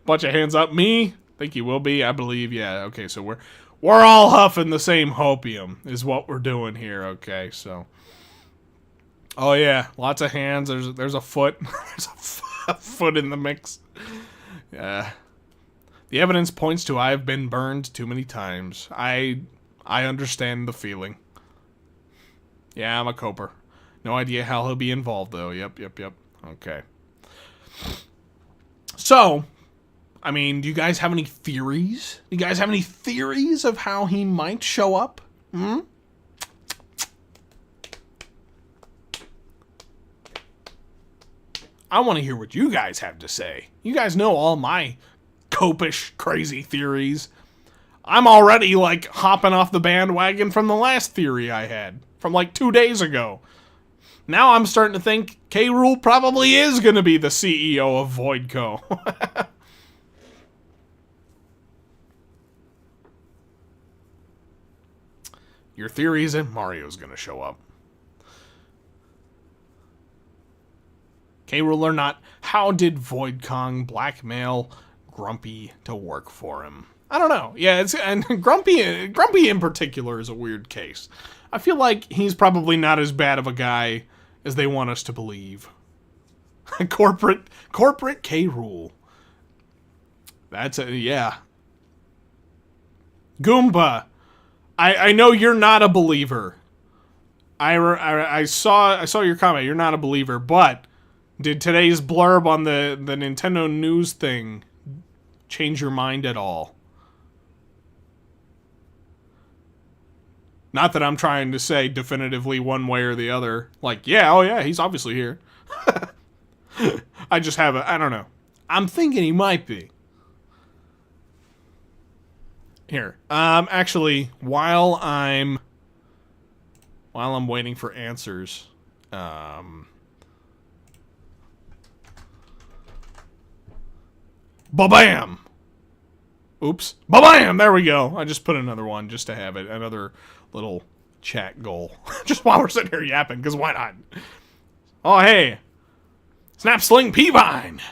Bunch of hands up. Me? Think you will be, I believe. Yeah, okay, so we're all huffing the same hopium is what we're doing here, okay, so. Oh yeah, lots of hands. There's a foot. There's a foot in the mix. Yeah. The evidence points to I've been burned too many times. I understand the feeling. Yeah, I'm a coper. No idea how he'll be involved, though. Yep. Okay. So, I mean, do you guys have any theories? Do you guys have any theories of how he might show up? Hmm? I want to hear what you guys have to say. You guys know all my copish, crazy theories. I'm already, like, hopping off the bandwagon from the last theory I had. From, like, 2 days ago. Now I'm starting to think K. Rool probably is going to be the CEO of VoidCo. Your theory is that Mario's going to show up. K. Rool or not, how did VoidCon blackmail Grumpy to work for him? I don't know. Yeah, and Grumpy in particular is a weird case. I feel like he's probably not as bad of a guy as they want us to believe. Corporate K. Rool. That's yeah. Goomba, I know you're not a believer. I saw your comment. You're not a believer, but did today's blurb on the Nintendo news thing change your mind at all? Not that I'm trying to say definitively one way or the other. Like, yeah, oh yeah, he's obviously here. I just have I don't know. I'm thinking he might be. Here. Actually, while I'm waiting for answers, ba-bam! Oops. Ba-bam! There we go. I just put another one just to have it. Another little chat goal. Just while we're sitting here yapping, because why not? Oh, hey. Snap Sling Peavine!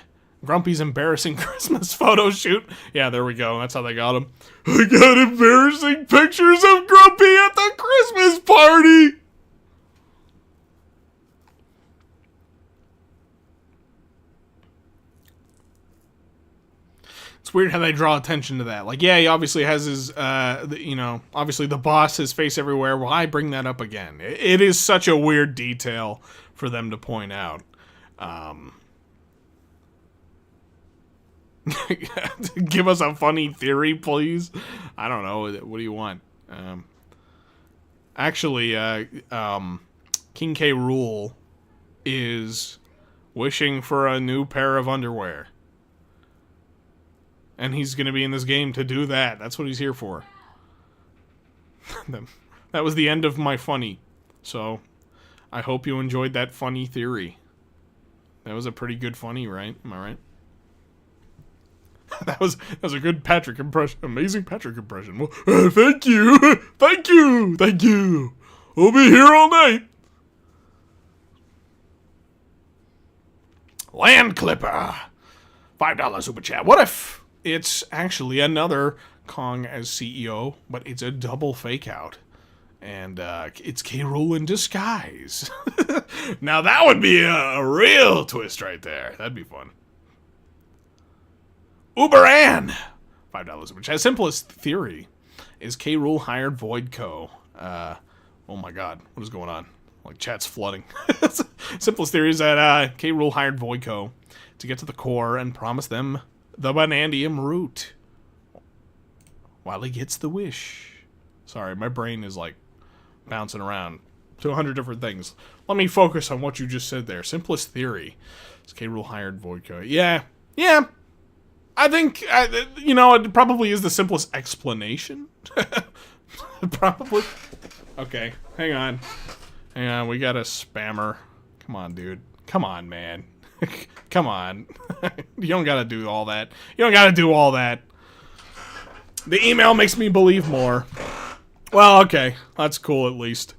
Grumpy's embarrassing Christmas photo shoot. Yeah, there we go. That's how they got him. I got embarrassing pictures of Grumpy at the Christmas party! It's weird how they draw attention to that. Like, yeah, he obviously has his, obviously the boss, his face everywhere. Why bring that up again? It is such a weird detail for them to point out. Give us a funny theory, please. I don't know. What do you want? Actually, King K. Rool is wishing for a new pair of underwear. And he's going to be in this game to do that. That's what he's here for. That was the end of my funny. So, I hope you enjoyed that funny theory. That was a pretty good funny, right? Am I right? That was a good Patrick impression. Amazing Patrick impression. Well, thank you. Thank you. Thank you. We'll be here all night. Land Clipper. $5 super chat. What if it's actually another Kong as CEO, but it's a double fake out? And it's K. Rool in disguise. Now that would be a real twist right there. That'd be fun. Uber Ann, $5, which has simplest theory is K. Rool hired VoidCo. Oh my God, what is going on? Like chat's flooding. Simplest theory is that K. Rool hired VoidCo to get to the core and promise them the Banandium root while he gets the wish. Sorry, my brain is like bouncing around to 100 different things. Let me focus on what you just said there. Simplest theory is K. Rool hired VoidCo. Yeah. I think, it probably is the simplest explanation. Probably. Okay, hang on, we got a spammer. Come on, dude. Come on, man. Come on. You don't gotta do all that. The email makes me believe more. Well, okay. That's cool, at least.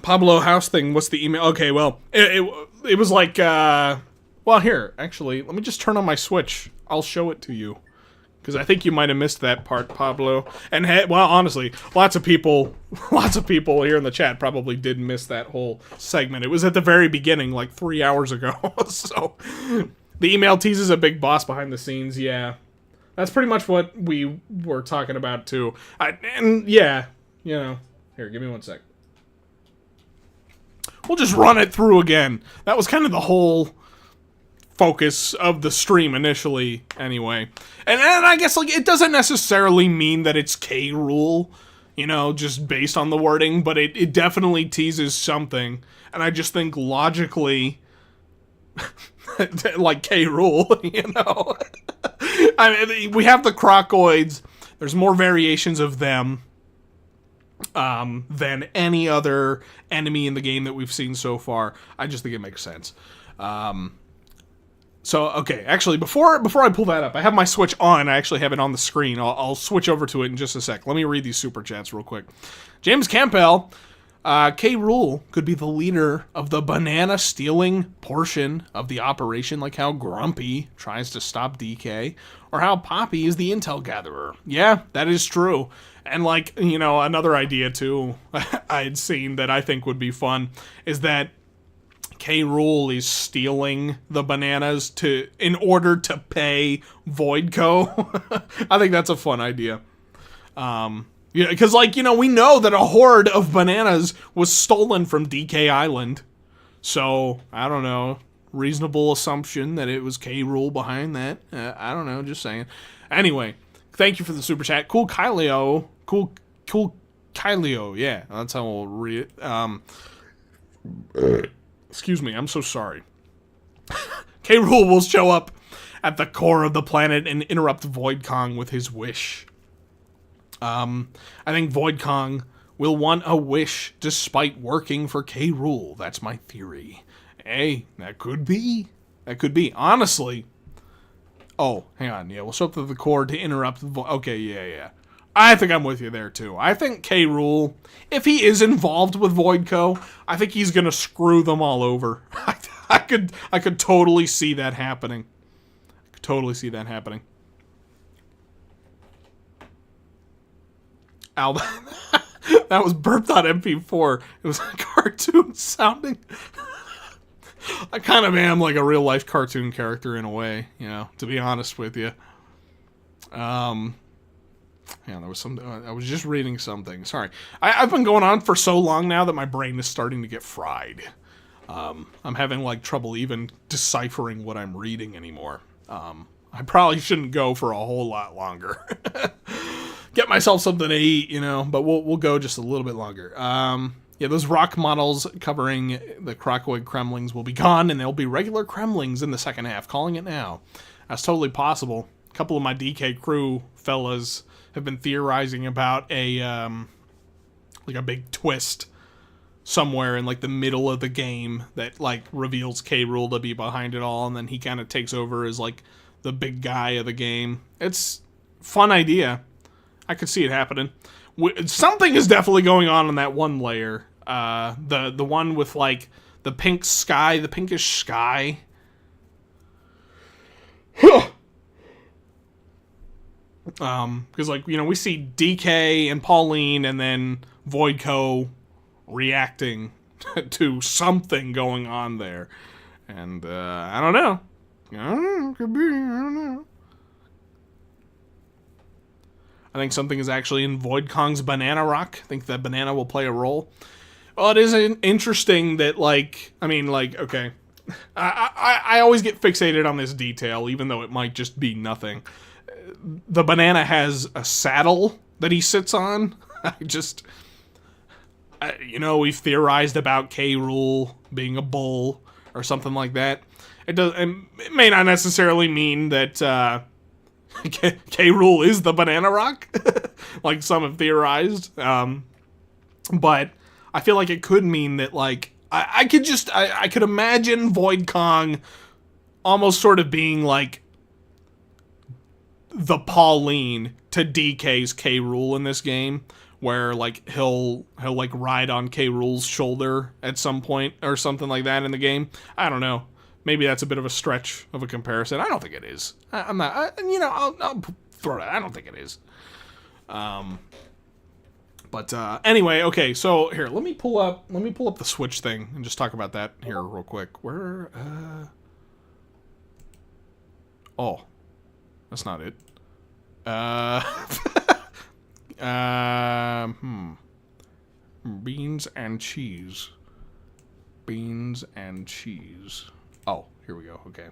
Pablo House thing, what's the email? Okay, well, it was like, well, here, actually, let me just turn on my Switch. I'll show it to you. Because I think you might have missed that part, Pablo. And, well, honestly, lots of people here in the chat probably did miss that whole segment. It was at the very beginning, like 3 hours ago. So, the email teases a big boss behind the scenes, yeah. That's pretty much what we were talking about, too. And, yeah, here, give me 1 sec. We'll just run it through again. That was kind of the whole focus of the stream initially, anyway. And I guess, like, it doesn't necessarily mean that it's K. Rool, just based on the wording, but it definitely teases something. And I just think logically, like K. Rool, I mean, we have the Krocoids. There's more variations of them than any other enemy in the game that we've seen so far. I just think it makes sense. So, okay, actually, before I pull that up, I have my Switch on. I actually have it on the screen. I'll switch over to it in just a sec. Let me read these super chats real quick. James Campbell, K. Rool could be the leader of the banana stealing portion of the operation, like how Grumpy tries to stop DK, or how Poppy is the intel gatherer. Yeah, that is true. And, like, another idea, too, I had seen that I think would be fun, is that K. Rool is stealing the bananas in order to pay VoidCo. I think that's a fun idea. Because, we know that a horde of bananas was stolen from DK Island. So, I don't know. Reasonable assumption that it was K. Rool behind that. I don't know, just saying. Anyway, thank you for the super chat. Cool Kylio. Cool Kylio. Yeah, that's how we'll read it. Excuse me, I'm so sorry. K. Rool will show up at the core of the planet and interrupt Void Kong with his wish. I think Void Kong will want a wish despite working for K. Rool. That's my theory. Hey, that could be. Honestly. Oh, hang on. Yeah, we'll show up to the core to interrupt. Okay, yeah. I think I'm with you there, too. I think K. Rool, if he is involved with VoidCo, I think he's gonna screw them all over. I could totally see that happening. Al, that was burp.mp4. It was a cartoon sounding. I kind of am like a real-life cartoon character in a way, to be honest with you. Yeah, there was some. I was just reading something. Sorry, I've been going on for so long now that my brain is starting to get fried. I'm having trouble even deciphering what I'm reading anymore. I probably shouldn't go for a whole lot longer. Get myself something to eat, But we'll go just a little bit longer. Yeah, those rock models covering the Krocoid Kremlings will be gone, and there'll be regular Kremlings in the second half. Calling it now. That's totally possible. A couple of my DK crew fellas have been theorizing about a like a big twist somewhere in like the middle of the game that like reveals K. Rool to be behind it all, and then he kind of takes over as like the big guy of the game. It's a fun idea. I could see it happening. Something is definitely going on in that one layer. The one with like the pink sky, the pinkish sky. Because like, you know, we see DK and Pauline and then VoidCo reacting to something going on there. And I don't know. Could be, I don't know. I think something is actually in VoidCong's banana rock. I think that banana will play a role. Well, it is interesting that, like, I mean, like, okay. I always get fixated on this detail, even though it might just be nothing. The banana has a saddle that he sits on. You know, we've theorized about K. Rool being a bull or something like that. It may not necessarily mean that K. Rool is the banana rock, like some have theorized. But I feel like it could mean that, like, I could imagine VoidCong almost sort of being like the Pauline to DK's K. Rool in this game, where like he'll like ride on K. Rool's shoulder at some point or something like that in the game. I don't know. Maybe that's a bit of a stretch of a comparison. I don't think it is. I'm not. I'll throw it. I don't think it is. But anyway, okay. So here, let me pull up the Switch thing and just talk about that here real quick. Where? Oh, that's not it. Beans and cheese. Beans and cheese. Oh, here we go. Okay.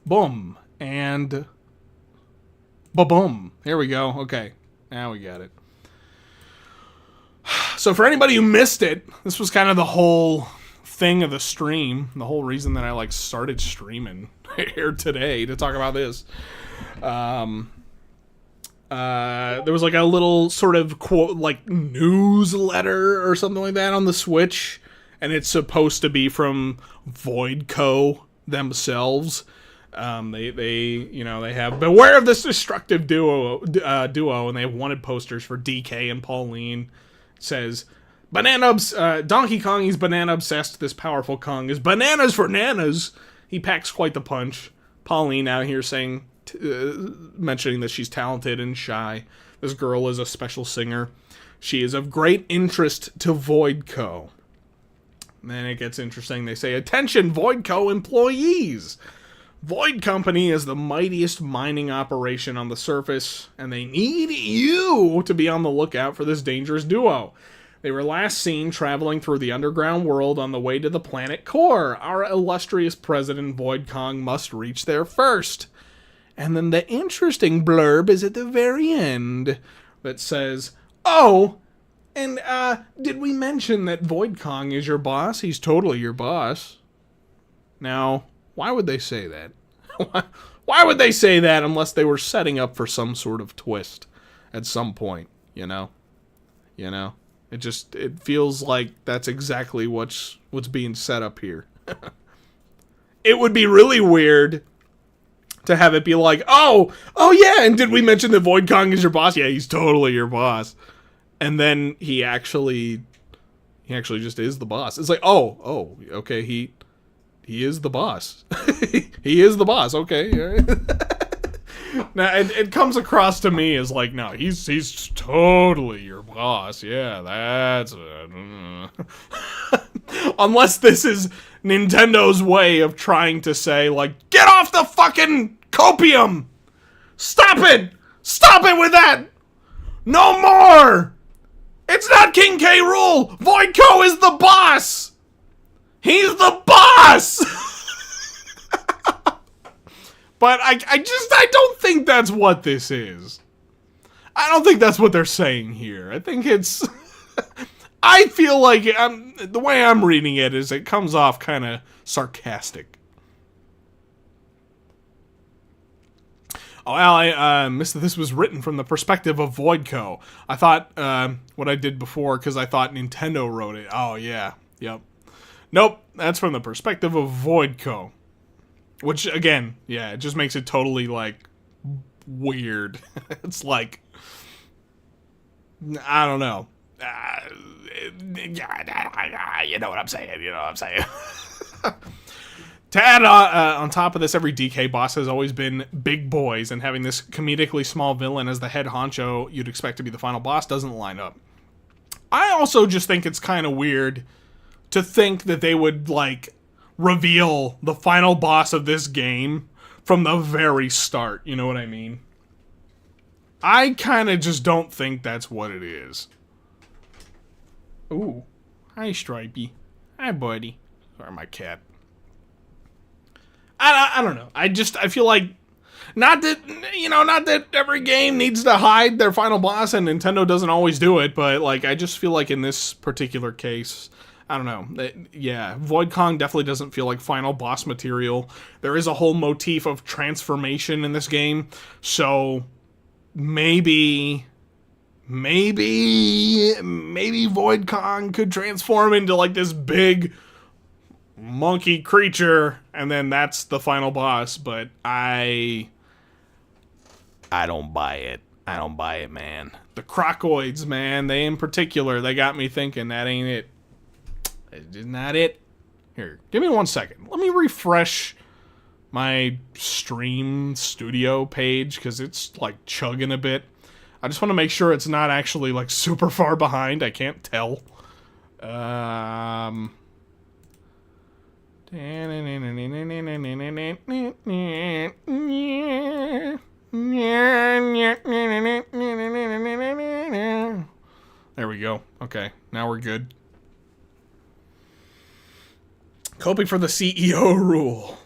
Boom. And ba-boom. Here we go. Okay. Now we got it. So for anybody who missed it, this was kind of the whole thing of the stream. The whole reason that I like started streaming here today to talk about this. There was like a little sort of quote, like newsletter or something like that on the Switch, and it's supposed to be from VoidCo themselves. They have beware of this destructive duo, and they have wanted posters for DK and Pauline. It says Donkey Kong is banana obsessed. This powerful Kong is bananas for nanas. He packs quite the punch. Pauline out here saying. Mentioning that she's talented and shy. This girl is a special singer. She is of great interest to VoidCo. And then it gets interesting. They say, attention VoidCo employees! Void Company is the mightiest mining operation on the surface, and they need you to be on the lookout for this dangerous duo. They were last seen traveling through the underground world on the way to the planet core. Our illustrious president VoidCong must reach there first. And then the interesting blurb is at the very end that says, oh, and did we mention that VoidCong is your boss? He's totally your boss. Now, why would they say that? Why would they say that unless they were setting up for some sort of twist at some point, you know? It feels like that's exactly what's being set up here. It would be really weird to have it be like, oh yeah, and did we mention that VoidCong is your boss? Yeah, he's totally your boss. And then he actually just is the boss. It's like, oh, okay, he is the boss. He is the boss, okay. Now, it comes across to me as like, no, he's totally your boss. Yeah, that's... Unless this is Nintendo's way of trying to say, like, get off the fucking copium! Stop it! Stop it with that! No more! It's not King K. Rool! VoidCo is the boss! He's the boss! But I don't think that's what this is. I don't think that's what they're saying here. I think it's... I feel like the way I'm reading it is it comes off kind of sarcastic. Oh, well, I missed that this was written from the perspective of VoidCo. I thought what I did before because I thought Nintendo wrote it. Oh, yeah. Yep. Nope. That's from the perspective of VoidCo. Which, again, yeah, it just makes it totally, like, weird. It's like, I don't know. You know what I'm saying. You know what I'm saying. To add on top of this, every DK boss has always been big boys, and having this comedically small villain as the head honcho you'd expect to be the final boss doesn't line up. I also just think it's kind of weird to think that they would, like, reveal the final boss of this game from the very start, you know what I mean? I kind of just don't think that's what it is. Ooh. Hi, Stripey. Hi, buddy. Sorry, my cat. I don't know. I feel like, not that every game needs to hide their final boss, and Nintendo doesn't always do it, but, like, I just feel like in this particular case, I don't know. Yeah, Void Kong definitely doesn't feel like final boss material. There is a whole motif of transformation in this game, so maybe Void Kong could transform into, like, this big monkey creature, and then that's the final boss, but I don't buy it. I don't buy it, man. The Krocoids, man, they in particular, they got me thinking that ain't it. It's not it. Here, give me 1 second. Let me refresh my stream studio page, because it's, like, chugging a bit. I just want to make sure it's not actually, like, super far behind. I can't tell. There we go. Okay, now we're good. Coping for the CEO rule.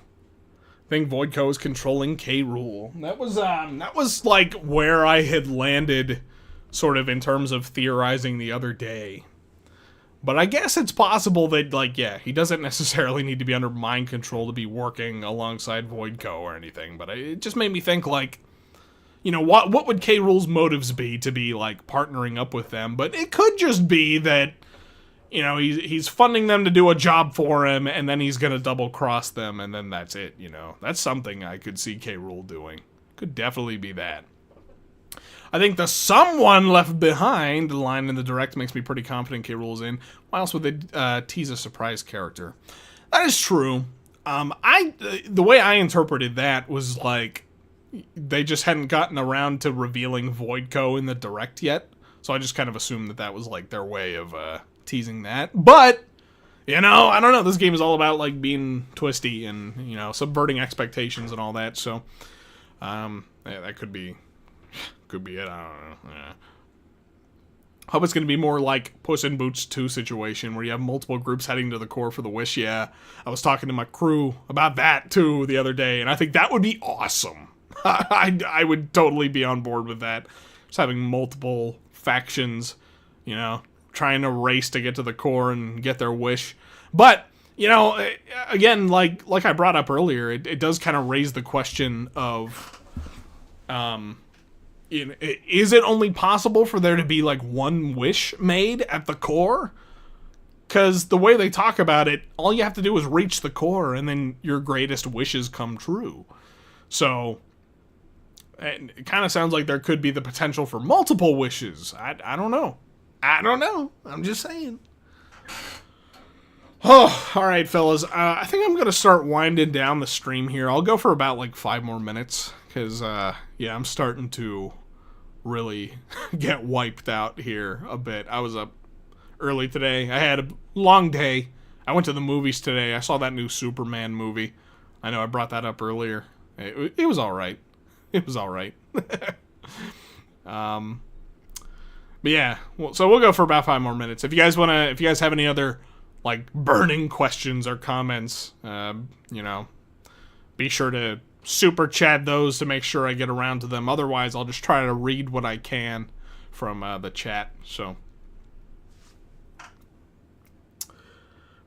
I think VoidCo is controlling K rule. That was like where I had landed, sort of in terms of theorizing the other day. But I guess it's possible that, like, yeah, he doesn't necessarily need to be under mind control to be working alongside VoidCo or anything. But it just made me think, like, you know, what would K Rool's motives be to be, like, partnering up with them? But it could just be that, you know, he's funding them to do a job for him, and then he's gonna double-cross them, and then that's it, you know. That's something I could see K Rool doing. Could definitely be that. I think the someone left behind, the line in the direct makes me pretty confident K Rool's in. Why else would they tease a surprise character? That is true. The way I interpreted that was like, they just hadn't gotten around to revealing VoidCo in the direct yet. So I just kind of assumed that was like their way of teasing that. But, you know, I don't know. This game is all about like being twisty and, you know, subverting expectations and all that. So, yeah, that could be it. I don't know. Yeah. Hope it's going to be more like Puss in Boots 2 situation where you have multiple groups heading to the core for the wish. Yeah, I was talking to my crew about that too the other day, and I think that would be awesome. I would totally be on board with that. Just having multiple factions, you know, trying to race to get to the core and get their wish. But, you know, again, like I brought up earlier, it does kind of raise the question of, is it only possible for there to be like one wish made at the core? Because the way they talk about it, all you have to do is reach the core and then your greatest wishes come true. So it kind of sounds like there could be the potential for multiple wishes. I don't know. I'm just saying. Oh, all right, fellas. I think I'm going to start winding down the stream here. I'll go for about like 5 more minutes. Because, yeah, I'm starting to really get wiped out here a bit. I was up early today. I had a long day. I went to the movies today. I saw that new Superman movie. I know I brought that up earlier. It was all right. It was all right. But yeah, so we'll go for about 5 more minutes. If you guys have any other like burning questions or comments, you know, be sure to super chat those to make sure I get around to them. Otherwise, I'll just try to read what I can from the chat. So,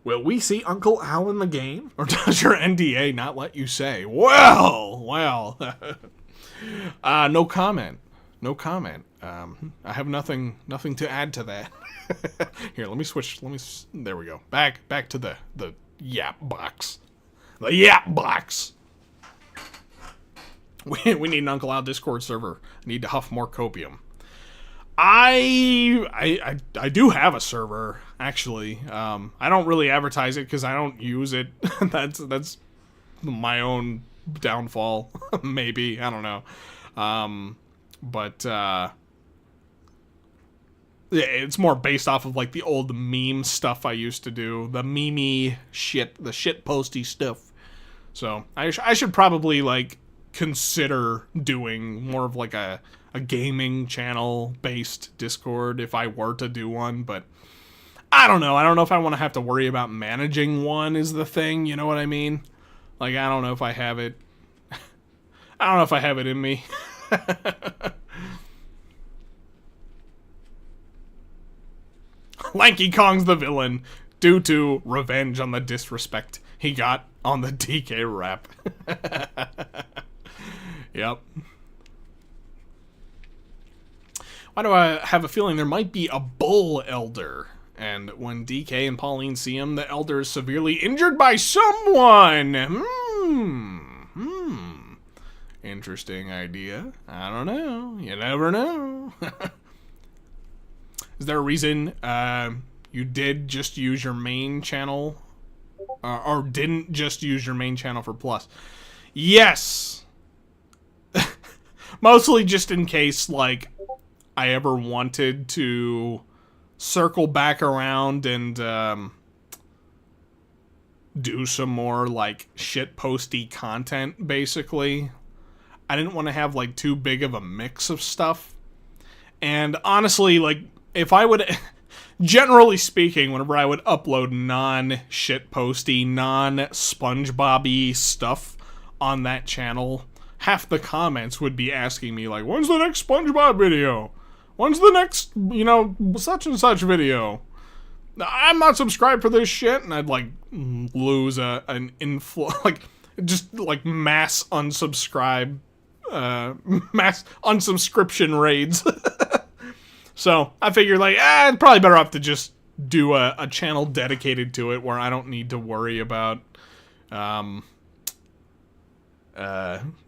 will we see Uncle Al in the game, or does your NDA not let you say? Well. No comment. No comment. I have nothing to add to that. Here, let me switch. There we go. Back to the yap box. The yap box. We need an Uncle Al Discord server. I need to huff more copium. I do have a server, actually. I don't really advertise it because I don't use it. That's my own downfall. Maybe, I don't know. But yeah, it's more based off of like the old meme stuff I used to do, the meme shit, the shit posty stuff. So I should probably like consider doing more of like a gaming channel based Discord if I were to do one, but I don't know. I don't know if I want to have to worry about managing one is the thing, you know what I mean? Like, I don't know if I have it. I don't know if I have it in me. Lanky Kong's the villain due to revenge on the disrespect he got on the DK rap. Yep. Why do I have a feeling there might be a bull elder? And when DK and Pauline see him, the elder is severely injured by someone. Interesting idea. I don't know. You never know. Is there a reason you did just use your main channel? Or didn't just use your main channel for Plus? Yes! Mostly just in case, like, I ever wanted to circle back around and do some more, like, shitposty content, basically. I didn't want to have, like, too big of a mix of stuff. And honestly, like, if I would... Generally speaking, whenever I would upload non-shitposty, non-SpongeBob-y stuff on that channel, half the comments would be asking me, like, when's the next SpongeBob video? When's the next, you know, such and such video? I'm not subscribed for this shit, and I'd, like, lose an like, just, like, mass unsubscribe, mass unsubscription raids. So, I figured, like, I'd probably better off to just do a channel dedicated to it where I don't need to worry about,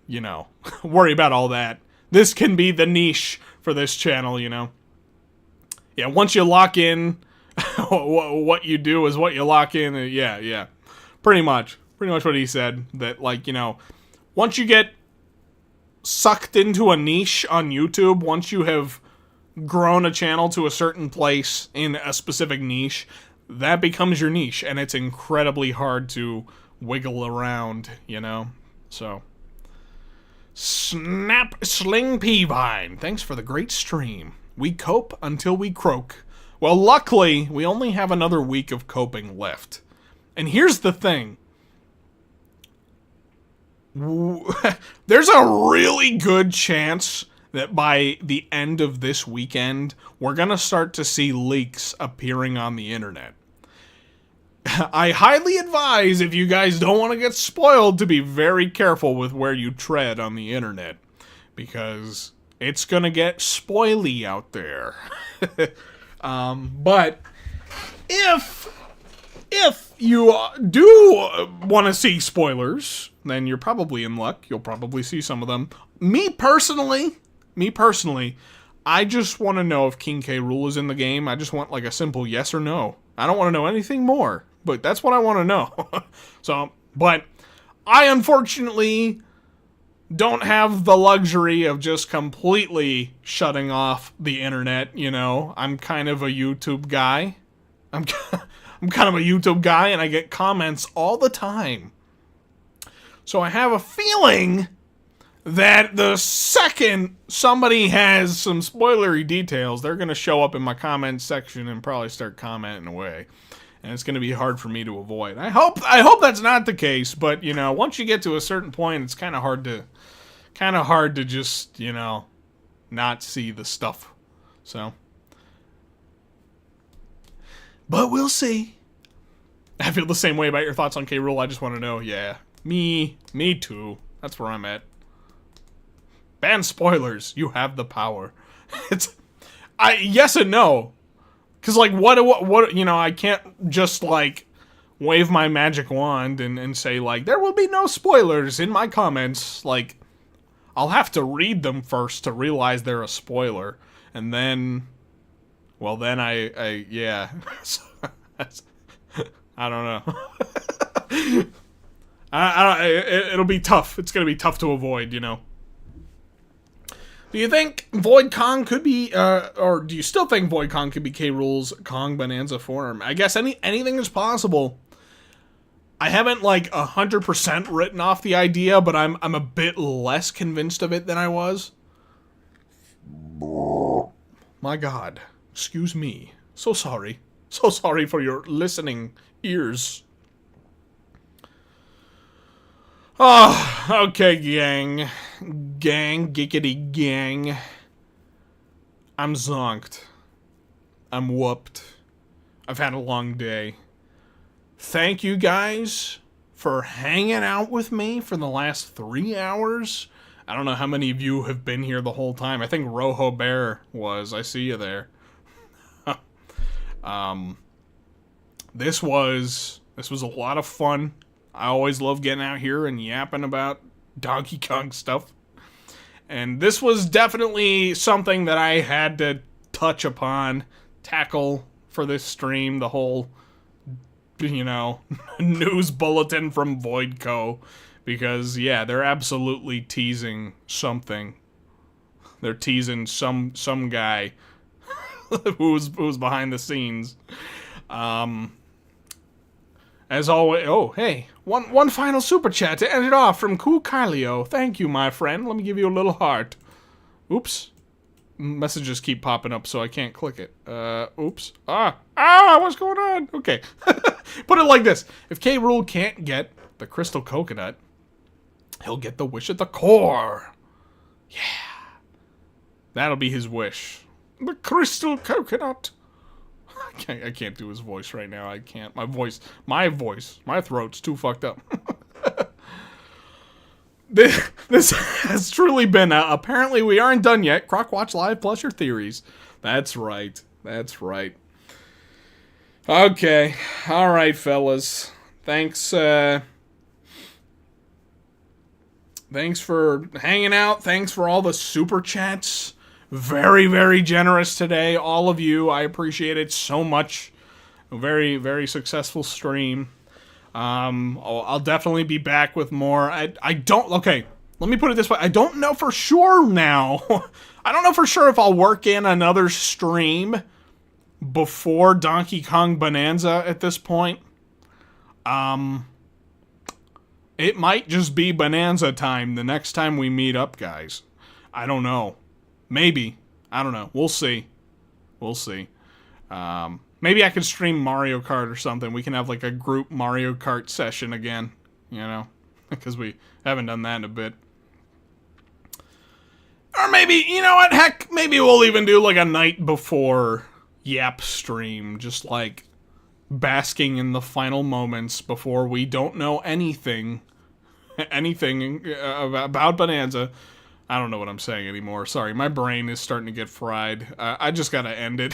you know, worry about all that. This can be the niche for this channel, you know. Yeah, once you lock in, what you do is what you lock in. Yeah. Pretty much what he said. That, like, you know, once you get sucked into a niche on YouTube, once you have grown a channel to a certain place in a specific niche, that becomes your niche, and it's incredibly hard to wiggle around, you know? So, Snap Sling Peavine, thanks for the great stream. We cope until we croak. Well, luckily, we only have another week of coping left. And here's the thing. There's a really good chance that by the end of this weekend, we're gonna start to see leaks appearing on the internet. I highly advise, if you guys don't want to get spoiled, to be very careful with where you tread on the internet, because it's gonna get spoily out there. But if you do want to see spoilers, then you're probably in luck. You'll probably see some of them. Me personally, I just want to know if King K. Rool is in the game. I just want, like, a simple yes or no. I don't want to know anything more, but that's what I want to know. So, but I unfortunately don't have the luxury of just completely shutting off the internet, you know. I'm kind of a YouTube guy. I'm kind of a YouTube guy, and I get comments all the time. So I have a feeling that the second somebody has some spoilery details, they're going to show up in my comments section and probably start commenting away. And it's going to be hard for me to avoid. I hope that's not the case, but, you know, once you get to a certain point, it's kind of hard to just, you know, not see the stuff. So, but we'll see. I feel the same way about your thoughts on K. Rool. I just want to know, yeah, me too. That's where I'm at. Ban spoilers. You have the power. Yes and no. Because, like, what, you know, I can't just, like, wave my magic wand and say, like, there will be no spoilers in my comments. Like, I'll have to read them first to realize they're a spoiler. And then, well, then yeah. I don't know. It'll be tough. It's going to be tough to avoid, you know. Do you think VoidCon could be, or do you still think VoidCon could be K. Rool's Kong Bonanza form? I guess anything is possible. I haven't, like, 100% written off the idea, but I'm a bit less convinced of it than I was. My God. Excuse me. So sorry. So sorry for your listening ears. Oh, okay, gang. Gang, giggity gang. I'm zonked. I'm whooped. I've had a long day. Thank you guys for hanging out with me for the last 3 hours. I don't know how many of you have been here the whole time. I think Rojo Bear was. I see you there. This was a lot of fun. I always love getting out here and yapping about Donkey Kong stuff. And this was definitely something that I had to touch upon, tackle for this stream, the whole, you know, news bulletin from VoidCo. Because, yeah, they're absolutely teasing something. They're teasing some guy who's behind the scenes. As always, oh, hey, one final super chat to end it off from Cool Kylio. Thank you, my friend. Let me give you a little heart. Oops. Messages keep popping up, so I can't click it. Oops. What's going on? Okay. Put it like this. If K. Rool can't get the crystal coconut, he'll get the wish at the core. Yeah. That'll be his wish. The crystal coconut. I can't do his voice right now. I can't. My throat's too fucked up. This has truly been, apparently we aren't done yet. Kroc Watch Live plus your theories. That's right. That's right. Okay. Alright, fellas. Thanks for hanging out. Thanks for all the super chats. Very, very generous today, all of you. I appreciate it so much. A very, very successful stream. I'll definitely be back with more. Okay, let me put it this way. I don't know for sure now. I don't know for sure if I'll work in another stream before Donkey Kong Bonanza at this point. It might just be Bonanza time the next time we meet up, guys. I don't know. Maybe. I don't know. We'll see. We'll see. Maybe I could stream Mario Kart or something. We can have like a group Mario Kart session again. You know? Because we haven't done that in a bit. Or maybe, you know what? Heck, maybe we'll even do like a night before Yap stream. Just like basking in the final moments before we don't know anything about Bonanza. I don't know what I'm saying anymore. Sorry, my brain is starting to get fried. I just gotta end it.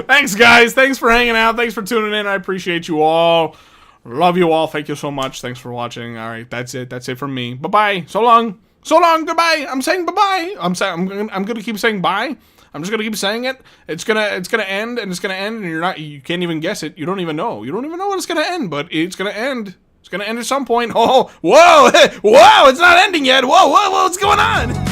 Thanks, guys. Thanks for hanging out. Thanks for tuning in. I appreciate you all. Love you all. Thank you so much. Thanks for watching. All right, that's it. That's it from me. Bye-bye. So long. So long. Goodbye. I'm saying bye-bye. I'm gonna keep saying bye. I'm just gonna keep saying it. It's gonna end, and it's gonna end, and you can't even guess it. You don't even know. You don't even know when it's gonna end, but it's gonna end. It's gonna end at some point. Oh, whoa, whoa, it's not ending yet. Whoa, what's going on?